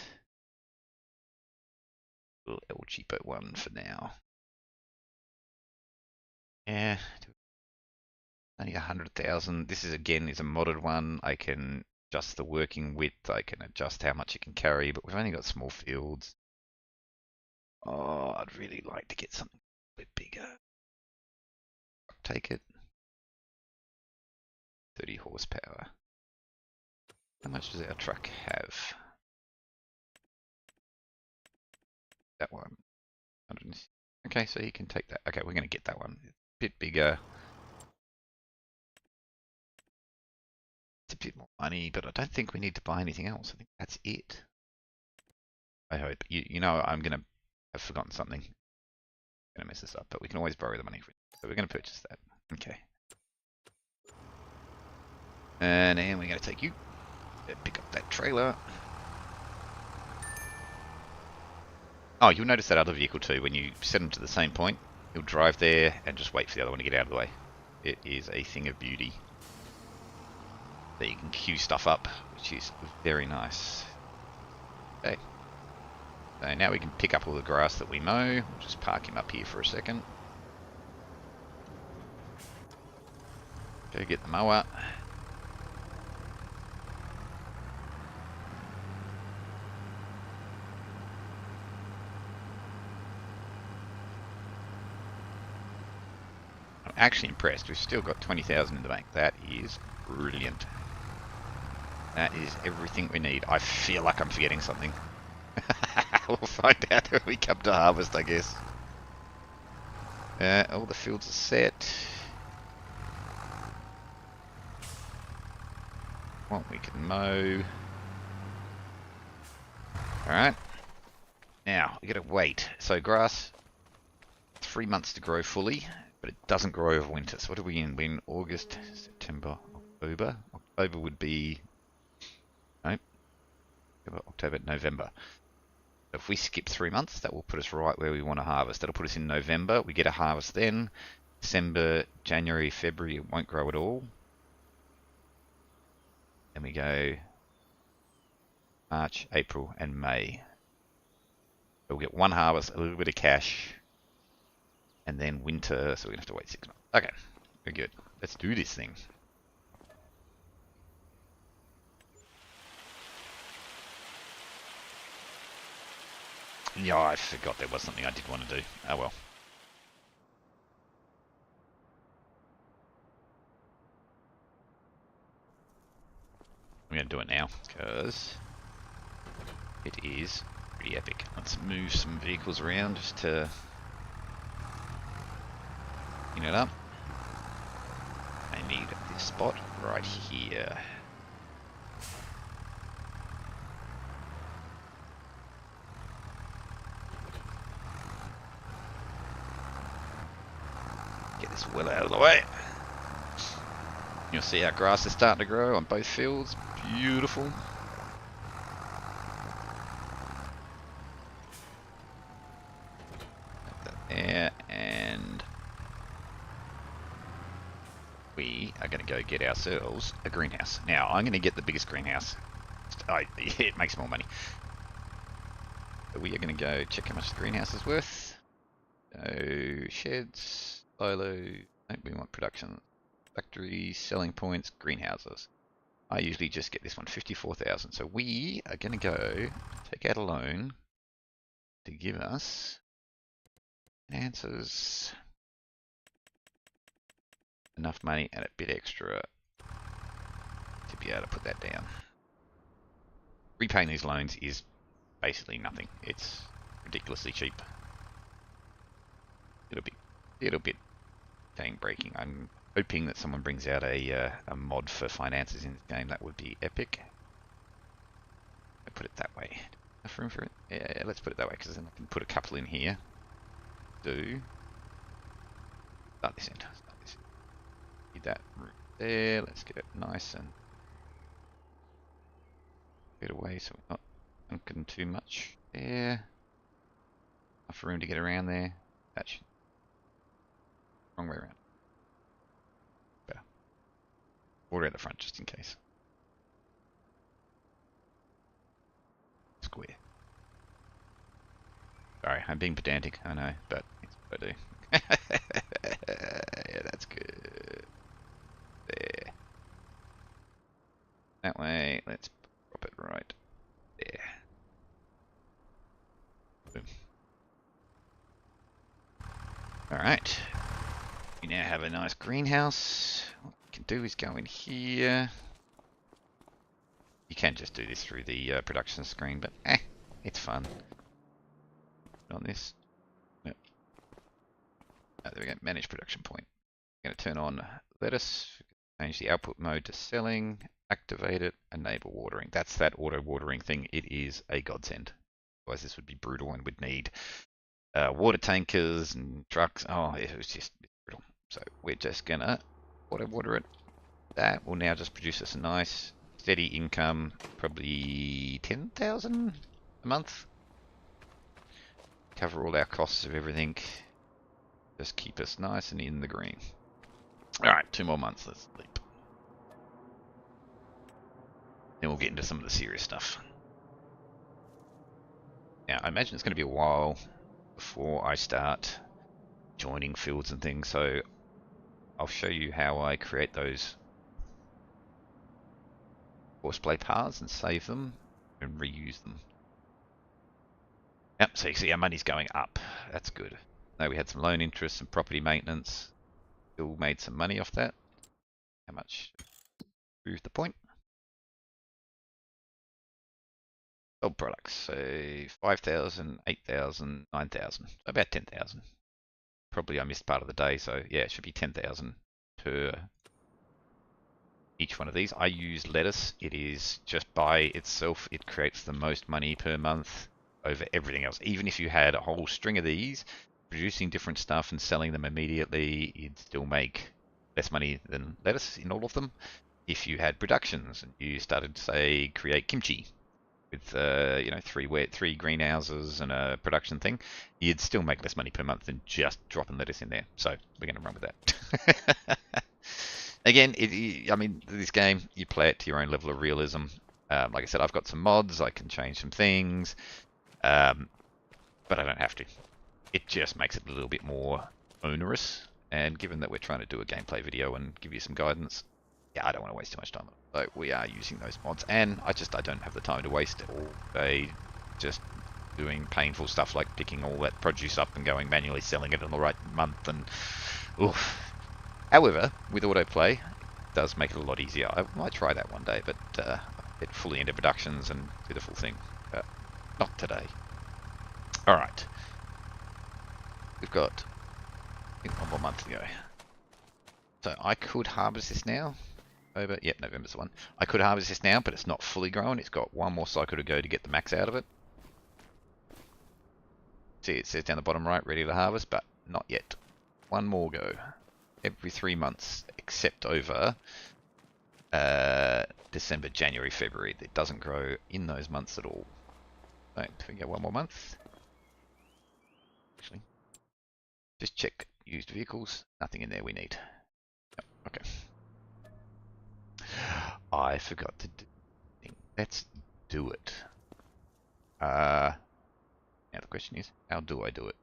a little cheaper one for now. Yeah, only 100,000. This is again is a modded one. I can adjust the working width. I can adjust how much it can carry, but we've only got small fields. Oh, I'd really like to get something a bit bigger. Take it. 30 horsepower. How much does our truck have? That one. 100. Okay, so you can take that. Okay, we're going to get that one. A bit bigger. It's a bit more money, but I don't think we need to buy anything else. I think that's it. I hope. You know I'm going to have forgotten something. I'm going to mess this up, but we can always borrow the money for it. So we're going to purchase that. Okay. And then we're going to take you. Pick up that trailer. Oh, you'll notice that other vehicle too. When you set them to the same point, you'll drive there and just wait for the other one to get out of the way. It is a thing of beauty. So you can queue stuff up, which is very nice. Okay. So now we can pick up all the grass that we mow. We'll just park him up here for a second. Go get the mower. I'm actually impressed. We've still got 20,000 in the bank. That is brilliant. That is everything we need. I feel like I'm forgetting something. We'll find out when we come to harvest, I guess. All the fields are set. What we can mow. Alright. Now, we gotta wait. So grass, 3 months to grow fully, but it doesn't grow over winter. So what are we in? We're in August, September, October? October would be... No. October, November. If we skip 3 months, that will put us right where we want to harvest. That'll put us in November. We get a harvest then. December, January, February, it won't grow at all. Then we go March, April, and May. We'll get one harvest, a little bit of cash, and then winter, so we're going to have to wait 6 months. Okay, very good. Let's do this thing. Yeah, I forgot there was something I did want to do. Oh well. I'm going to do it now, because it is pretty epic. Let's move some vehicles around just to clean it up. I need this spot right here. Get this well out of the way. You'll see how grass is starting to grow on both fields. Beautiful. There, and we are going to go get ourselves a greenhouse. Now, I'm going to get the biggest greenhouse. It makes more money. But we are going to go check how much the greenhouse is worth. So, sheds, silo, no, we want production. Factories, selling points, greenhouses. I usually just get this one, 54,000. So we are going to go take out a loan to give us finances, enough money and a bit extra to be able to put that down. Repaying these loans is basically nothing. It's ridiculously cheap. Little bit game breaking. I'm hoping that someone brings out a mod for finances in this game. That would be epic. I'll put it that way. Enough room for it? Yeah, let's put it that way because then I can put a couple in here. Start this end. Need that room there. Let's get it nice and get away so we're not dunking too much there. Enough room to get around there. That should. Wrong way around. Better. Water at the front just in case. Square. Sorry, I'm being pedantic, I know, but it's what I do. Yeah, that's good. There. That way, let's drop it right there. Boom. Alright. We now have a nice greenhouse. What we can do is go in here. You can just do this through the production screen, but it's fun. On this. Yep. Oh, there we go. Manage production point. I'm going to turn on lettuce. Change the output mode to selling. Activate it. Enable watering. That's that auto watering thing. It is a godsend. Otherwise, this would be brutal and would need water tankers and trucks. Oh, it was just brutal. So we're just going to auto water it. That will now just produce us a nice steady income. Probably 10,000 a month. Cover all our costs of everything. Just keep us nice and in the green. Alright, 2 more months. Let's sleep. Then we'll get into some of the serious stuff. Now, I imagine it's going to be a while before I start joining fields and things, so I'll show you how I create those Courseplay paths and save them and reuse them. Yep, so you see our money's going up. That's good. Now we had some loan interest and property maintenance. Still made some money off that. How much? Prove the point. Sold products. So 5,000, 8,000, 9,000. About 10,000. Probably I missed part of the day, so yeah, it should be 10,000 per each one of these. I use lettuce. It is just by itself, it creates the most money per month over everything else. Even if you had a whole string of these, producing different stuff and selling them immediately, you'd still make less money than lettuce in all of them. If you had productions and you started to say create kimchi with you know, three greenhouses and a production thing, you'd still make less money per month than just dropping lettuce in there. So we're going to run with that. Again, I mean, this game, you play it to your own level of realism. Like I said, I've got some mods, I can change some things, but I don't have to. It just makes it a little bit more onerous, and given that we're trying to do a gameplay video and give you some guidance, yeah, I don't want to waste too much time on it. So we are using those mods, and I don't have the time to waste all day just doing painful stuff like picking all that produce up and going manually selling it in the right month, and oof. However, with autoplay, it does make it a lot easier. I might try that one day, but get fully into productions and do the full thing. But not today. Alright. We've got, I think, 1 more month to go. So I could harvest this now. Yep, November's the one. I could harvest this now, but it's not fully grown. It's got 1 more cycle to go to get the max out of it. See, it says down the bottom right, ready to harvest, but not yet. 1 more go. Every 3 months, except over December, January, February. It doesn't grow in those months at all. So, we get 1 more month. Actually, just check used vehicles. Nothing in there we need. Yep, okay. I forgot to do it. Let's do it. Now the question is, how do I do it?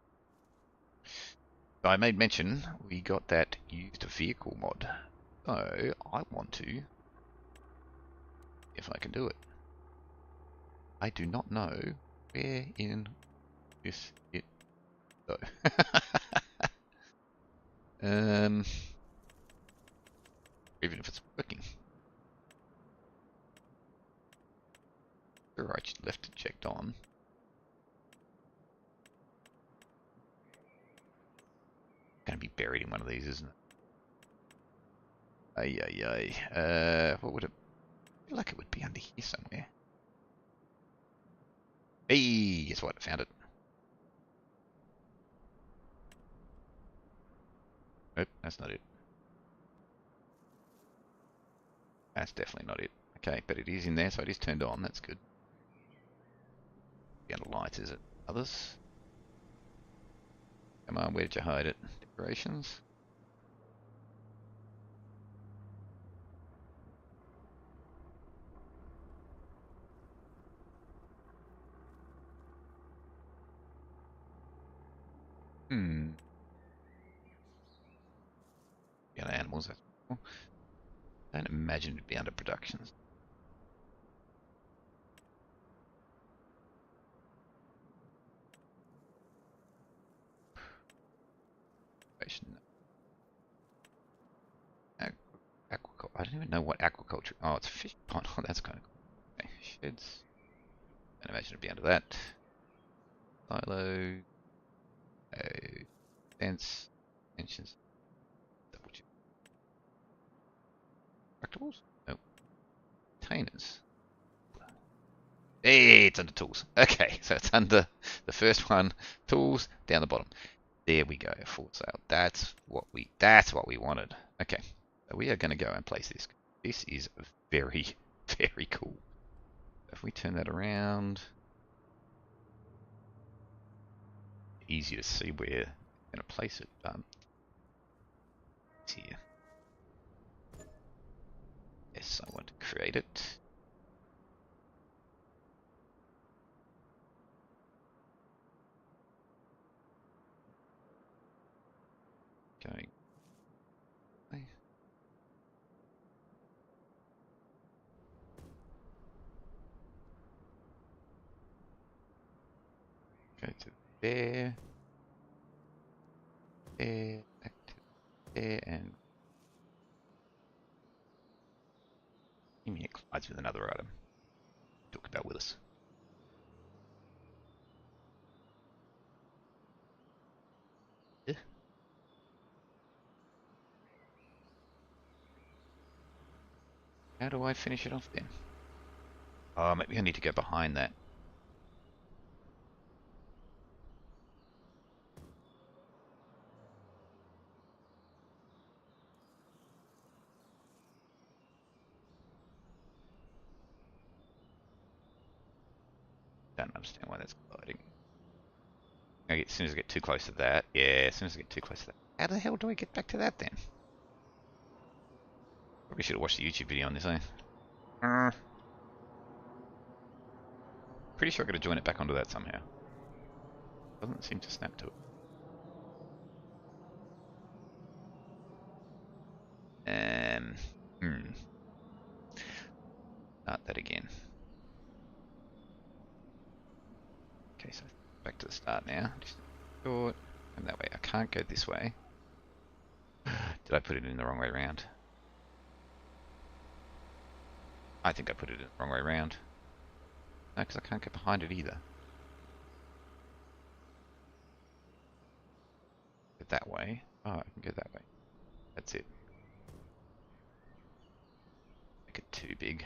So I made mention we got that used vehicle mod. So I want to see if I can do it. I do not know where in this it though. Even if it's working. Sure, I left it checked on. to be buried in one of these, isn't it? Ay, ay, ay. What would it... I feel like it would be under here somewhere. Hey, guess what? I found it. Nope, that's not it. That's definitely not it. Okay, but it is in there, so it is turned on. That's good. The under lights, is it? Others? Come on, where did you hide it? Decorations? Hmm. Yeah, animals, that's cool. I don't imagine it'd be under productions. Aquaculture. I don't even know what aquaculture. Oh, it's a fish pond. Oh, that's kind of cool. Okay, sheds. Don't imagine it'd be under that. Silo. Fence. Mentions. Double check. Collectibles? No. Containers. Hey, it's under tools. Okay, so it's under the first one. Tools down the bottom. There we go. Full sale. That's what we wanted. Okay. So we are going to go and place this. This is very, very cool. If we turn that around, easy to see where we're going to place it. It's here. Yes, I want to create it. Going. Go to there. There. Back to there. And give me a collides with another item. Talk about with us. Yeah. How do I finish it off then? Oh, maybe I need to go behind that. Don't understand why that's colliding. As soon as I get too close to that. Yeah, as soon as I get too close to that. How the hell do I get back to that then? Probably should have watched the YouTube video on this, eh? Pretty sure I got to join it back onto that somehow. Doesn't seem to snap to it. Start that again. Okay, so back to the start now. Just short, and that way. I can't go this way. Did I put it in the wrong way around? I think I put it in the wrong way around. No, because I can't get behind it either. Go that way. Oh, I can go that way. That's it. Make it too big.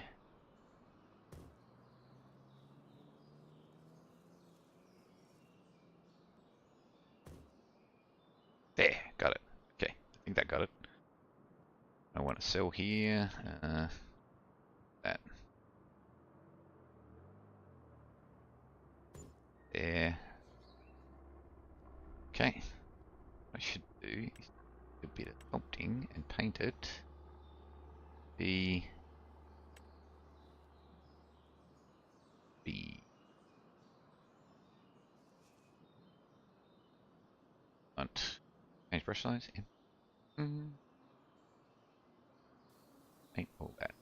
There, got it. Okay, I think that got it. I want to sell here. That. There. Okay. What I should do is a bit of sculpting and paint it. The change brush size. Paint all that.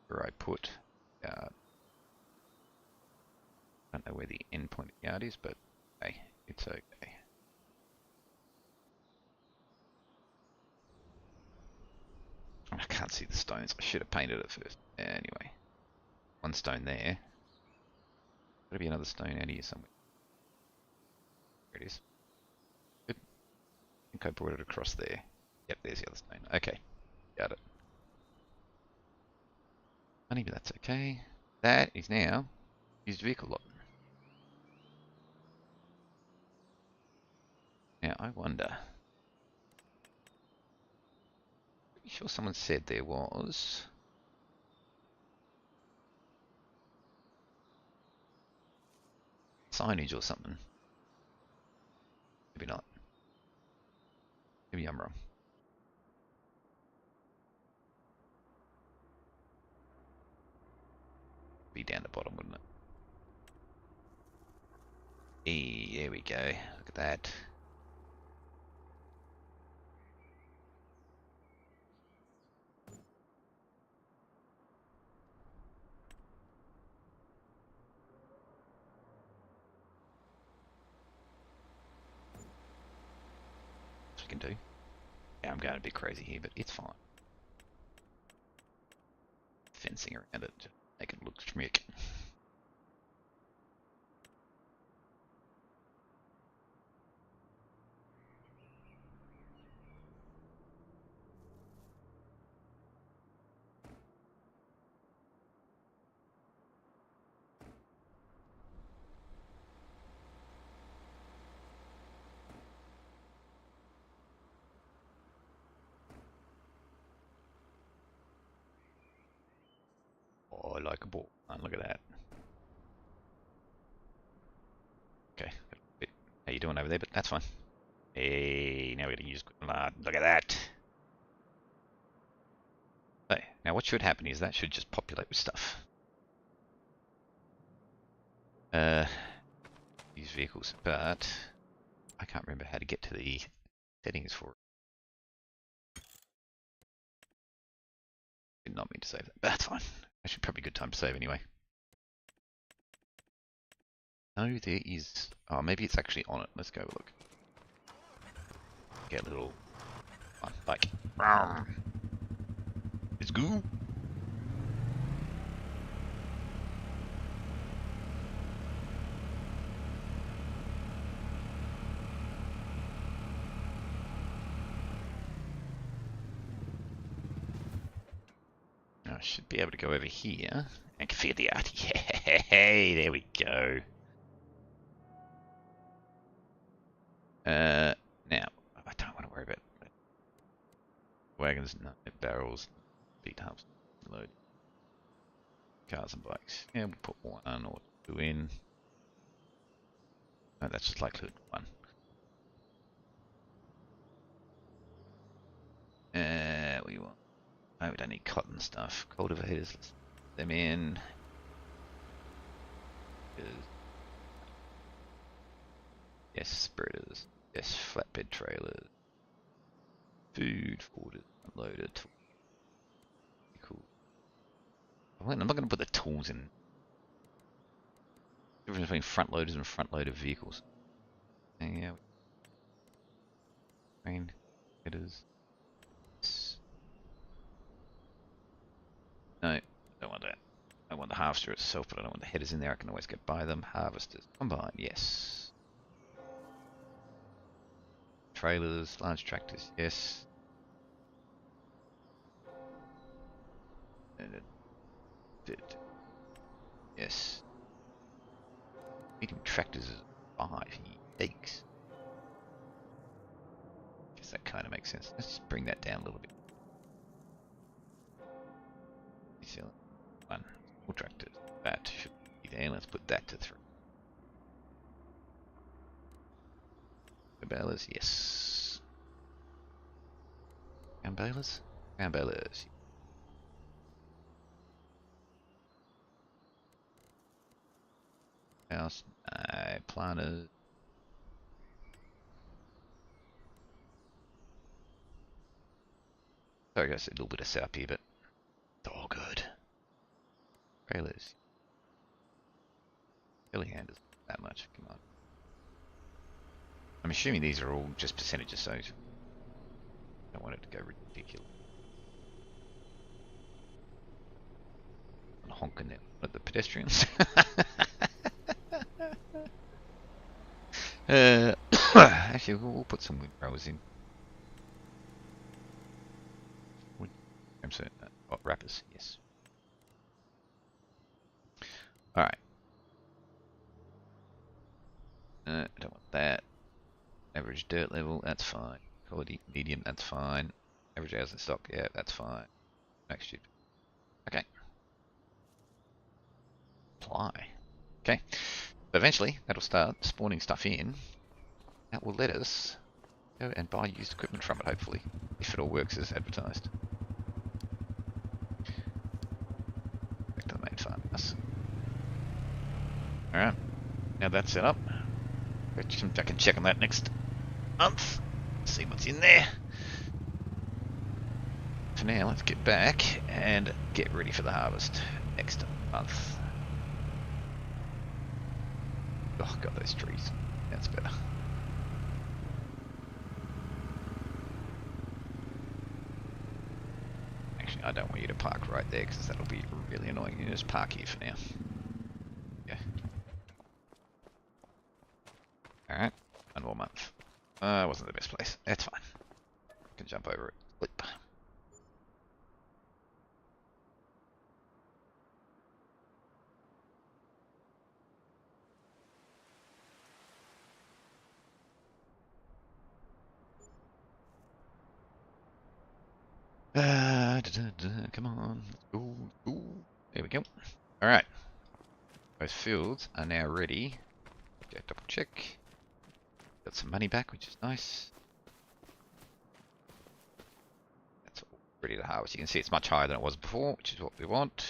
Where I put yard. I don't know where the end point of yard is, but hey, it's okay. I can't see the stones. I should have painted it first. Anyway, one stone there. Gotta be another stone out here somewhere. There it is. think I brought it across there. Yep, there's the other stone. Okay, got it. Funny, but that's okay. That is now used vehicle lot. Now, I wonder. Pretty sure someone said there was signage or something. Maybe not. Maybe I'm wrong. Be down the bottom, wouldn't it? Hey, there we go. Look at that. We can do. Yeah, I'm going a bit crazy here, but it's fine. Fencing around it to make it look schmick. Oh, I like a ball. And look at that. Okay. How you doing over there? But that's fine. Hey, now we're going to use... look at that. Okay, now what should happen is that should just populate with stuff. Use vehicles, but I can't remember how to get to the settings for it. Did not mean to save that, but that's fine. Actually, probably a good time to save anyway. No, there is... Oh, maybe it's actually on it. Let's go look. Get a little... Like... Let's go! I should be able to go over here and configure the art. Hey, there we go. Now, I don't want to worry about wagons, no, barrels, beat hubs, load, cars and bikes. Yeah, we'll put one or two in. No, that's just likely one. What do you want? Oh, we don't need cotton stuff. Cultivators, let's put them in. Yes, spreaders. Yes, flatbed trailers. Food, forwarders, unloader, tool. Cool. I'm not going to put the tools in. Difference between front loaders and front loader vehicles. Yeah. Train headers. No, don't want that. I want the harvester itself, but I don't want the headers in there. I can always get by them. Harvesters. Combine, yes. Trailers, large tractors, yes. Yes. Medium tractors is 5. Yikes. Guess that kind of makes sense. Let's just bring that down a little bit. One. More tractors. That should be there. Let's put that to 3. Balers, yes. Ground balers? Ground balers. House, planters. Sorry guys, a little bit of setup here, but it's all good. Trailers. Telehanders, that much, come on. I'm assuming these are all just percentages, so I don't want it to go ridiculous. I'm honking at the pedestrians. Actually, we'll put some windrows in. wrappers, yes. Alright. I don't want that. Average dirt level, that's fine. Quality, medium, that's fine. Average hours in stock, yeah, that's fine. Max stupid. Okay. Apply. Okay. So eventually, that'll start spawning stuff in. That will let us go and buy used equipment from it, hopefully. If it all works as advertised. Back to the main farmhouse. Alright. Now that's set up. I can check on that next month. See what's in there. For now, let's get back and get ready for the harvest next month. Oh, got those trees. That's better. Actually, I don't want you to park right there because that'll be really annoying. You just park here for now. Yeah. Alright, one more month. Wasn't the best place. That's fine. Can jump over it. Flip. Come on. Ooh. There we go. Alright. Those fields are now ready. Double check. Got some money back, which is nice. That's all ready to harvest. You can see it's much higher than it was before, which is what we want.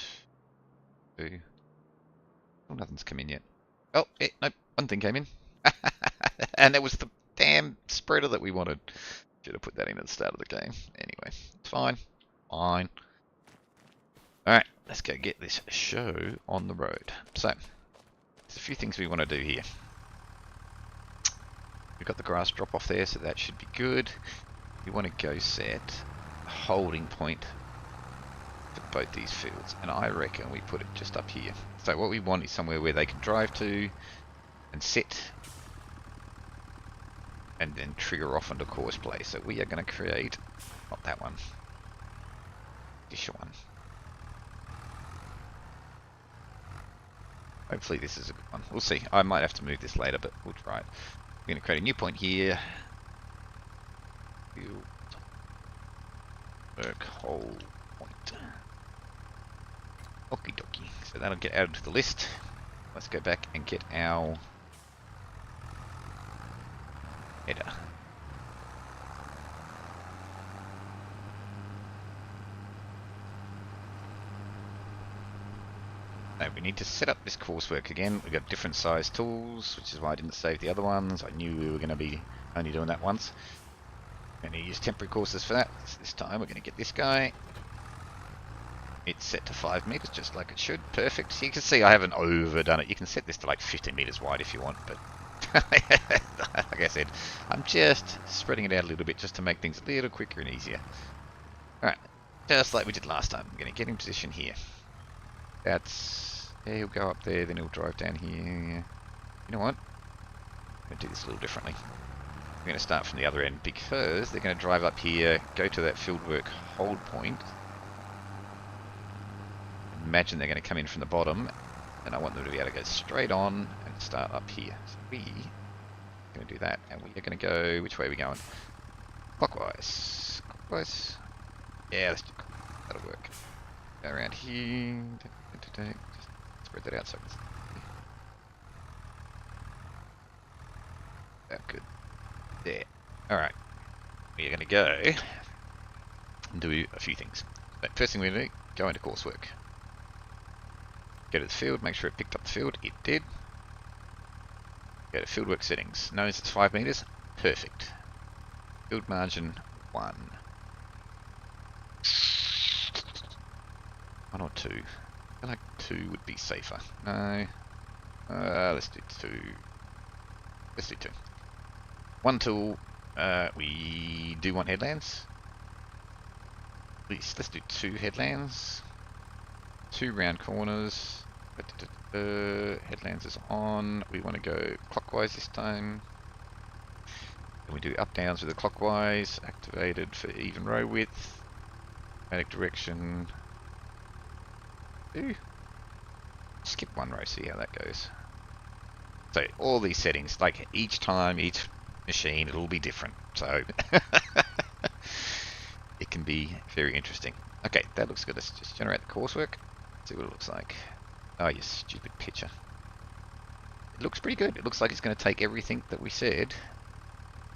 Oh, nothing's come in yet. Oh, nope. One thing came in. And it was the damn spreader that we wanted. Should have put that in at the start of the game. Anyway, it's fine. Fine. Alright, let's go get this show on the road. So, there's a few things we want to do here. We've got the grass drop off there, so that should be good. We want to go set a holding point for both these fields, and I reckon we put it just up here. So what we want is somewhere where they can drive to and sit and then trigger off onto Courseplay. So we are going to create, not that one, this one. Hopefully this is a good one. We'll see. I might have to move this later, but we'll try it. We're going to create a new point here. Field work whole point. Okie dokie. So that'll get added to the list. Let's go back and get our header. Now we need to set up this coursework again. We've got different size tools, which is why I didn't save the other ones. I knew we were going to be only doing that once. I'm going to use temporary courses for that. So this time we're going to get this guy. It's set to 5 meters, just like it should. Perfect. So you can see I haven't overdone it. You can set this to like 15 meters wide if you want, but like I said, I'm just spreading it out a little bit just to make things a little quicker and easier. Alright, just like we did last time. I'm going to get in position here. That's... yeah, he'll go up there, then he'll drive down here. You know what? I'm going to do this a little differently. We're going to start from the other end because they're going to drive up here, go to that fieldwork hold point. Imagine they're going to come in from the bottom, and I want them to be able to go straight on and start up here. So we are going to do that, and we are going to go... which way are we going? Clockwise. Clockwise? Yeah, let's do clockwise. That'll work. Go around here. Just spread that out so I can see. That good. There. Alright. We are going to go and do a few things. But first thing we're going to do, go into coursework. Go to the field, make sure it picked up the field. It did. Go to fieldwork settings. Knows it's 5 meters. Perfect. Field margin 1. 1 or 2. I feel like 2 would be safer. No. Let's do 2. Let's do 2. 1 tool. We do want headlands. Please, let's do 2 headlands. 2 round corners. Headlands is on. We want to go clockwise this time. And we do up downs with the clockwise. Activated for even row width. Automatic direction. 2. Skip one row, see how that goes. So all these settings, like each time, each machine, it'll be different. So it can be very interesting. Okay, that looks good. Let's just generate the coursework. See what it looks like. Oh, you stupid picture. It looks pretty good. It looks like it's going to take everything that we said.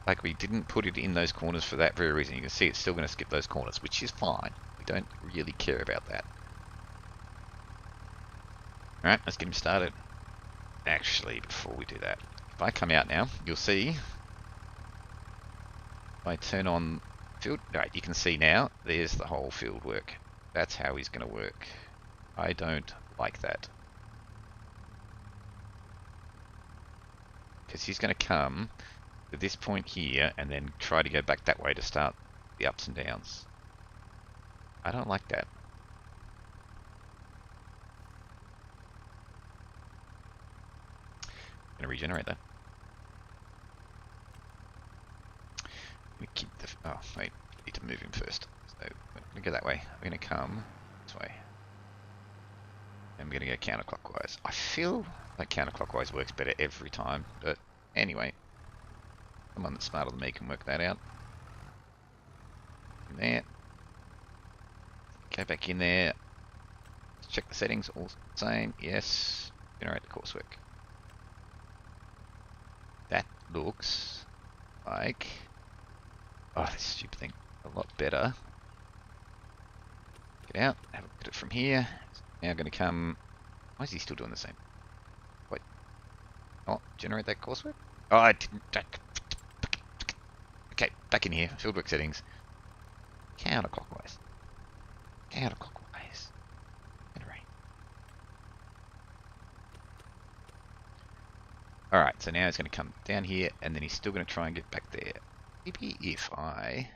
Like we didn't put it in those corners for that very reason. You can see it's still going to skip those corners, which is fine. We don't really care about that. Alright, let's get him started. Actually, before we do that, if I come out now, you'll see, if I turn on field, right, you can see now, there's the whole field work. That's how he's going to work. I don't like that. Because he's going to come to this point here and then try to go back that way to start the ups and downs. I don't like that. I'm going to regenerate that. We keep the... Oh, wait. I need to move him first. So, I'm going to go that way. I'm going to come this way. I'm going to go counterclockwise. I feel like counterclockwise works better every time, but anyway. Someone that's smarter than me can work that out. In there. Go back in there. Check the settings, all the same. Yes. Generate the coursework. That looks like... Oh, this stupid thing. A lot better. Get out. Have a look at it from here. It's now going to come... Why is he still doing the same? Wait. Oh, generate that coursework? Oh, I didn't... Okay, back in here. Fieldwork settings. Counterclockwise. Counterclockwise. Generate. Alright, so now he's going to come down here, and then he's still going to try and get back there. Maybe if I...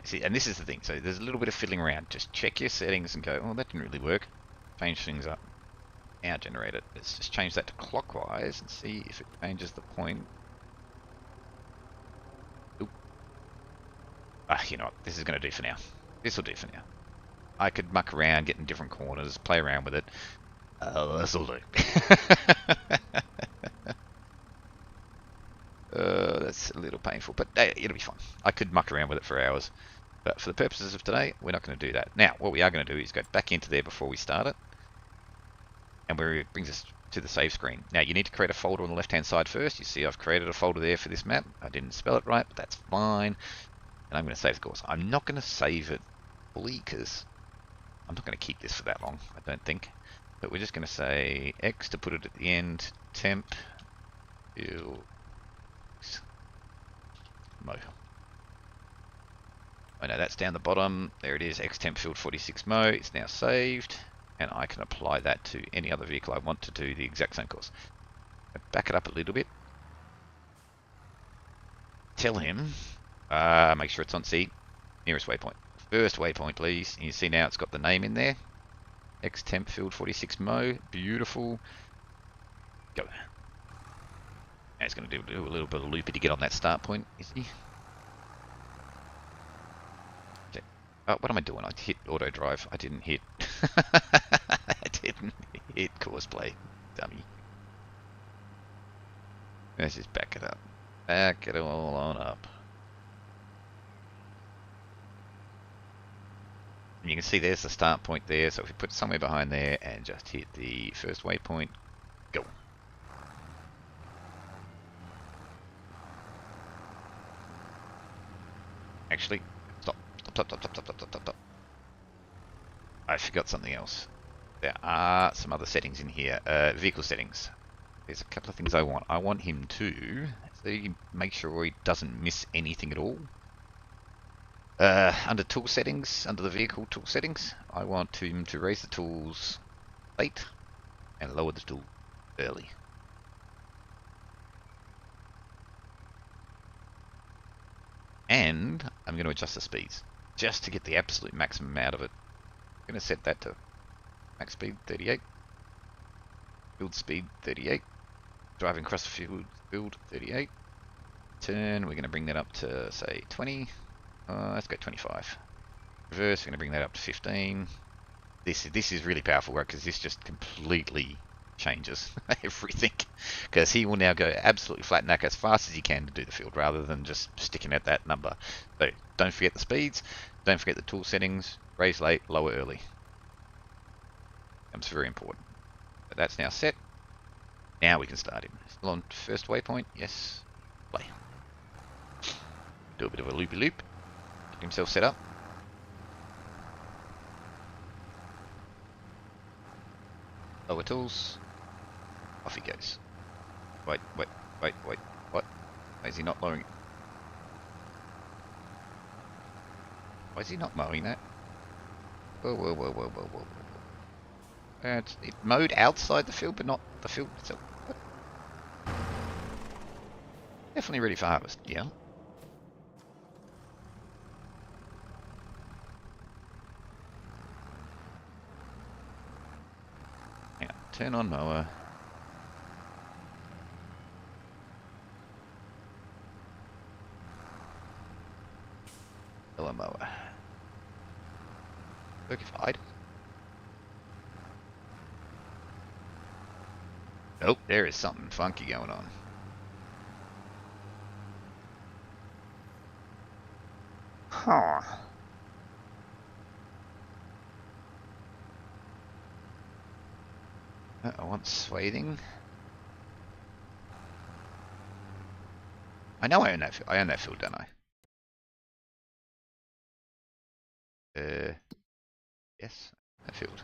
See, and this is the thing, so there's a little bit of fiddling around. Just check your settings and go, oh, that didn't really work. Change things up. Now generate it. Let's just change that to clockwise and see if it changes the point. Oop. Ah, you know what, this is going to do for now. This will do for now. I could muck around, get in different corners, play around with it. This will do. That's a little painful, but it'll be fun. I could muck around with it for hours. But for the purposes of today, we're not going to do that. Now, what we are going to do is go back into there before we start it. And where it brings us to the save screen. Now, you need to create a folder on the left-hand side first. You see I've created a folder there for this map. I didn't spell it right, but that's fine. And I'm going to save the course. I'm not going to save it fully because I'm not going to keep this for that long, I don't think. But we're just going to say X to put it at the end. Temp. Mo. Oh no, that's down the bottom. There it is, Xtemp field 46 Mo. It's now saved, and I can apply that to any other vehicle I want to do the exact same course. Back it up a little bit. Tell him, make sure it's on C, nearest waypoint. First waypoint, please. And you see now it's got the name in there. Xtemp field 46 Mo. Beautiful. Go. Now it's going to do a little bit of loopy to get on that start point, is he? Okay. Oh, what am I doing? I hit Autodrive. I didn't hit... I didn't hit Courseplay. Dummy. Let's just back it up. Back it all on up. And you can see there's the start point there, so if we put it somewhere behind there and just hit the first waypoint, go. Actually, stop. I forgot something else. There are some other settings in here. Vehicle settings. There's a couple of things I want. I want him to make sure he doesn't miss anything at all. Under tool settings, under the vehicle tool settings, I want him to raise the tools late and lower the tool early. And I'm going to adjust the speeds just to get the absolute maximum out of it. I'm going to set that to max speed 38, build speed 38, driving across the field build 38, turn, we're going to bring that up to say 20, let's go 25, reverse, we're going to bring that up to 15, this is really powerful, right? Because this just completely changes everything. Because he will now go absolutely flat neck as fast as he can to do the field, rather than just sticking at that number. So don't forget the speeds, don't forget the tool settings, raise late, lower early. That's very important. But that's now set. Now we can start him. Still on first waypoint? Yes. Play. Do a bit of a loopy loop. Get himself set up. Lower tools. Off he goes. Wait. What? Why is he not lowering it? Why is he not mowing that? Whoa. It's mowed outside the field, but not the field itself. What? Definitely ready for harvest. Yeah. Hang on. Turn on mower. Hello, mower. Workified. Nope, there is something funky going on. Huh. I want swathing. I know I own that. I own that field, don't I? Yes, that field.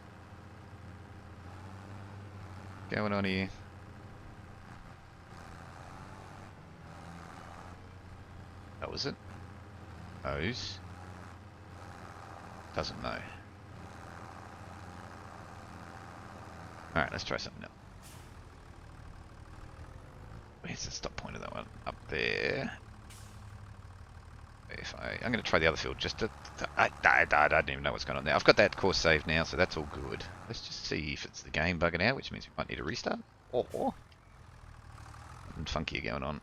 Going on here. That was it. Nose. Doesn't know. Alright, let's try something else. Where's the stop point of that one? Up there. I'm going to try the other field just to... I don't even know what's going on there. I've got that course saved now, so that's all good. Let's just see if it's the game bugging out, which means we might need a restart. Or something funky going on.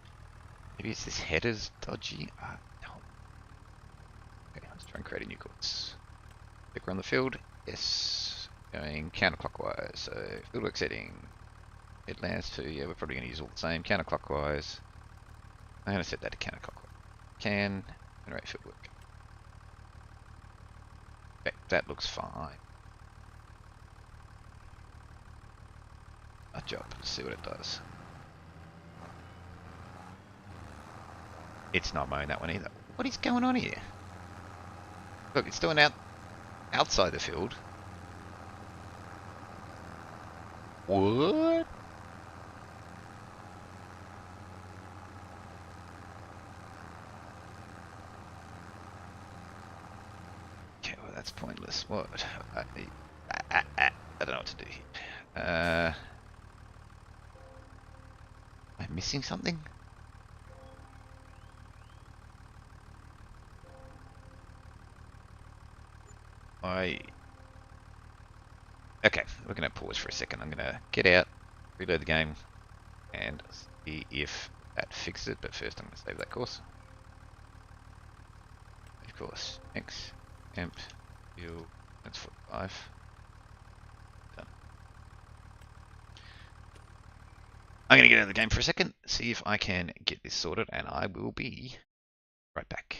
Maybe it's this header's dodgy. No. Okay, let's try and create a new course. Click around the field. Yes. Going counterclockwise. So fieldwork setting. Headlands to, yeah, we're probably going to use all the same. Counterclockwise. I'm going to set that to counterclockwise. Can generate fieldwork. Okay, that looks fine. A job. Let's see what it does. It's not mowing that one either. What is going on here? Look, it's doing outside the field. What? Okay, well that's pointless. What? I don't know what to do here. Am I missing something? Okay, we're going to pause for a second. I'm going to get out, reload the game, and see if that fixes it. But first I'm going to save that course. Of course, X, emp, view, that's 45. Done. I'm going to get out of the game for a second, see if I can get this sorted, and I will be right back.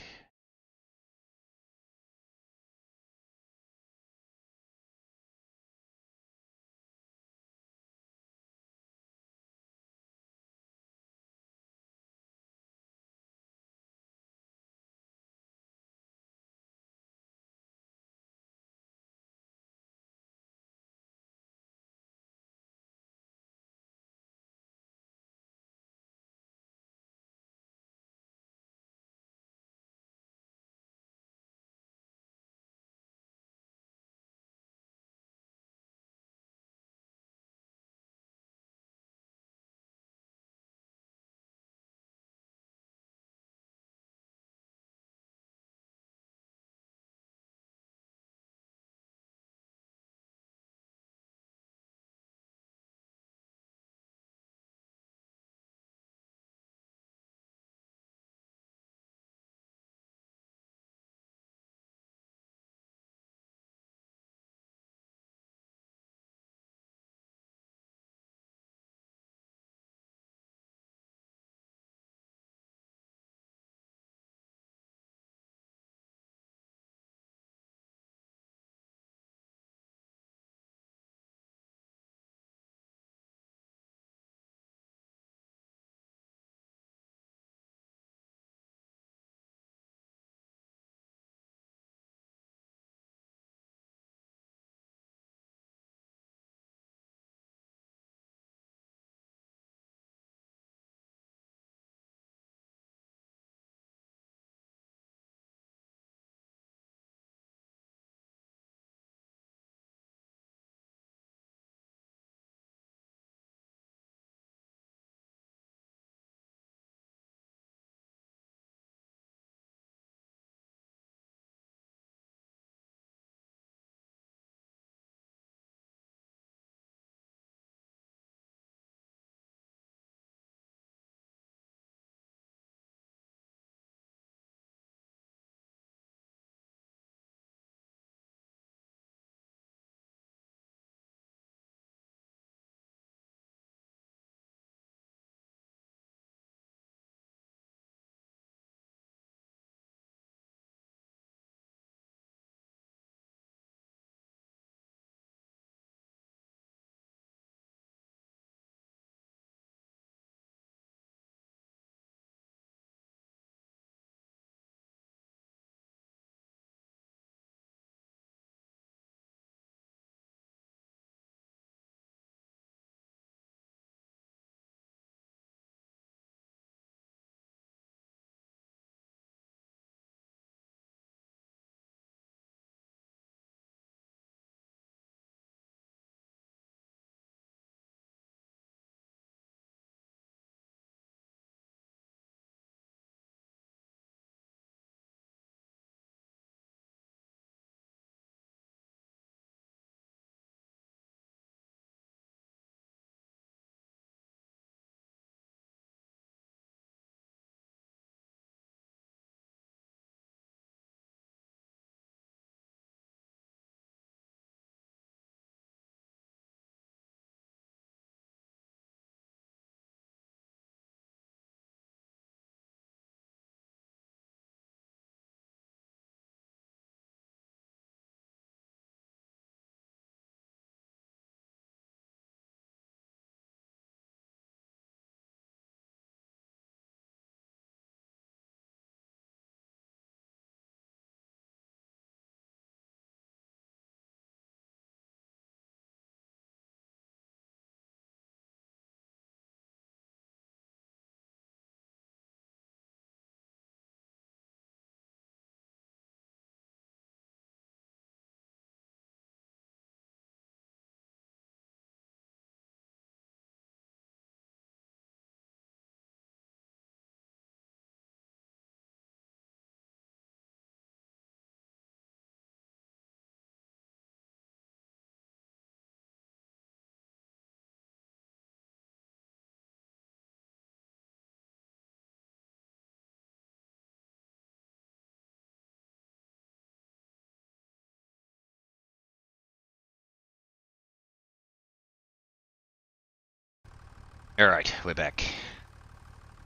Alright, we're back.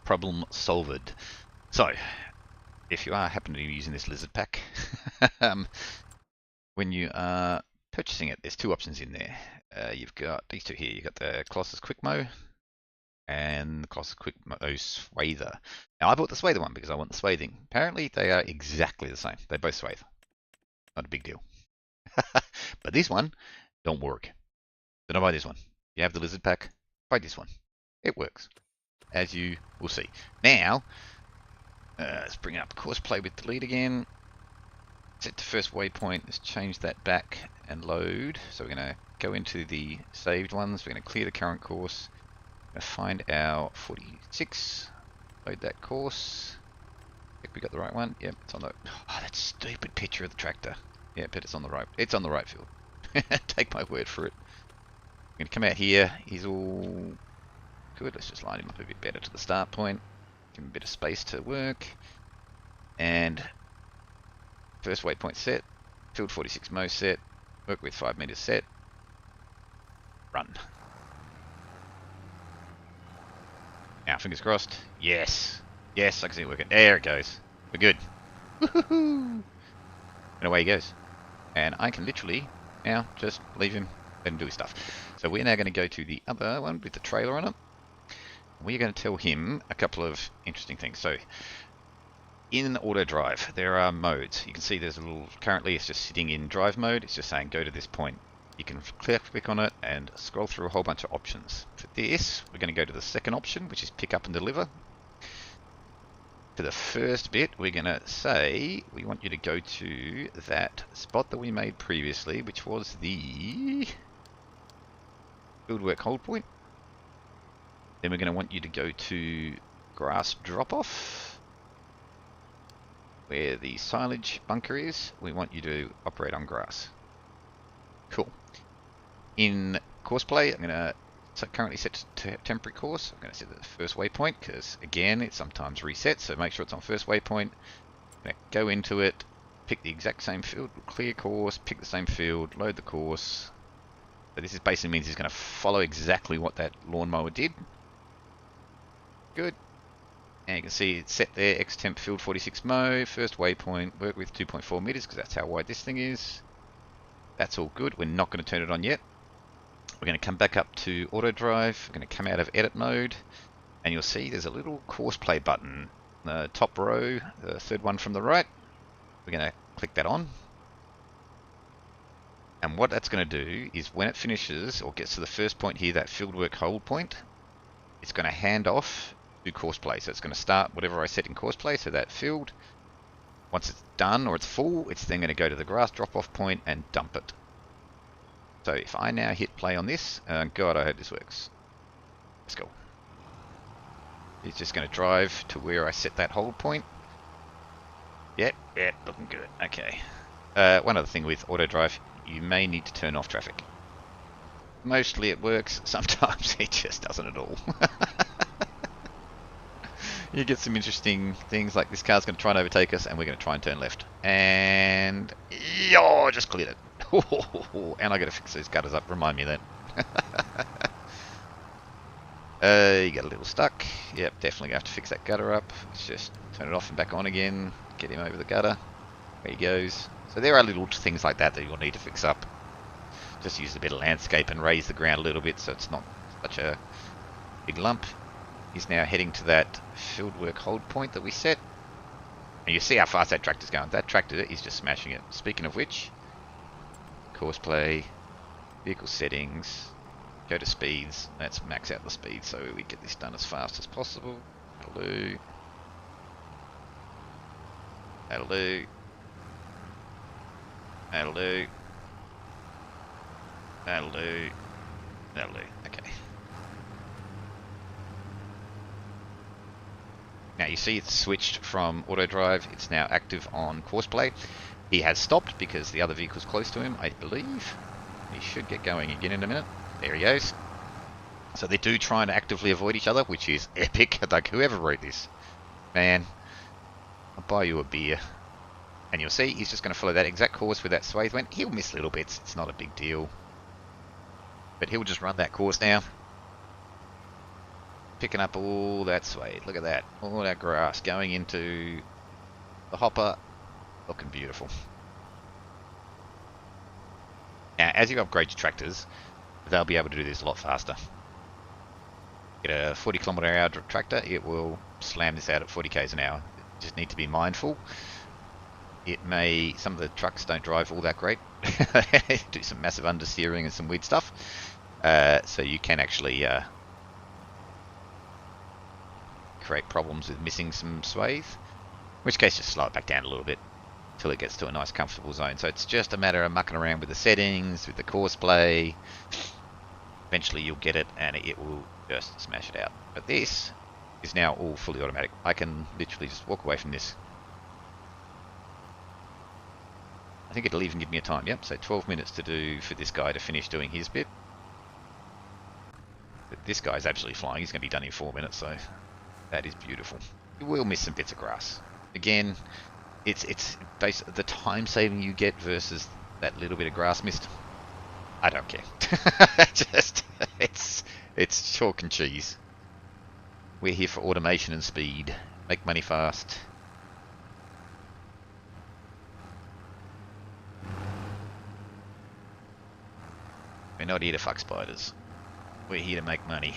Problem solved. So, if you are happen to be using this lizard pack, when you are purchasing it, there's two options in there. You've got these two here. You've got the Colossus Quick Mow and the Colossus Quick Mow Swather. Now, I bought the Swather one because I want the swathing. Apparently, they are exactly the same. They both swathe. Not a big deal. But this one don't work. So don't buy this one. You have the lizard pack, buy this one. It works, as you will see. Now, let's bring up Courseplay with delete again. Set to first waypoint. Let's change that back and load. So we're going to go into the saved ones. We're going to clear the current course. We're going to find our 46. Load that course. Think we got the right one. Yep, it's on the... Oh, that stupid picture of the tractor. Yeah, but it's on the right. It's on the right field. Take my word for it. I'm going to come out here. He's all good. Let's just line him up a bit better to the start point. Give him a bit of space to work. And first waypoint set. Field 46 mow set. Work with 5 meters set. Run. Now, fingers crossed. Yes. Yes, I can see it working. There it goes. We're good. Woohoo! And away he goes. And I can literally now just leave him, let him do his stuff. So we're now going to go to the other one with the trailer on it. We're going to tell him a couple of interesting things. So in Autodrive, there are modes. You can see there's a little, currently it's just sitting in drive mode. It's just saying go to this point. You can click on it and scroll through a whole bunch of options. For this, we're going to go to the second option, which is pick up and deliver. For the first bit, we're going to say we want you to go to that spot that we made previously, which was the fieldwork hold point. Then we're going to want you to go to grass drop-off, where the silage bunker is. We want you to operate on grass. Cool. In Courseplay, I'm going to currently set to temporary course. I'm going to set the first waypoint because, again, it sometimes resets, so make sure it's on first waypoint. I'm going to go into it, pick the exact same field, clear course, pick the same field, load the course. So this is basically means he's going to follow exactly what that lawnmower did. Good. And you can see it's set there, X-Temp Field 46 mow, first waypoint, work with 2.4 meters because that's how wide this thing is. That's all good. We're not going to turn it on yet. We're going to come back up to Autodrive. We're going to come out of edit mode, and you'll see there's a little Courseplay button, the top row, the third one from the right. We're going to click that on. And what that's going to do is when it finishes or gets to the first point here, that fieldwork hold point, it's going to hand off to Courseplay. So it's going to start whatever I set in Courseplay, so that field. Once it's done or it's full, it's then going to go to the grass drop-off point and dump it. So if I now hit play on this, God, I hope this works. Let's go. It's just going to drive to where I set that hold point. Yep, looking good. Okay. One other thing with Autodrive, you may need to turn off traffic. Mostly it works, sometimes it just doesn't at all. You get some interesting things like this car's going to try and overtake us and we're going to try and turn left. And... yo, just cleared it. And I got to fix those gutters up, remind me of that. You got a little stuck. Yep, definitely have to fix that gutter up. Let's just turn it off and back on again. Get him over the gutter. There he goes. So there are little things like that that you'll need to fix up. Just use a bit of landscape and raise the ground a little bit so it's not such a big lump. He's now heading to that fieldwork hold point that we set. And you see how fast that tractor's going. That tractor is just smashing it. Speaking of which, Courseplay, vehicle settings, go to speeds. Let's max out the speed so we get this done as fast as possible. That'll do. Okay. Now you see it's switched from Autodrive. It's now active on Courseplay. He has stopped because the other vehicle's close to him, I believe. He should get going again in a minute. There he goes. So they do try and actively avoid each other, which is epic. Like, whoever wrote this, man, I'll buy you a beer. And you'll see he's just going to follow that exact course where that swathe went. He'll miss little bits. It's not a big deal. But he'll just run that course now. picking up all that swathe. Look at that. All that grass going into the hopper. Looking beautiful. Now, as you upgrade your tractors, they'll be able to do this a lot faster. Get a 40 km/h tractor, it will slam this out at 40 k's an hour. You just need to be mindful. Some of the trucks don't drive all that great. Do some massive understeering and some weird stuff. So you can actually create problems with missing some swathe. In which case, just slow it back down a little bit until it gets to a nice comfortable zone. So it's just a matter of mucking around with the settings, with the Courseplay. Eventually you'll get it and it will just smash it out. But this is now all fully automatic. I can literally just walk away from this. I think it'll even give me a time. Yep, so 12 minutes to do for this guy to finish doing his bit. But this guy's absolutely flying. He's going to be done in 4 minutes, so that is beautiful. You will miss some bits of grass. Again, it's based the time saving you get versus that little bit of grass missed. I don't care. Just it's chalk and cheese. We're here for automation and speed. Make money fast. We're not here to fuck spiders. We're here to make money.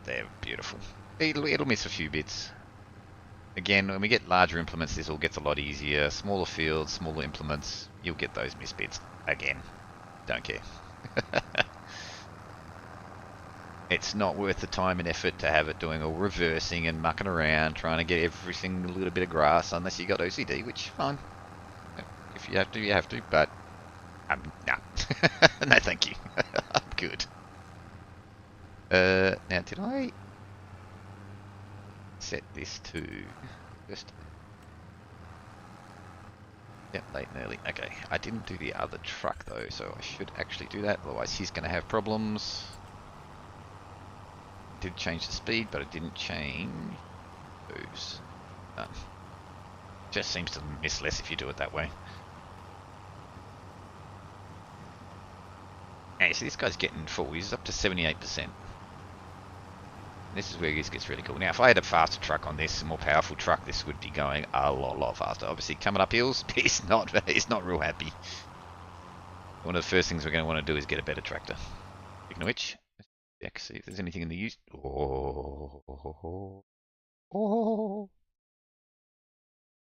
They're beautiful. It'll miss a few bits. Again, when we get larger implements, this all gets a lot easier. Smaller fields, smaller implements, you'll get those missed bits. Again, don't care. It's not worth the time and effort to have it doing all reversing and mucking around, trying to get everything a little bit of grass, unless you got OCD, which, fine. If you have to, you have to, but no. No, thank you. I'm good. Now, did I set this to just... Yep, late and early. Okay, I didn't do the other truck though, so I should actually do that, otherwise he's going to have problems. Did change the speed, but I didn't change those. Just seems to miss less if you do it that way. Hey, so this guy's getting full. He's up to 78%. This is where this gets really cool. Now, if I had a faster truck on this, a more powerful truck, this would be going a lot faster. Obviously, coming up hills, he's not real happy. One of the first things we're going to want to do is get a better tractor. Speaking of which, check, see if there's anything in the use. Oh.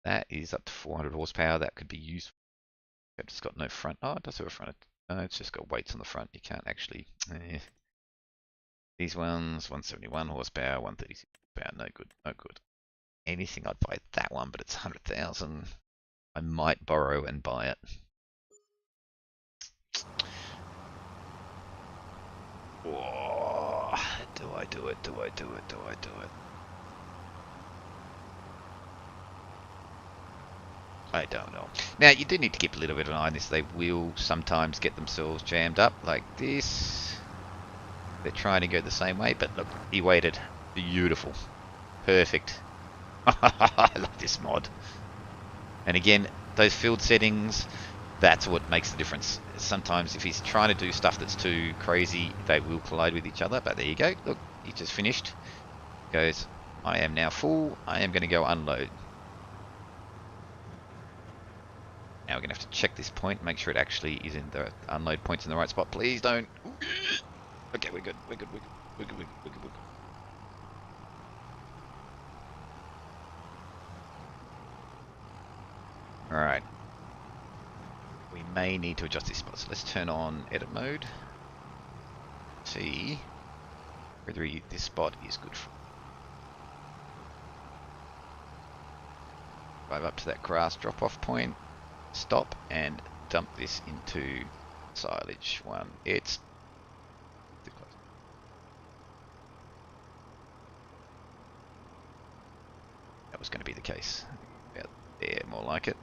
That is up to 400 horsepower. That could be useful. I've just got no front. Oh, it does have a front. No, it's just got weights on the front. You can't actually... These ones, 171 horsepower, 136 horsepower. No good, no good. Anything, I'd buy that one, but it's 100,000. I might borrow and buy it. Whoa. Do I do it? Do I do it? Do I do it? I don't know. Now, you do need to keep a little bit of an eye on this. They will sometimes get themselves jammed up like this. They're trying to go the same way, but look, he waited. Beautiful. Perfect. I love this mod. And again, those field settings, that's what makes the difference. Sometimes if he's trying to do stuff that's too crazy, they will collide with each other, but there you go. Look, he just finished. Goes, I am now full. I am going to go unload. Now we're going to have to check this point, make sure it actually is in the unload point's in the right spot. Please don't. Okay, we're good. We're good. We're good. We're good. We're good. We're good. We're good. All right. We may need to adjust these spots. Let's turn on edit mode. See whether this spot is good for. Drive up to that grass drop-off point. Stop and dump this into silage one. It's too close. That was going to be the case. About there, more like it.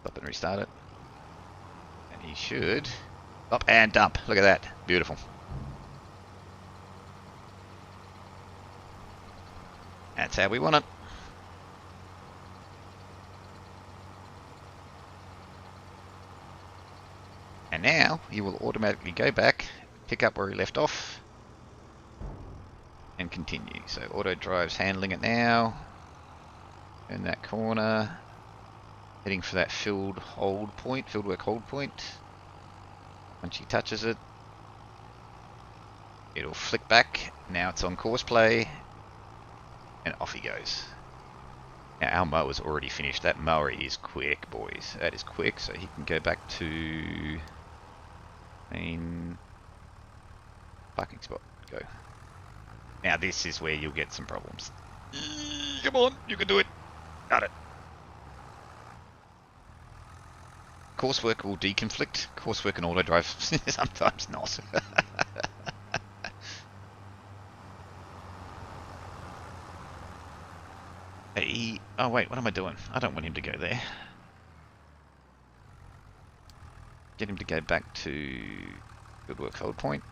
Stop and restart it. And he should stop and dump. Look at that. Beautiful. That's how we want it. And now he will automatically go back, pick up where he left off, and continue. So Autodrive's handling it now. In that corner, heading for that fieldwork hold point. Once he touches it, it'll flick back. Now it's on Courseplay, and off he goes. Now our mower's already finished. That mower is quick, boys. That is quick, so he can go back to main parking spot. Go. Now this is where you'll get some problems. Come on, you can do it. Got it. Coursework will deconflict. Coursework and Autodrive sometimes not. Oh wait, what am I doing? I don't want him to go there. Get him to go back to fieldwork hold point.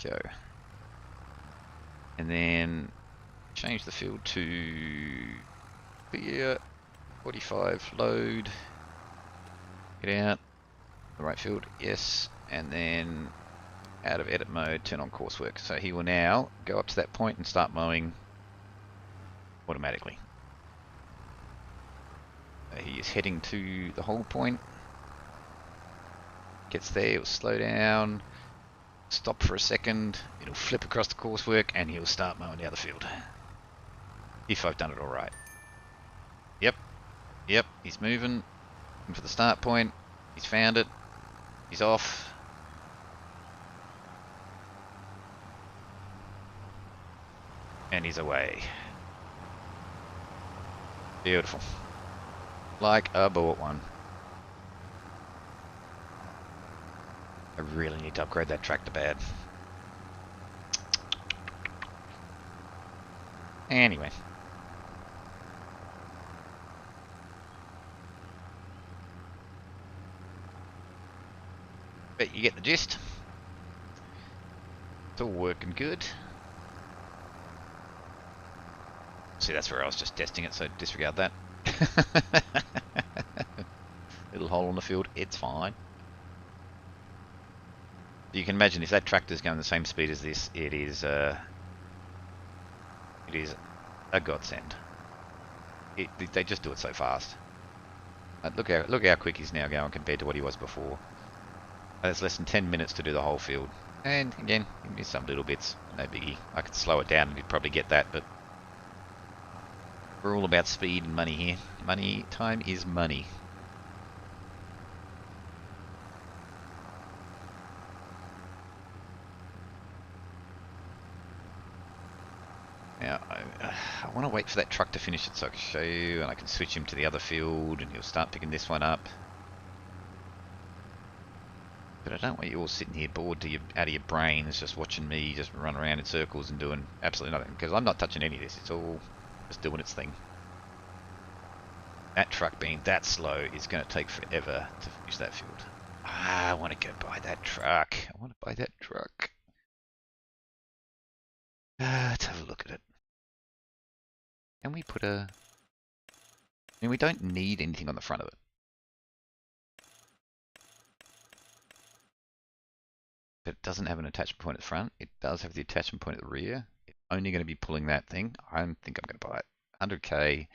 Go. And then change the field to clear, 45, load. Get out. The right field, yes. And then out of edit mode, turn on coursework. So he will now go up to that point and start mowing automatically. He is heading to the hold point. Gets there, he'll slow down, stop for a second, it'll flip across the coursework, and he'll start mowing the other field. If I've done it alright. Yep, he's moving for the start point. He's found it. He's off. And he's away. Beautiful. Like a bought one. I really need to upgrade that tractor bad. Anyway. But you get the gist. It's all working good. See, that's where I was just testing it, so disregard that. Little hole in the field, it's fine. You can imagine if that tractor's going the same speed as this, it is a godsend. They just do it so fast. Look how quick he's now going compared to what he was before. It's less than 10 minutes to do the whole field. And again, you miss some little bits, no biggie. I could slow it down and you'd probably get that, but we're all about speed and money here. Time is money. Now, I want to wait for that truck to finish it so I can show you, and I can switch him to the other field, and he'll start picking this one up. But I don't want you all sitting here bored out of your brains just watching me just run around in circles and doing absolutely nothing, because I'm not touching any of this. It's all just doing its thing. That truck being that slow is going to take forever to finish that field. I want to go buy that truck. Let's have a look at it. Can we put a... I mean, we don't need anything on the front of it. But it doesn't have an attachment point at the front. It does have the attachment point at the rear. It's only going to be pulling that thing. I think I'm going to buy it. 100k.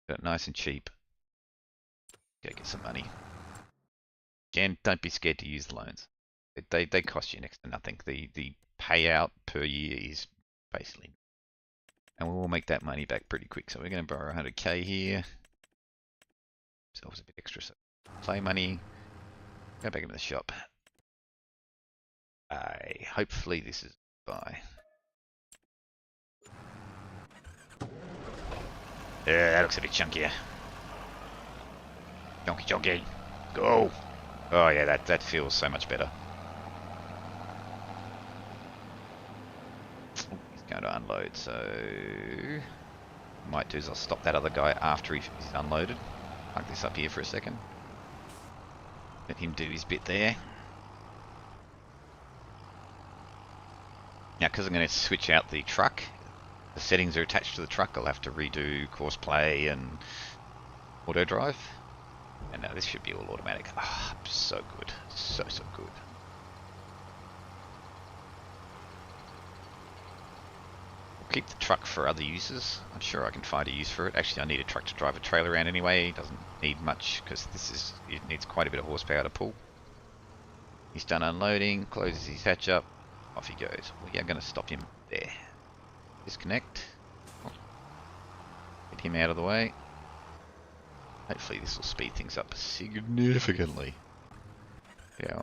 Got it nice and cheap. Go get some money. Again, don't be scared to use the loans. They cost you next to nothing. The payout per year is basically... And we will make that money back pretty quick. So we're going to borrow 100k here. Ourselves a bit extra. So play money. Go back into the shop. Hopefully this is buy. Yeah, that looks a bit chunkier. Chunky. Go! Oh yeah, that feels so much better. Oh, he's going to unload, so... What I might do is I'll stop that other guy after he's unloaded. Park this up here for a second. Let him do his bit there. Now, because I'm going to switch out the truck, the settings are attached to the truck, I'll have to redo Courseplay and Autodrive. And now this should be all automatic. Ah, so good. So good. We'll keep the truck for other uses. I'm sure I can find a use for it. Actually, I need a truck to drive a trailer around anyway. It doesn't need much because it needs quite a bit of horsepower to pull. He's done unloading, closes his hatch up, off he goes. We are going to stop him there. Disconnect. Oh. Get him out of the way. Hopefully this will speed things up significantly. Yeah.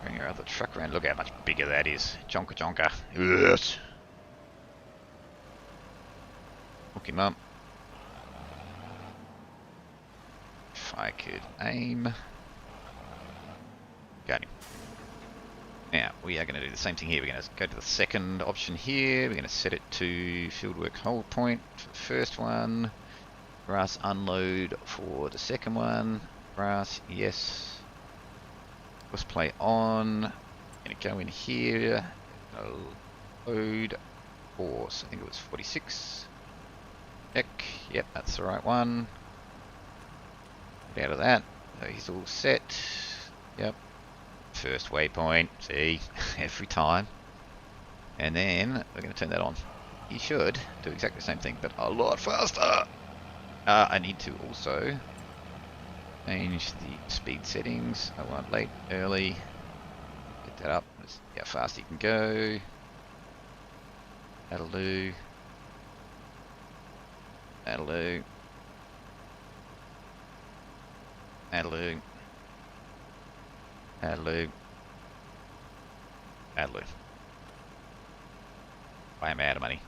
Bring our other truck around. Look how much bigger that is. Jonka jonka. Yes. Hook him up. If I could aim. Got him. Now, we are going to do the same thing here. We're going to go to the second option here. We're going to set it to fieldwork hold point for the first one. Brass unload for the second one. Brass, yes. Courseplay on. Going to go in here. Load course. I think it was 46. Check. Yep, that's the right one. Get out of that. So he's all set. Yep. First waypoint, see, every time. And then we're going to turn that on. He should do exactly the same thing, but a lot faster. I need to also change the speed settings. I want late, early. Get that up. Let's see how fast he can go. That'll do. That'll do. That'll do. Hello. Hello. I am out of money.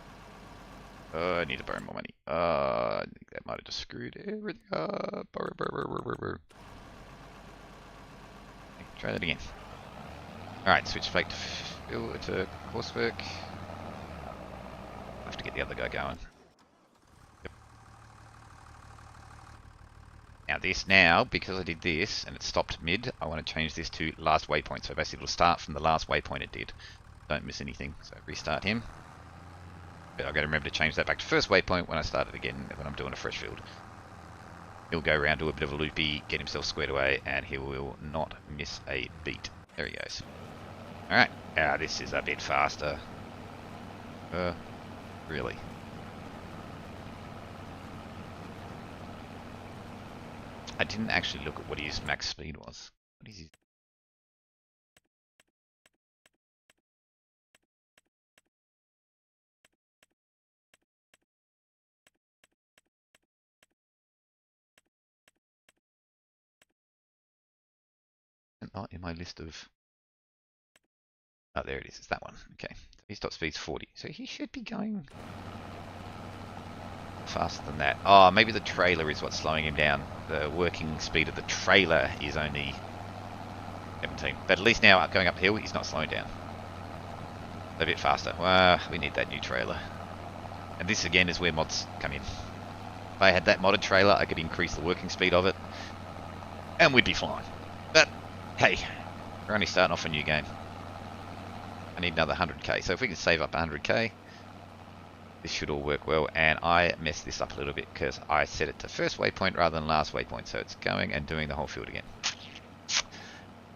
I need to borrow more money. I think that might have just screwed everything up. Try that again. Alright, switch plate to coursework. I'll have to get the other guy going. Now, because I did this and it stopped mid, I want to change this to last waypoint. So basically it'll start from the last waypoint it did. Don't miss anything. So restart him. But I've got to remember to change that back to first waypoint when I start it again, when I'm doing a fresh field. He'll go around, do a bit of a loopy, get himself squared away, and he will not miss a beat. There he goes. Alright. This is a bit faster. Really. I didn't actually look at what his max speed was. What is his? Not in my list of... Oh, there it is. It's that one. Okay. His top speed's 40. So he should be going faster than that. Oh, maybe the trailer is what's slowing him down. The working speed of the trailer is only 17. But at least now, going uphill, he's not slowing down. A bit faster. Well, we need that new trailer. And this, again, is where mods come in. If I had that modded trailer, I could increase the working speed of it. And we'd be flying. But, hey, we're only starting off a new game. I need another 100k. So if we can save up 100k, this should all work well. And I messed this up a little bit because I set it to first waypoint rather than last waypoint. So it's going and doing the whole field again.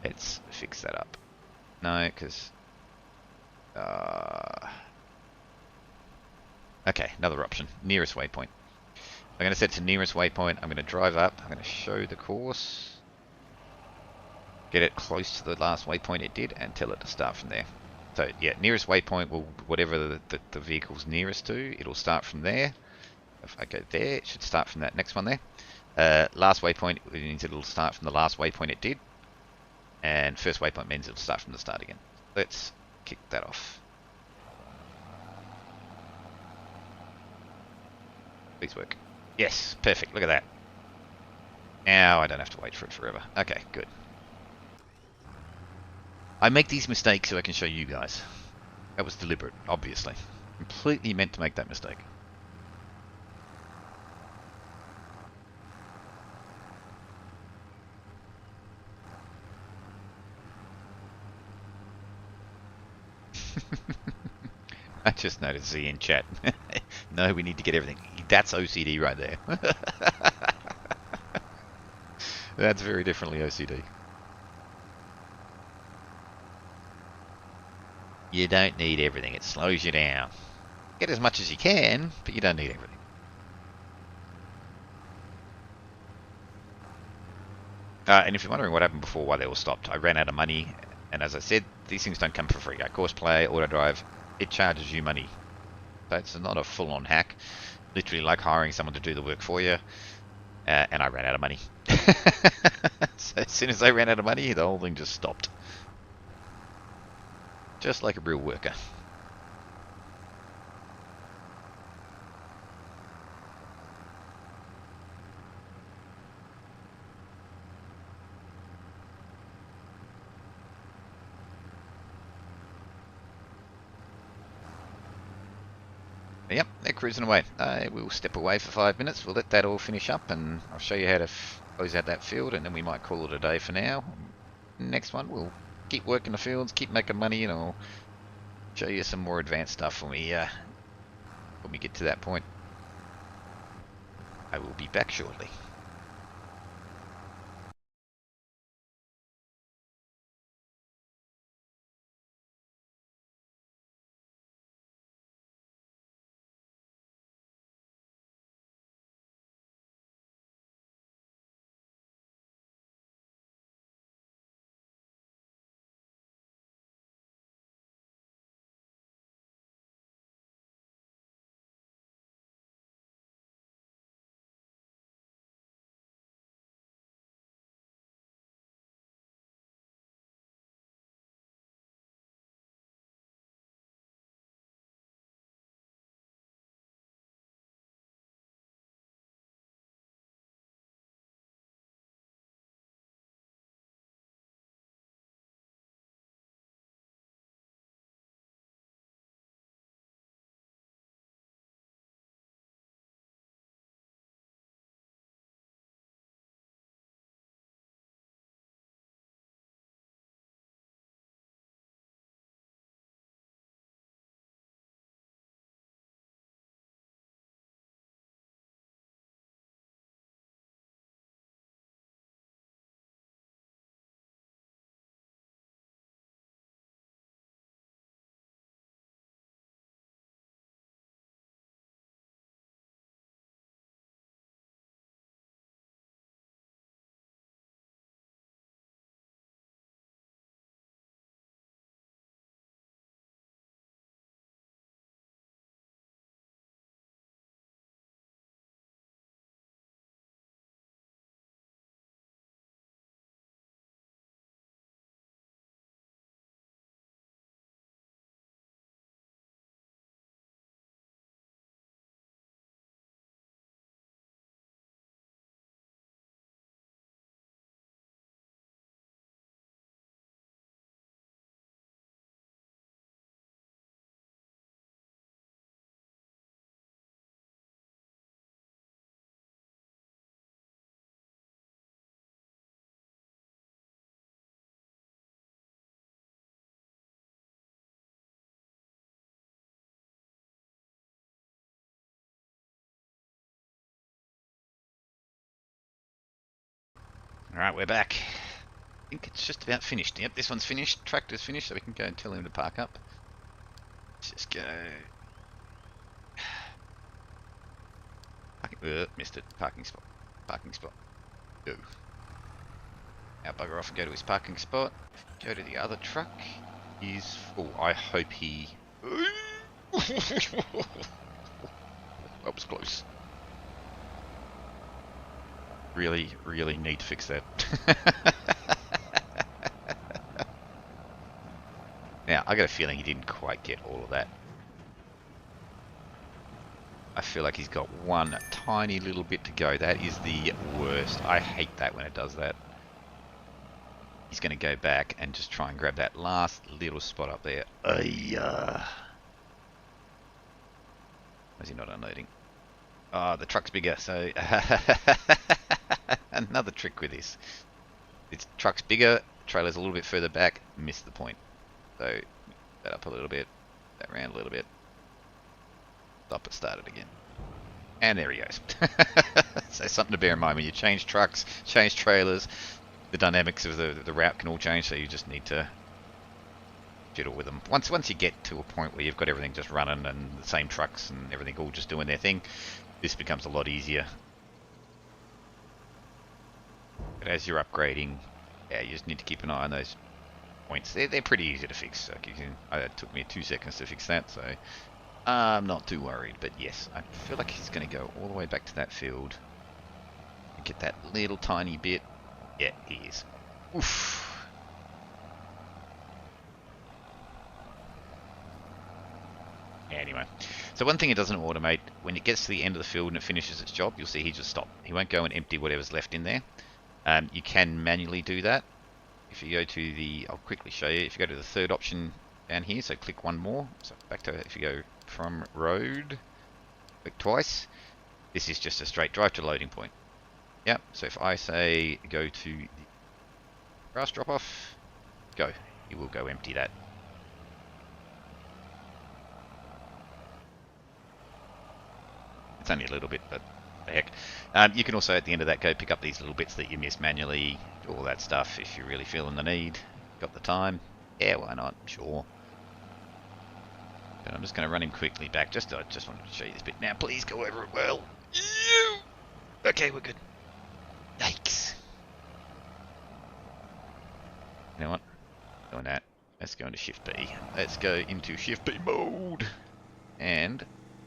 Let's fix that up. No, because... okay, another option. Nearest waypoint. I'm going to set it to nearest waypoint. I'm going to drive up. I'm going to show the course. Get it close to the last waypoint it did and tell it to start from there. So yeah, nearest waypoint will, whatever the vehicle's nearest to, it'll start from there. If I go there, it should start from that next one there. Last waypoint means it'll start from the last waypoint it did. And first waypoint means it'll start from the start again. Let's kick that off. Please work. Yes, perfect. Look at that. Now I don't have to wait for it forever. Okay, good. I make these mistakes so I can show you guys. That was deliberate, obviously. Completely meant to make that mistake. I just noticed in chat. No, we need to get everything. That's OCD right there. That's very differently OCD. You don't need everything. It slows you down. Get as much as you can, but you don't need everything. And if you're wondering what happened before, why they all stopped, I ran out of money. And as I said, these things don't come for free. Courseplay, Autodrive, it charges you money. So it's not a full-on hack. Literally like hiring someone to do the work for you. And I ran out of money. So as soon as I ran out of money, the whole thing just stopped. Just like a real worker. Yep, they're cruising away. We'll step away for 5 minutes. We'll let that all finish up, and I'll show you how to close out that field, and then we might call it a day for now. Next one, we'll keep working the fields, keep making money, and I'll show you some more advanced stuff when we get to that point. I will be back shortly. Alright, we're back. I think it's just about finished. Yep, this one's finished. Tractor's finished, so we can go and tell him to park up. Let's just go. Missed it. Parking spot. Parking spot. Go. Now bugger off and go to his parking spot. Go to the other truck. He's full. I hope he... That was close. Really, really need to fix that. Now, I got a feeling he didn't quite get all of that. I feel like he's got one tiny little bit to go. That is the worst. I hate that when it does that. He's going to go back and just try and grab that last little spot up there. Why is he not unloading? Oh, the truck's bigger, so... Another trick with this. Its truck's bigger, trailer's a little bit further back, missed the point. So, that up a little bit, that round a little bit. Stop it, start it again. And there he goes. So something to bear in mind when you change trucks, change trailers, the dynamics of the route can all change, so you just need to fiddle with them. Once you get to a point where you've got everything just running and the same trucks and everything all just doing their thing, this becomes a lot easier. But as you're upgrading, yeah, you just need to keep an eye on those points. They're pretty easy to fix. Like it took me 2 seconds to fix that, so I'm not too worried. But yes, I feel like he's going to go all the way back to that field and get that little tiny bit. Yeah, he is. Oof. Anyway, so one thing it doesn't automate, when it gets to the end of the field and it finishes its job, you'll see he just stopped. He won't go and empty whatever's left in there. You can manually do that. If you go to the, I'll quickly show you, if you go to the third option down here, so click one more, so back to, if you go from road, click twice, this is just a straight drive to loading point. Yep, so if I say go to the grass drop off, go, you will go empty that. It's only a little bit, but the heck. You can also, at the end of that, go pick up these little bits that you miss manually, all that stuff, if you're really feeling the need. Got the time? Yeah, why not? Sure. But I'm just going to run him quickly back. I just wanted to show you this bit. Now, please go over it well. Okay, we're good. Yikes. You know what? Doing that. Let's go into Shift B. Let's go into Shift B mode. And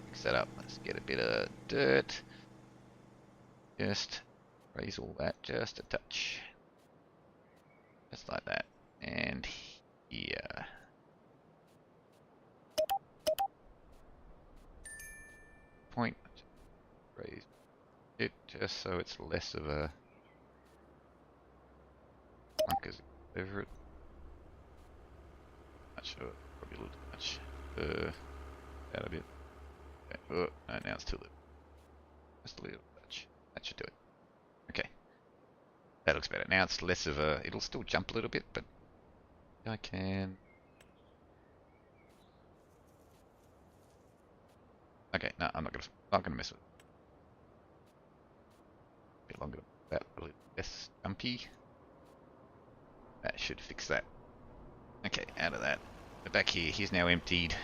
fix that up. Let's get a bit of dirt. Just raise all that just a touch. Just like that. And here. Point. Raise it just so it's less of a clunkers over it. Not sure. Probably a little too much. That a bit. Okay. Oh, no, now it's too little. Just a little touch. That should do it. Okay. That looks better. Now it's less of a... It'll still jump a little bit, but I can... Okay, no, I'm not gonna mess with it. A bit longer, that a little less jumpy. That should fix that. Okay, out of that. But back here, he's now emptied.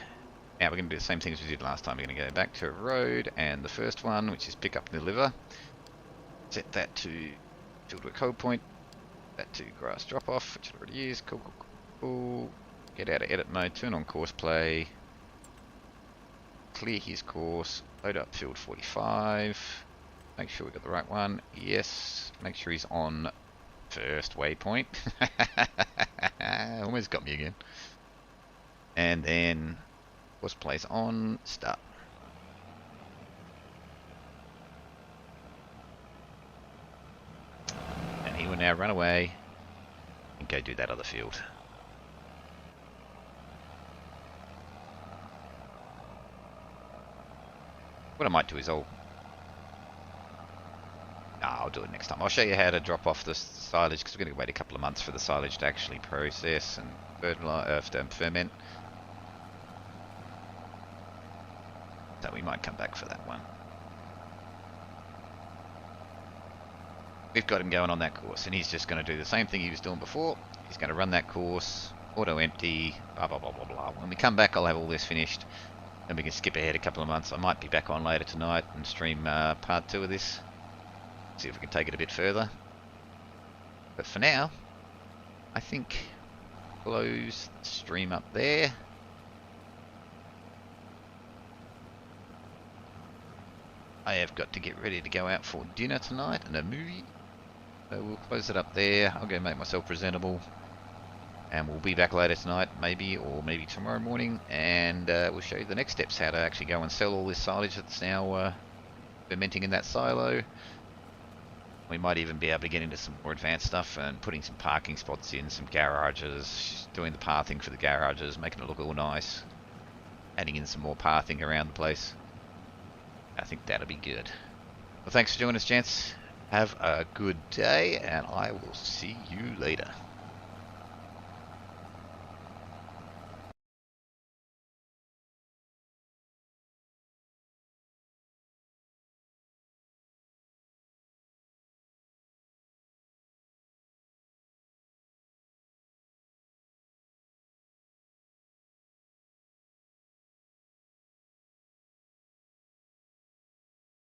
Now we're going to do the same thing as we did last time. We're going to go back to road and the first one, which is pick up and deliver. Set that to fieldwork hold point. That to grass drop off, which it already is. Cool, cool, cool, cool. Get out of edit mode, turn on course play. Clear his course, load up field 45. Make sure we got the right one. Yes. Make sure he's on first waypoint. Almost got me again. And then course plays on, start. And he will now run away and go do that other field. What I might do is I'll do it next time. I'll show you how to drop off the silage, because we're going to wait a couple of months for the silage to actually process and ferment. So we might come back for that one. We've got him going on that course, and he's just going to do the same thing he was doing before. He's going to run that course, auto empty, blah blah blah blah blah. When we come back, I'll have all this finished. Then we can skip ahead a couple of months. I might be back on later tonight and stream part 2 of this. See if we can take it a bit further. But for now, I think close the stream up there. I have got to get ready to go out for dinner tonight and a movie. So we'll close it up there. I'll go make myself presentable. And we'll be back later tonight, maybe, or maybe tomorrow morning, and we'll show you the next steps, how to actually go and sell all this silage that's now fermenting in that silo. We might even be able to get into some more advanced stuff and putting some parking spots in, some garages, doing the pathing for the garages, making it look all nice, adding in some more pathing around the place. I think that'll be good. Well, thanks for joining us, gents. Have a good day, and I will see you later.